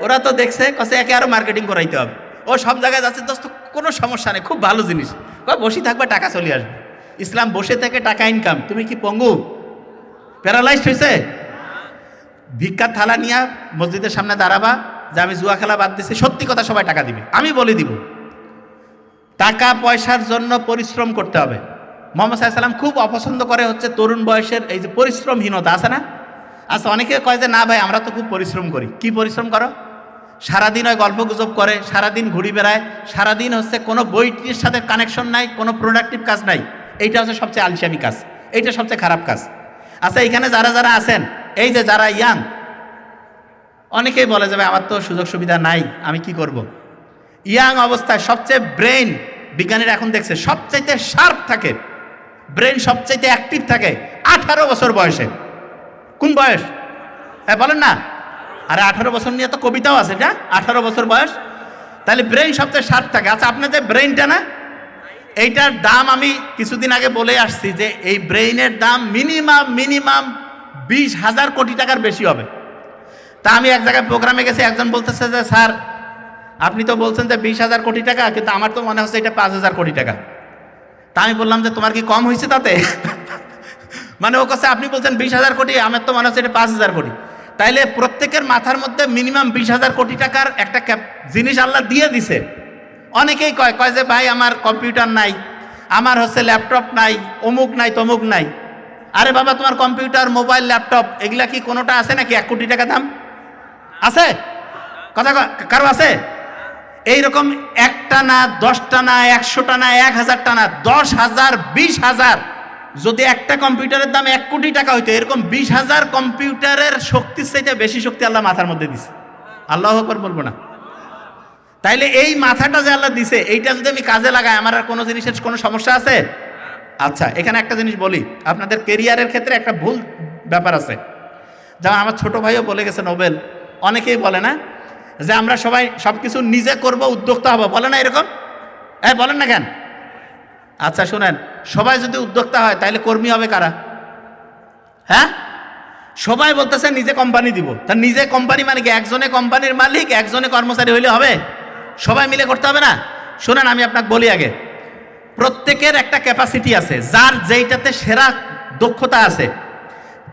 ওরা তো দেখছে কাছে একে আরও মার্কেটিং করাইতে হবে, ও সব জায়গায় যাচ্ছে, দোস্ত কোনো সমস্যা নেই, খুব ভালো জিনিস, বসে থাকবে টাকা চলে আসবে। ইসলাম বসে থেকে টাকা ইনকাম, তুমি কি পঙ্গু প্যারালাইজড হয়েছে? ভিক্ষার থালা নিয়ে মসজিদের সামনে দাঁড়াবা যে আমি জুয়া খেলা বাদ দিছি, সত্যি কথা সবাই টাকা দিবে, আমি বলে দিব। টাকা পয়সার জন্য পরিশ্রম করতে হবে। মোহাম্মদ সাল্লাল্লাহু আলাইহি ওয়াসাল্লাম খুব অপছন্দ করে হচ্ছে তরুণ বয়সের এই যে পরিশ্রমহীনতা আছে না। আচ্ছা, অনেকে কয় যে না ভাই আমরা তো খুব পরিশ্রম করি। কি পরিশ্রম করো? সারাদিন ওই গল্প গুজব করে, সারাদিন ঘুরি বেড়ায়, সারাদিন হচ্ছে কোনো বইটির সাথে কানেকশন নাই, কোনো প্রোডাক্টিভ কাজ নাই। এইটা হচ্ছে সবচেয়ে আলসামি কাজ, এইটা সবচেয়ে খারাপ কাজ। আচ্ছা, এখানে যারা যারা আছেন, এই যে যারা ইয়াং, অনেকেই বলে যাবে আমার তো সুযোগ সুবিধা নাই, আমি কি করব। ইয়াং অবস্থায় সবচেয়ে ব্রেন, বিজ্ঞানীরা এখন দেখছে সবচাইতে শার্প থাকে, ব্রেন সবচাইতে অ্যাক্টিভ থাকে 18 বছর বয়সে। কোন বয়স? হ্যাঁ বলেন না। আরে 18 বছর নিয়ে তো কবিতাও আছে, না 18 বছর বয়স, তাহলে ব্রেন সবচেয়ে শার্প থাকে। আচ্ছা, আপনার যে ব্রেনটা না, এইটার দাম আমি কিছুদিন আগে বলে আসছি যে এই ব্রেইনের দাম মিনিমাম 20,000 কোটি টাকার বেশি হবে। তা আমি এক জায়গায় প্রোগ্রামে গেছি, একজন বলতেছে যে স্যার আপনি তো বলছেন যে 20,000 কোটি টাকা, কিন্তু আমার তো মনে হচ্ছে এটা 5,000 কোটি টাকা। তা আমি বললাম যে তোমার কি কম হয়েছে তাতে? মানে ও কাছে আপনি বলছেন 20,000 কোটি, আমার তো মনে হচ্ছে এটা 5,000 কোটি। তাইলে প্রত্যেকের মাথার মধ্যে মিনিমাম 20,000 কোটি টাকার একটা জিনিস আল্লাহ দিয়ে দিছে। অনেকেই কয় যে ভাই আমার কম্পিউটার নাই, আমার হচ্ছে ল্যাপটপ নাই, অমুক নাই তমুক নাই। আরে বাবা, তোমার কম্পিউটার, মোবাইল, ল্যাপটপ এগুলা কি কোনোটা আছে নাকি 1 কোটি টাকা দাম? আছে? কথা কারো আছে? এইরকম 1টা না, 10টা না, 100টা না, 1,000টা না, 10,000, 20,000, যদি একটা কম্পিউটারের দাম 1 কোটি টাকা হইতো, এরকম 20,000 কম্পিউটারের শক্তির চাইতে বেশি শক্তি আল্লাহ মাথার মধ্যে দিছে। আল্লাহু আকবার বলবো না? তাইলে এই মাথাটা যে আল্লাহ দিছে, এইটা যদি আমি কাজে লাগাই, আমার আর কোনো জিনিসের কোনো সমস্যা আছে? আচ্ছা, এখানে একটা জিনিস বলি, আপনাদের কেরিয়ারের ক্ষেত্রে একটা ভুল ব্যাপার আছে। যেমন আমার ছোট ভাইও বলে গেছে নোবেল, অনেকেই বলে না যে আমরা সবাই সব কিছু নিজে করব, উদ্যোক্তা হবো, বলে না এরকম? বলেন না কেন? আচ্ছা শুনেন, সবাই যদি উদ্যোক্তা হয় তাহলে কর্মী হবে কারা? হ্যাঁ, সবাই বলতেছে নিজে কোম্পানি দিব, তা নিজে কোম্পানি মানে কি একজনে কোম্পানির মালিক, একজনে কর্মচারী হইলে হবে? সবাই মিলে করতে হবে না? শুনেন, আমি আপনাকে বলি আগে, প্রত্যেকের একটা ক্যাপাসিটি আছে, যার যেইটাতে সেরা দক্ষতা আছে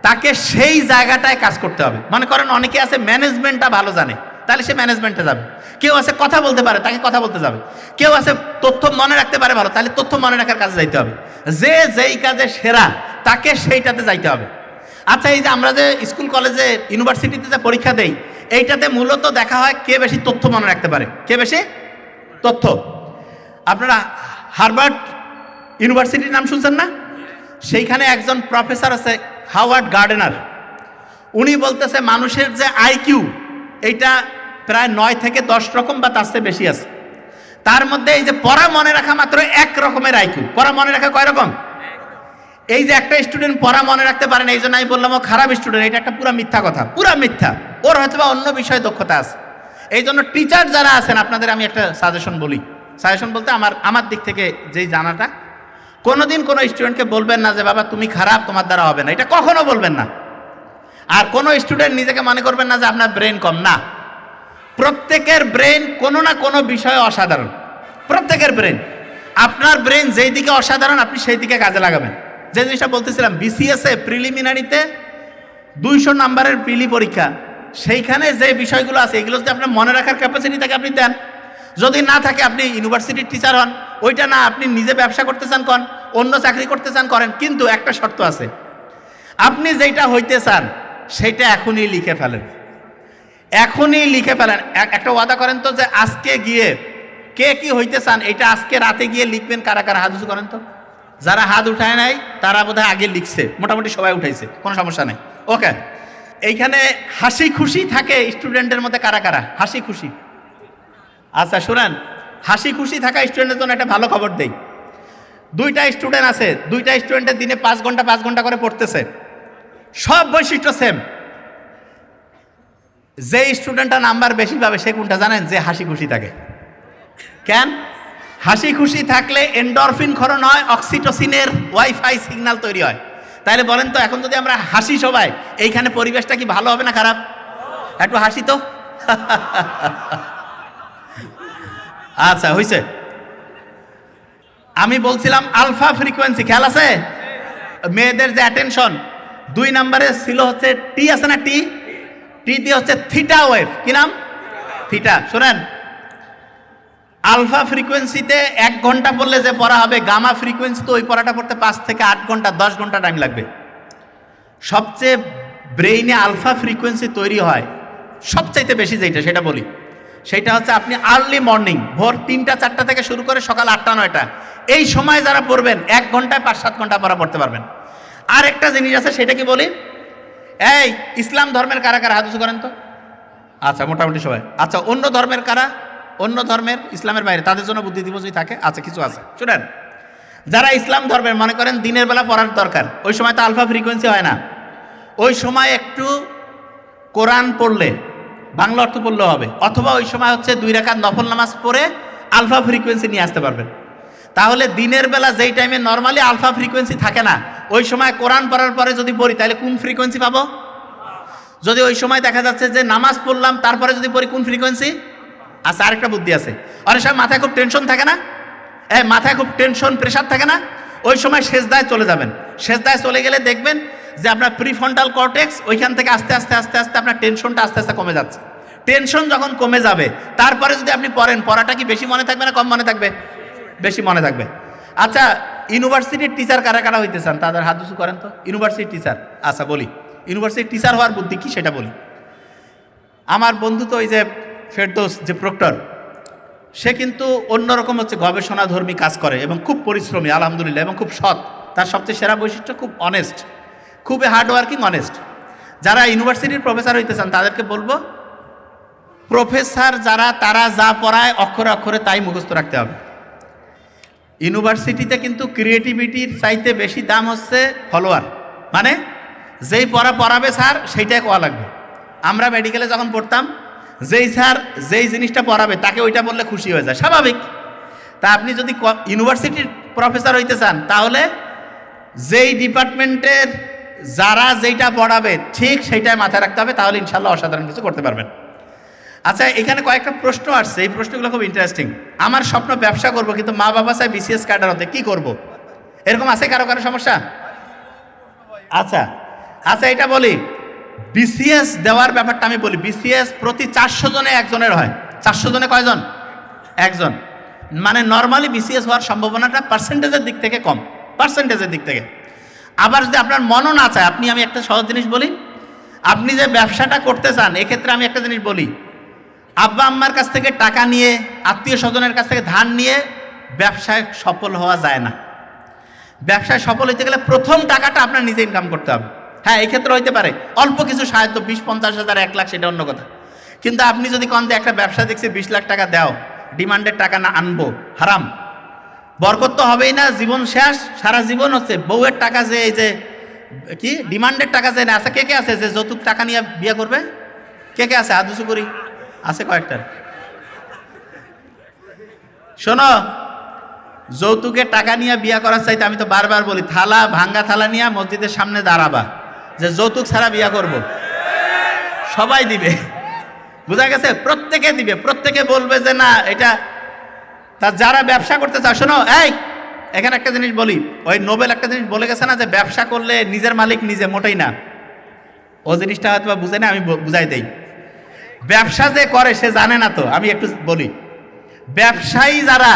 তাকে সেই জায়গাটায় কাজ করতে হবে। মনে করেন অনেকে আছে ম্যানেজমেন্টটা ভালো জানে, তাহলে সে ম্যানেজমেন্টে যাবে। কেউ আছে কথা বলতে পারে, তাকে কথা বলতে যাবে। কেউ আছে তথ্য মনে রাখতে পারে ভালো, তাহলে তথ্য মনে রাখার কাজে যাইতে হবে। যে যেই কাজে সেরা তাকে সেইটাতে যাইতে হবে। আচ্ছা, এই যে আমরা যে স্কুল কলেজে ইউনিভার্সিটিতে যে পরীক্ষা দেই, এইটাতে মূলত দেখা হয় কে বেশি তথ্য মনে রাখতে পারে, কে বেশি তথ্য। আপনারা হার্ভার্ড ইউনিভার্সিটির নাম শুনছেন না? সেইখানে একজন প্রফেসর আছে হাওয়ার্ড গার্ডেনার, উনি বলতেছে মানুষের যে আইকিউ, এইটা প্রায় 9 থেকে 10 রকম বা তার চেয়ে বেশি আছে। তার মধ্যে এই যে পড়া মনে রাখা মাত্র 1 রকমের আইকিউ। পড়া মনে রাখা কয় রকম? এই যে একটা স্টুডেন্ট পড়া মনে রাখতে পারে না, এই জন্য আমি বললাম ও খারাপ স্টুডেন্ট, এটা একটা পুরা মিথ্যা কথা, পুরা মিথ্যা। ওর হয়তো বা অন্য বিষয়ে দক্ষতা আছে। এই জন্য টিচার যারা আছেন, আপনাদের আমি একটা সাজেশন বলি, সাজেশন বলতে আমার দিক থেকে যেই জানাটা, কোনোদিন কোনো স্টুডেন্টকে বলবেন না যে বাবা তুমি খারাপ, তোমার দ্বারা হবে না, এটা কখনো বলবেন না। আর কোনো স্টুডেন্ট নিজেকে মনে করবেন না যে আপনার ব্রেন কম, না। প্রত্যেকের ব্রেন কোনো না কোনো বিষয়ে অসাধারণ, প্রত্যেকের ব্রেন। আপনার ব্রেন যেই দিকে অসাধারণ আপনি সেই দিকে কাজে লাগাবেন। যে জিনিসটা বলতেছিলাম, বিসিএসে প্রিলিমিনারিতে 200 নাম্বারের প্রিলি পরীক্ষা, সেইখানে যে বিষয়গুলো আছে এগুলো যদি আপনার মনে রাখার ক্যাপাসিটি থাকে আপনি দেন। যদি না থাকে আপনি ইউনিভার্সিটির টিচার হন, ওইটা না, আপনি নিজে ব্যবসা করতে চান করেন, অন্য চাকরি করতে চান করেন, কিন্তু একটা শর্ত আছে, আপনি যেটা হইতে চান সেইটা এখনই লিখে ফেলেন, এখনই লিখে ফেলেন। একটা ওয়াদা করেন তো যে আজকে গিয়ে কে কি হইতে চান এটা আজকে রাতে গিয়ে লিখবেন। কারা কারা হাত উঁচু করেন তো? যারা হাত উঠায় নাই তারা বোধহয় আগে লিখছে, মোটামুটি সবাই উঠাইছে, কোনো সমস্যা নেই। ওকে, এইখানে হাসি খুশি থাকে স্টুডেন্টের মধ্যে কারা কারা? হাসি খুশি। আচ্ছা শুনেন, হাসি খুশি থাকা স্টুডেন্টের জন্য একটা ভালো খবর দেই। 2টা স্টুডেন্ট আছে, 2টা স্টুডেন্টের দিনে 5 ঘন্টা করে পড়তেছে, সব বৈশিষ্ট্য সেম। যে স্টুডেন্টটা নাম্বার বেশি পাবে সে কোনটা জানেন? যে হাসি খুশি থাকে। কেন? হাসি খুশি থাকলে এন্ডরফিন ক্ষরণ হয়, অক্সিটোসিনের ওয়াইফাই সিগন্যাল তৈরি হয়। তাহলে বলেন তো, এখন যদি আমরা হাসি সবাই, এইখানে পরিবেশটা কি ভালো হবে না খারাপ? একটু হাসি তো। আচ্ছা হয়েছে। আমি বলছিলাম আলফা ফ্রিকোয়েন্সি, খেয়াল আছে? মেয়েদের যে অ্যাটেনশন 2 নম্বরে ছিল হচ্ছে টি, আছে না টি? টি দিয়ে হচ্ছে থিটা ওয়েভ। কি নাম? থিটা। শোনেন, আলফা ফ্রিকোয়েন্সিতে 1 ঘন্টা পড়লে যে পড়া হবে, গামা ফ্রিকোয়েন্সিতে ওই পড়াটা পড়তে 5 থেকে 8 ঘন্টা, 10 ঘন্টা টাইম লাগবে। সবচেয়ে ব্রেইনে আলফা ফ্রিকোয়েন্সি তৈরি হয় সবচাইতে বেশি যেটা, সেটা বলি, সেটা হচ্ছে আপনি আর্লি মর্নিং ভোর 3টা 4টা থেকে শুরু করে সকাল 8টা 9টা, এই সময় যারা পড়বেন 1 ঘন্টায় 5-7 ঘন্টা পড়া পড়তে পারবেন। আর একটা জিনিস আছে, সেটা কি বলি? এই ইসলাম ধর্মের কারা কারা হাত উঁচু করেন তো? আচ্ছা মোটামুটি সবাই। আচ্ছা অন্য ধর্মের কারা? অন্য ধর্মের, ইসলামের বাইরে, তাদের জন্য বুদ্ধি দিবস থাকে। আচ্ছা কিছু আছে, শুনেন। যারা ইসলাম ধর্মের, মনে করেন দিনের বেলা পড়ার দরকার, ওই সময় তো আলফা ফ্রিকোয়েন্সি হয় না, ওই সময় একটু কোরআন পড়লে, বাংলা অর্থ পড়লেও হবে, অথবা ওই সময় হচ্ছে 2 রাকাত নফল নামাজ পড়ে আলফা ফ্রিকোয়েন্সি নিয়ে আসতে পারবেন। তাহলে দিনের বেলা যেই টাইমে নর্মালি আলফা ফ্রিকোয়েন্সি থাকে না, ওই সময় কোরআন পড়ার পরে যদি পড়ি, তাহলে কোন ফ্রিকোয়েন্সি পাবো? যদি ওই সময় দেখা যাচ্ছে যে নামাজ পড়লাম তারপরে যদি পড়ি, কোন ফ্রিকোয়েন্সি? আচ্ছা আরেকটা বুদ্ধি আছে, অনেক সময় মাথায় খুব টেনশন থাকে না, মাথায় খুব টেনশন প্রেশার থাকে না, ওই সময় সেজদায় চলে যাবেন। সেজদায় চলে গেলে দেখবেন যে আপনার প্রিফ্রন্টাল কর্টেক্স ওইখান থেকে আস্তে আস্তে আস্তে আস্তে আপনার টেনশনটা আস্তে আস্তে কমে যাচ্ছে। টেনশন যখন কমে যাবে, তারপরে যদি আপনি পড়েন, পড়াটা কি বেশি মনে থাকবে না কম মনে থাকবে? বেশি মনে থাকবে। আচ্ছা ইউনিভার্সিটির টিচার কারা কারা হইতে চান? তাদের হাত উঁচু করেন তো। ইউনিভার্সিটির টিচার, আচ্ছা বলি, ইউনিভার্সিটির টিচার হওয়ার বুদ্ধি কি সেটা বলি। আমার বন্ধু তো ওই যে ফেরদৌস, যে প্রক্টর, সে কিন্তু অন্যরকম হচ্ছে গবেষণাধর্মী কাজ করে এবং খুব পরিশ্রমী আলহামদুলিল্লাহ, এবং খুব সৎ। তার সবচেয়ে সেরা বৈশিষ্ট্য খুব অনেস্ট, খুবই হার্ডওয়ার্কিং, অনেস্ট। যারা ইউনিভার্সিটির প্রফেসর হইতে চান তাদেরকে বলবো, প্রফেসর যারা, তারা যা পড়ায় অক্ষরে অক্ষরে তাই মুখস্থ রাখতে হবে। ইউনিভার্সিটিতে কিন্তু ক্রিয়েটিভিটির চাইতে বেশি দাম হচ্ছে ফলোয়ার, মানে যেই পড়া পড়াবে স্যার সেইটাই কোয়া লাগবে। আমরা মেডিকেলে যখন পড়তাম, যেই স্যার যেই জিনিসটা পড়াবে তাকে ওইটা বললে খুশি হয়ে যায়, স্বাভাবিক। তা আপনি যদি ইউনিভার্সিটির প্রফেসর হইতে চান, তাহলে যেই ডিপার্টমেন্টের যারা যেইটা পড়াবে ঠিক সেইটাই মাথায় রাখতে হবে, তাহলে ইনশাল্লাহ অসাধারণ কিছু করতে পারবেন। আচ্ছা এখানে কয়েকটা প্রশ্ন আসছে, এই প্রশ্নগুলো খুব ইন্টারেস্টিং। আমার স্বপ্ন ব্যবসা করব, কিন্তু মা বাবা চাই বিসিএস ক্যাডার হতে, কি করব? এরকম আছে কারো কারো সমস্যা? আচ্ছা আচ্ছা এটা বলি, বিসিএস দেওয়ার ব্যাপারটা আমি বলি। বিসিএস প্রতি 400 জনে একজনের হয়। 400 জনে কয়জন? একজন। মানে নর্মালি বিসিএস হওয়ার সম্ভাবনাটা পার্সেন্টেজের দিক থেকে কম, পার্সেন্টেজের দিক থেকে। আবার যদি আপনার মনও না চায়, আমি একটা সহজ জিনিস বলি, আপনি যে ব্যবসাটা করতে চান, এক্ষেত্রে আমি একটা জিনিস বলি, আব্বা আম্মার কাছ থেকে টাকা নিয়ে, আত্মীয় স্বজনের কাছ থেকে ধার নিয়ে ব্যবসায় সফল হওয়া যায় না। ব্যবসায় সফল হইতে গেলে প্রথম টাকাটা আপনার নিজে ইনকাম করতে হবে। হ্যাঁ এই ক্ষেত্রে হইতে পারে অল্প কিছু সাহায্য, 20-50 হাজার 1 লাখ, সেটা অন্য কথা। কিন্তু আপনি যদি কন যে একটা ব্যবসা দেখছি 20 লাখ টাকা দাও, ডিমান্ডের টাকা না আনবো, হারাম। বরকত তো হবেই না, জীবন শেষ, সারা জীবন হচ্ছে বউয়ের টাকা, যে এই যে কি ডিমান্ডের টাকা যে না আছে। কে কে আছে যে যৌতুক টাকা নিয়ে বিয়ে করবে? কে কে আছে? হাত উঁচু করি, আছে কয়েকটার। শোনো, যৌতুকের টাকা নিয়ে বিয়ে করার চাইতে আমি তো বারবার বলি, থালা, ভাঙ্গা থালা নিয়ে মসজিদের সামনে দাঁড়াবা, যে যৌতুক ছাড়া বিয়ে করব। সবাই দিবে, বুঝা গেছে? প্রত্যেকে দিবে, প্রত্যেকে বলবে যে না এটা। তা যারা ব্যবসা করতে চাও, শোনো, এই এখানে একটা জিনিস বলি, ওই নোবেল একটা জিনিস বলে গেছে না, যে ব্যবসা করলে নিজের মালিক নিজে, মোটেই না। ও জিনিসটা হয়তো বুঝে না, আমি বুঝাই দেই। ব্যবসা যে করে সে জানে না তো, আমি একটু বলি। ব্যবসায়ী যারা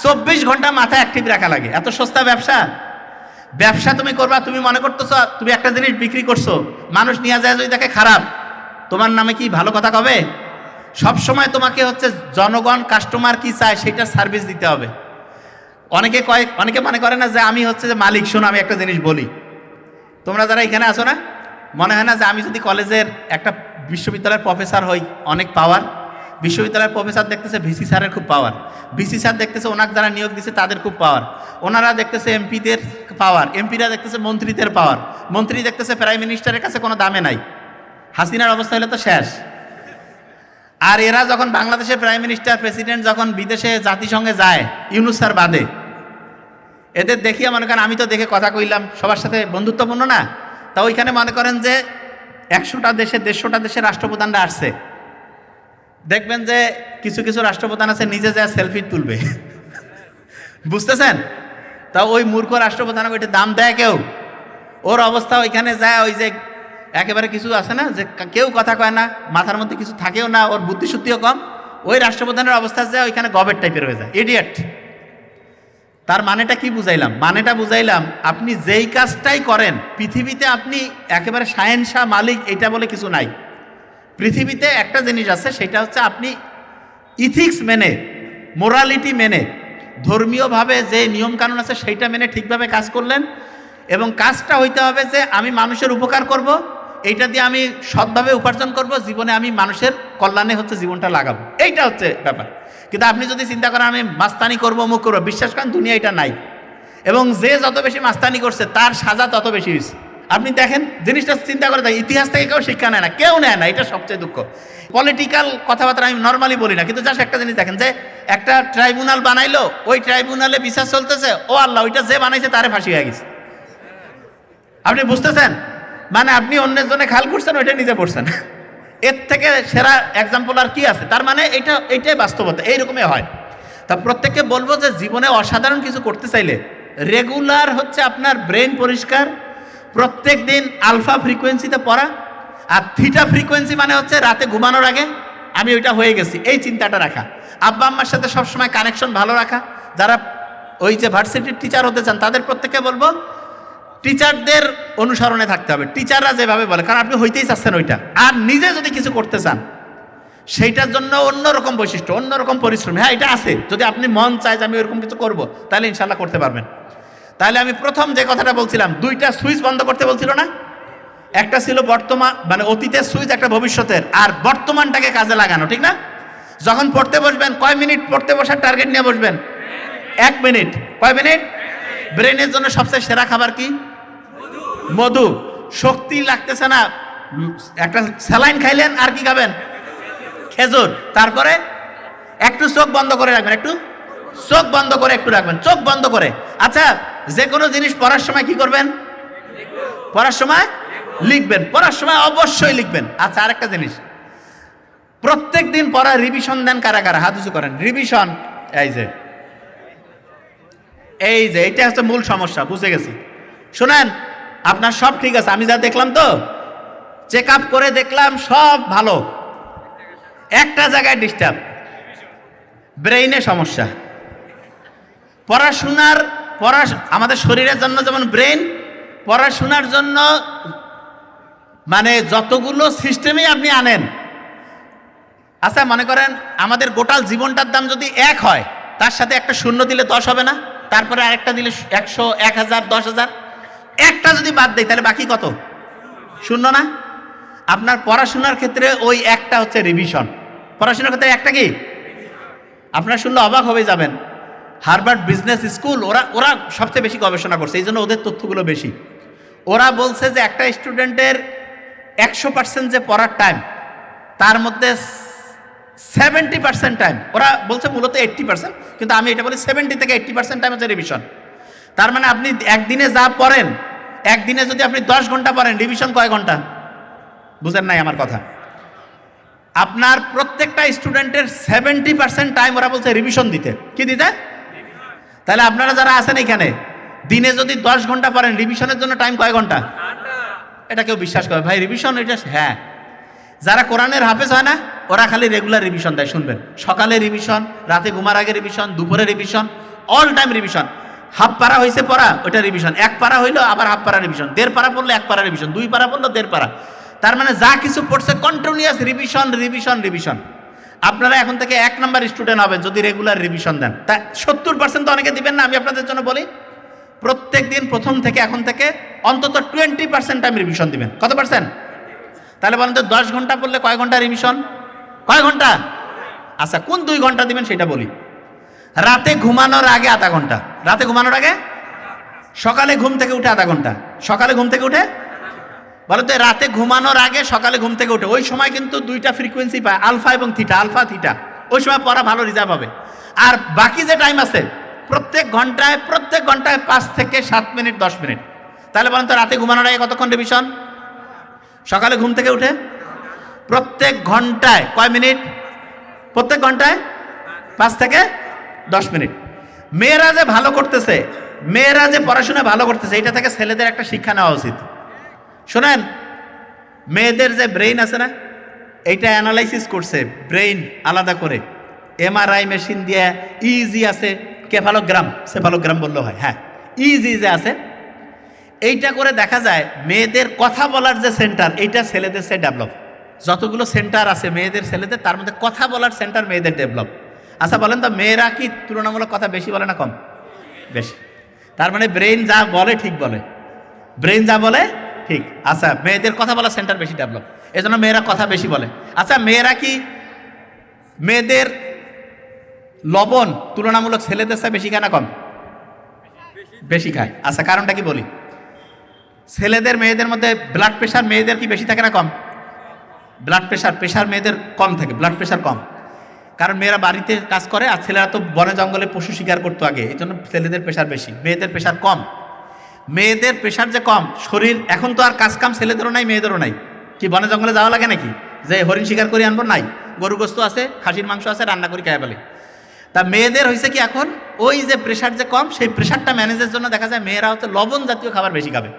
24 ঘন্টা মাথায় অ্যাক্টিভ রাখা লাগে, এত সস্তা ব্যবসা। ব্যবসা তুমি করবা, তুমি মনে করতেছো তুমি একটা জিনিস বিক্রি করছো, মানুষ নিয়ে যায় যদি দেখে খারাপ, তোমার নামে কি ভালো কথা কবে? সব সময় তোমাকে হচ্ছে জনগণ, কাস্টমার কি চায় সেটা সার্ভিস দিতে হবে। অনেকে মনে করে না যে আমি হচ্ছে যে মালিক। শোনো আমি একটা জিনিস বলি, তোমরা যারা এখানে আসো না, মনে হয় না যে আমি যদি কলেজের একটা বিশ্ববিদ্যালয়ের প্রফেসর হই, অনেক পাওয়ার, বিশ্ববিদ্যালয়ের প্রফেসর দেখতেছে ভিসি স্যারের খুব পাওয়ার, ভিসি স্যার দেখতেছে ওনাকে যারা নিয়োগ দিচ্ছে তাদের খুব পাওয়ার, ওনারা দেখতেছে এমপিদের পাওয়ার, এমপিরা দেখতেছে মন্ত্রীদের পাওয়ার, মন্ত্রী দেখতেছে প্রাইম মিনিস্টারের কাছে কোনো দামে নাই। হাসিনার অবস্থা হলে তো শেষ। আর এরা যখন বাংলাদেশের প্রাইম মিনিস্টার প্রেসিডেন্ট যখন বিদেশে জাতিসংঘে যায়, ইউনূস স্যার বাদে, এদের দেখিয়া মনে করেন, আমি তো দেখে কথা কইলাম, সবার সাথে বন্ধুত্বপূর্ণ না, তা ওইখানে মনে করেন যে 100টা দেশে 150টা দেশের রাষ্ট্রপ্রধানরা আসছে, দেখবেন যে কিছু কিছু রাষ্ট্রপ্রধান আছে নিজে যা সেলফি তুলবে, বুঝতেছেন? তা ওই মূর্খ রাষ্ট্রপ্রধান ওইটা দাম দেয় কেউ? ওর অবস্থা ওইখানে যায়, ওই যে একেবারে কিছু আছে না যে কেউ কথা কয় না, মাথার মধ্যে কিছু থাকেও না, ওর বুদ্ধিশুদ্ধিও কম, ওই রাষ্ট্রপ্রধানের অবস্থা যায় ওইখানে গবেট টাইপের হয়ে যায়, ইডিয়েট। তার মানেটা কি বুঝাইলাম? মানেটা বুঝাইলাম, আপনি যেই কাজটাই করেন পৃথিবীতে আপনি একেবারে শাহেনশাহ মালিক এটা বলে কিছু নাই। পৃথিবীতে একটা জিনিস আছে, সেটা হচ্ছে আপনি ইথিক্স মেনে, মোরালিটি মেনে, ধর্মীয়ভাবে যে নিয়মকানুন আছে সেইটা মেনে ঠিকভাবে কাজ করলেন, এবং কাজটা হইতে হবে যে আমি মানুষের উপকার করব, এইটা দিয়ে আমি সৎভাবে উপার্জন করব, জীবনে আমি মানুষের কল্যাণে হচ্ছে জীবনটা লাগাবো, এইটা হচ্ছে ব্যাপার। কিন্তু আপনি যদি চিন্তা করেন আমি মাস্তানি করবো, মুখ করবো, বিশ্বাস করেন দুনিয়া এটা নাই। এবং যে যত বেশি মাস্তানি করছে তার সাজা তত বেশি হয়েছে। আপনি দেখেন জিনিসটা চিন্তা করে দেখেন, ইতিহাস থেকে কেউ শিক্ষা নেয় না, কেউ নেয় না, এটা সবচেয়ে দুঃখ। পলিটিক্যাল কথাবার্তা আমি নর্মালি বলি না, কিন্তু জাস্ট একটা জিনিস দেখেন যে একটা ট্রাইব্যুনাল বানাইলো, ওই ট্রাইব্যুনালে বিচার চলতেছে, ও আল্লাহ, ওইটা যে বানাইছে তারে ফাঁসি হয়ে গেছে। আপনি বুঝতেছেন? মানে আপনি অন্যের জন্য খাল করছেন, ওইটা নিজে পড়ছেন। এর থেকে সেরা এক্সাম্পল আর কি আছে? তার মানে এইটাই বাস্তবতা, এইরকমই হয়। তা প্রত্যেককে বলবো যে জীবনে অসাধারণ কিছু করতে চাইলে রেগুলার হচ্ছে আপনার ব্রেন পরিষ্কার, প্রত্যেক দিন আলফা ফ্রিকোয়েন্সিতে পড়া, আর থিটা ফ্রিকোয়েন্সি মানে হচ্ছে রাতে ঘুমানোর আগে আমি ওইটা হয়ে গেছি, এই চিন্তাটা রাখা। আব্বা আম্মার সাথে সবসময় কানেকশন ভালো রাখা। যারা ওই যে ভার্সিটির টিচার হতে চান তাদের প্রত্যেককে বলবো টিচারদের অনুসরণে থাকতে হবে, টিচাররা যেভাবে বলে, কারণ আপনি হইতেই চাচ্ছেন ওইটা। আর নিজে যদি কিছু করতে চান সেইটার জন্য অন্যরকম বৈশিষ্ট্য, অন্যরকম পরিশ্রম, হ্যাঁ এটা আছে। যদি আপনি মন চায় যে আমি ওইরকম কিছু করব, তাহলে ইনশাল্লাহ করতে পারবেন। তাহলে আমি প্রথম যে কথাটা বলছিলাম, 2টা সুইচ বন্ধ করতে বলছিল না? একটা ছিল বর্তমান, মানে অতীতের সুইচ, একটা ভবিষ্যতের, আর বর্তমানটাকে কাজে লাগানো, ঠিক না? যখন পড়তে বসবেন, কয় মিনিট পড়তে বসার টার্গেট নিয়ে বসবেন? 1 মিনিট। কয় মিনিট? ব্রেনের জন্য সবচেয়ে সেরা খাবার কি? মধু। শক্তি লাগতেছে না, একটা স্যালাইন খাইলেন, আর কি খাবেন? খেজুর। তারপরে একটু চোখ বন্ধ করে রাখবেন, একটু চোখ বন্ধ করে একটু রাখবেন, চোখ বন্ধ করে। আচ্ছা, যে কোনো জিনিস পড়ার সময় কি করবেন? পড়ার সময় লিখবেন, পড়ার সময় অবশ্যই লিখবেন। আচ্ছা, আরেকটা জিনিস, প্রত্যেক দিন পড়া রিভিশন দেন কারা কারা? হাত উঁচু করেন। রিভিশন, এই যে এইটা হচ্ছে মূল সমস্যা, বুঝে গেছি। শোনেন, আপনার সব ঠিক আছে, আমি যা দেখলাম তো চেক আপ করে দেখলাম সব ভালো, একটা জায়গায় ডিস্টার্ব, ব্রেইনে সমস্যা। আমাদের শরীরের জন্য যেমন ব্রেন, পড়াশোনার জন্য মানে যতগুলো সিস্টেমই আপনি আনেন। আচ্ছা, মনে করেন আমাদের গোটাল জীবনটার দাম যদি 1 হয়, তার সাথে একটা শূন্য দিলে 10 হবে না? তারপরে আরেকটা দিলে 100, 1000, 10,000, একটা যদি বাদ দেয় তাহলে বাকি কত? শূন্য না? আপনার পড়াশোনার ক্ষেত্রে ওই একটা হচ্ছে রিভিশন। পড়াশোনার ক্ষেত্রে একটা কি? আপনার শুনলে অবাক হয়ে যাবেন, হার্ভার্ড বিজনেস স্কুল ওরা সবচেয়ে বেশি গবেষণা করছে, এই জন্য ওদের তথ্যগুলো বেশি। ওরা বলছে যে একটা স্টুডেন্টের 100% যে পড়ার টাইম, তার মধ্যে 70% টাইম, ওরা বলছে মূলত 80%, কিন্তু আমি এটা বলি 70 থেকে 80% টাইম হচ্ছে রিভিশন। তার মানে আপনি একদিনে যা পড়েন, একদিনে যদি আপনি 10 ঘন্টা পড়েন, রিভিশন কয় ঘন্টা? বুঝেন নাই আমার কথা? আপনার প্রত্যেকটা স্টুডেন্টের 70% টাইম ওরা বলছে রিভিশন দিতে। কি দিতে? তাহলে আপনারা যারা আছেন এখানে, দিনে যদি 10 ঘন্টা পড়েন, রিভিশনের জন্য টাইম কয় ঘন্টা? এটা কেউ বিশ্বাস করে ভাই রিভিশন এটা? হ্যাঁ, যারা কোরআনের হাফেজ হয় না, ওরা খালি রেগুলার রিভিশন দেয়। শুনবেন, সকালে রিভিশন, রাতে ঘুমার আগে রিভিশন, দুপুরে revision, all time revision. Half পারা হয়েছে পড়া, ওইটা রিভিশন। 1 পারা হইলো আবার হাফ পারা রিভিশন। 1.5 পারা পড়লো 1 পারা রিভিশন। 2 পারা পড়লো 1.5 পারা। তার মানে যা কিছু পড়ছে কন্টিনিউয়াস রিভিশন, রিভিশন, রিভিশন। আপনারা এখন থেকে 1 নাম্বার স্টুডেন্ট হবেন যদি রেগুলার রিভিশন দেন। তা 70% তো অনেকে দিবেন না, আমি আপনাদের জন্য বলি, প্রত্যেক দিন প্রথম থেকে এখন থেকে অন্তত 20% টাইম রিভিশন দিবেন। কত পার্সেন্ট? তাহলে বলেন তো 10 ঘন্টা পড়লে কয় ঘন্টা রিভিশন? কয় ঘন্টা? আচ্ছা কোন 2 ঘন্টা দিবেন সেটা বলি। রাতে ঘুমানোর আগে আধা ঘন্টা, রাতে ঘুমানোর আগে, সকালে ঘুম থেকে উঠে আধা ঘন্টা, সকালে ঘুম থেকে উঠে বলো তো, রাতে ঘুমানোর আগে সকালে ঘুম থেকে উঠে, ওই সময় কিন্তু 2টা ফ্রিকোয়েন্সি পায়, আলফা এবং থিটা, আলফা থিটা, ওই সময় পড়া ভালো রিজার্ভ হবে। আর বাকি যে টাইম আছে প্রত্যেক ঘন্টায় 5 থেকে 7 মিনিট 10 মিনিট। তাহলে বলেন তো রাতে ঘুমানোর আগে কতক্ষণ রিভিশন, সকালে ঘুম থেকে উঠে প্রত্যেক ঘন্টায় কয় মিনিট, প্রত্যেক ঘন্টায় 5 থেকে 10 মিনিট। মেয়েরা যে ভালো করতেছে, মেয়েরা যে পড়াশোনা ভালো করতেছে, এটা থেকে ছেলেদের একটা শিক্ষা নেওয়া উচিত। শোনেন, মেয়েদের যে ব্রেইন আছে না, এইটা অ্যানালাইসিস করছে ব্রেইন আলাদা করে, এমআরআই মেশিন দিয়ে, ইজি আছে, সেফালোগ্রাম বললেও হয়, হ্যাঁ ইজি যে আছে, এইটা করে দেখা যায় মেয়েদের কথা বলার যে সেন্টার, এইটা ছেলেদের সে ডেভেলপ। যতগুলো সেন্টার আছে মেয়েদের ছেলেদের, তার মধ্যে কথা বলার সেন্টার মেয়েদের ডেভেলপ। আচ্ছা বলেন তো, মেয়েরা কি তুলনামূলক কথা বেশি বলে না কম? বেশি। তার মানে ব্রেইন যা বলে ঠিক বলে, ব্রেইন যা বলে ঠিক। আচ্ছা, মেয়েদের কথা বলার সেন্টার বেশি ডেভেলপ, এই জন্য মেয়েরা কথা বেশি বলে। আচ্ছা, মেয়েদের লবণ তুলনামূলক ছেলেদের চেয়ে বেশি খায় না কম? বেশি খায়। আচ্ছা, কারণটা কি বলি। ছেলেদের মেয়েদের মধ্যে ব্লাড প্রেশার মেয়েদের কি বেশি থাকে না কম? ব্লাড প্রেশার মেয়েদের কম থাকে, ব্লাড প্রেশার কম। কারণ মেয়েরা বাড়িতে কাজ করে, আর ছেলেরা তো বনে জঙ্গলে পশু শিকার করতো আগে, এই জন্য ছেলেদের প্রেশার বেশি, মেয়েদের প্রেশার কম। মেয়েদের প্রেশার যে কম, শরীর এখন তো আর কাজ কাম ছেলেদেরও নাই মেয়েদেরও নাই, কি বনে জঙ্গলে যাওয়া লাগে নাকি যে হরিণ শিকার করে আনবো? নাই, গরু গোস্ত আছে, খাসির মাংস আছে, রান্না করে খায় বলে। তা মেয়েদের হয়েছে কি, এখন ওই যে প্রেশার যে কম, সেই প্রেশারটা ম্যানেজের জন্য দেখা যায় মেয়েরা হচ্ছে লবণ জাতীয় খাবার বেশি খাবে।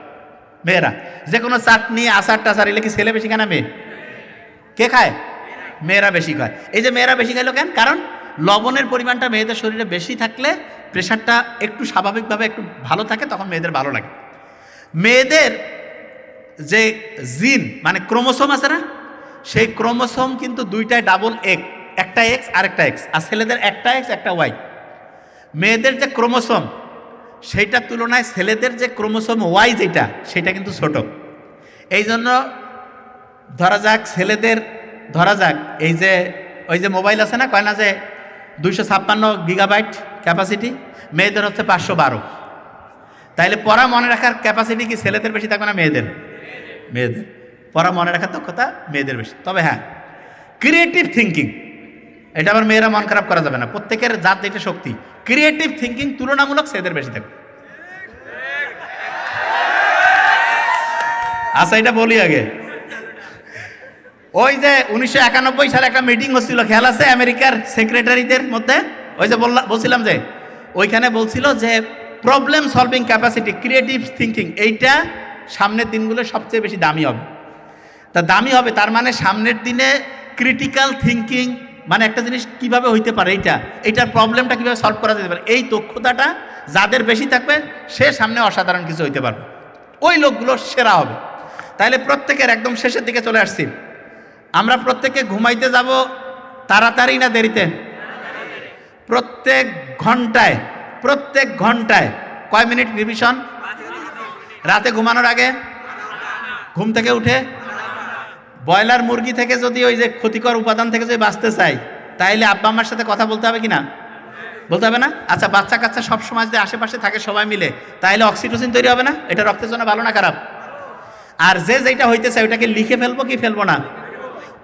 মেয়েরা যে কোনো চাটনি, আচার টাচার এলে কি ছেলে বেশি খায় না মেয়ে? কে খায়? মেয়েরা বেশি খায়। এই যে মেয়েরা বেশি খাইলো কেন? কারণ লবণের পরিমাণটা মেয়েদের শরীরে বেশি থাকলে প্রেশারটা একটু স্বাভাবিকভাবে একটু ভালো থাকে, তখন মেয়েদের ভালো লাগে। মেয়েদের যে জিন মানে ক্রোমোসোম আছে না, সেই ক্রোমোসোম কিন্তু 2টায় ডাবল এক, একটা এক্স আর একটা এক্স, আর ছেলেদের একটা এক্স একটা ওয়াই। মেয়েদের যে ক্রোমোসোম সেইটার তুলনায় ছেলেদের যে ক্রোমোসোম ওয়াই যেটা, সেটা কিন্তু ছোট। এই জন্য ধরা যাক ছেলেদের, ধরা যাক এই যে ওই যে মোবাইল আছে না, কয় না যে 256 গিগাবাইট ক্যাপাসিটি, মেয়েদের হচ্ছে 512। তাইলে পড়া মনে রাখার ক্যাপাসিটি কি ছেলেদের বেশি থাকবে না মেয়েদের? মেয়েদের পড়া মনে রাখার দক্ষতা মেয়েদের বেশি। তবে হ্যাঁ, ক্রিয়েটিভ থিঙ্কিং, এটা আবার মেয়েরা মন খারাপ করা যাবে না, প্রত্যেকের জাত যেটা শক্তি, ক্রিয়েটিভ থিঙ্কিং তুলনামূলক ছেলেদের বেশি থাকবে। আচ্ছা, এটা বলি আগে, ওই যে 1991 সালে একটা মিটিং হচ্ছিল, খেয়াল আছে? আমেরিকার সেক্রেটারিদের মধ্যে, ওই যে বলছিলাম যে ওইখানে বলছিল যে problem solving capacity, creative thinking, এইটা সামনের দিনগুলো সবচেয়ে বেশি দামি হবে। তা দামি হবে তার মানে সামনের দিনে ক্রিটিক্যাল থিঙ্কিং মানে একটা জিনিস কিভাবে হইতে পারে, এইটার প্রবলেমটা কিভাবে সলভ করা যেতে পারে, এই দক্ষতাটা যাদের বেশি থাকবে সে সামনে অসাধারণ কিছু হইতে পারবে, ওই লোকগুলো সেরা হবে। তাইলে প্রত্যেকের একদম শেষের দিকে চলে আসছি, আমরা প্রত্যেকে ঘুমাইতে যাব তাড়াতাড়ি না দেরিতে? প্রত্যেক ঘন্টায় কয় মিনিট রিভিশন? রাতে ঘুমানোর আগে, ঘুম থেকে উঠে, ব্রয়লার মুরগি থেকে যদি ওই যে ক্ষতিকর উপাদান থেকে যদি বাঁচতে চাই, তাইলে আব্বা আম্মার সাথে কথা বলতে হবে কিনা? বলতে হবে না? আচ্ছা, বাচ্চা কাচ্চা সবসময় যদি আশেপাশে থাকে সবাই মিলে, তাইলে অক্সিটোসিন তৈরি হবে না? এটা রক্তের জন্য ভালো না খারাপ? আর যেটা হইতে চাই ওইটাকে লিখে ফেলবো কি ফেলবো না?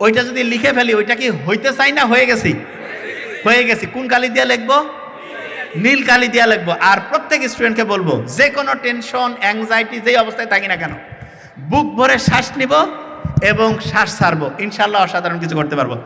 ওইটা যদি লিখে ফেলি, ওইটা কি হইতে চাই না হয়ে গেছি? হয়ে গেছি। কোন কালি দিয়ে লিখবো? নীল কালি দিয়ে লিখবো। আর প্রত্যেক স্টুডেন্টকে বলবো, যে কোনো টেনশন, অ্যাংজাইটি যেই অবস্থায় থাকি না কেন, বুক ভরে শ্বাস নিব এবং শ্বাস ছাড়বো, ইনশাল্লাহ অসাধারণ কিছু করতে পারবো।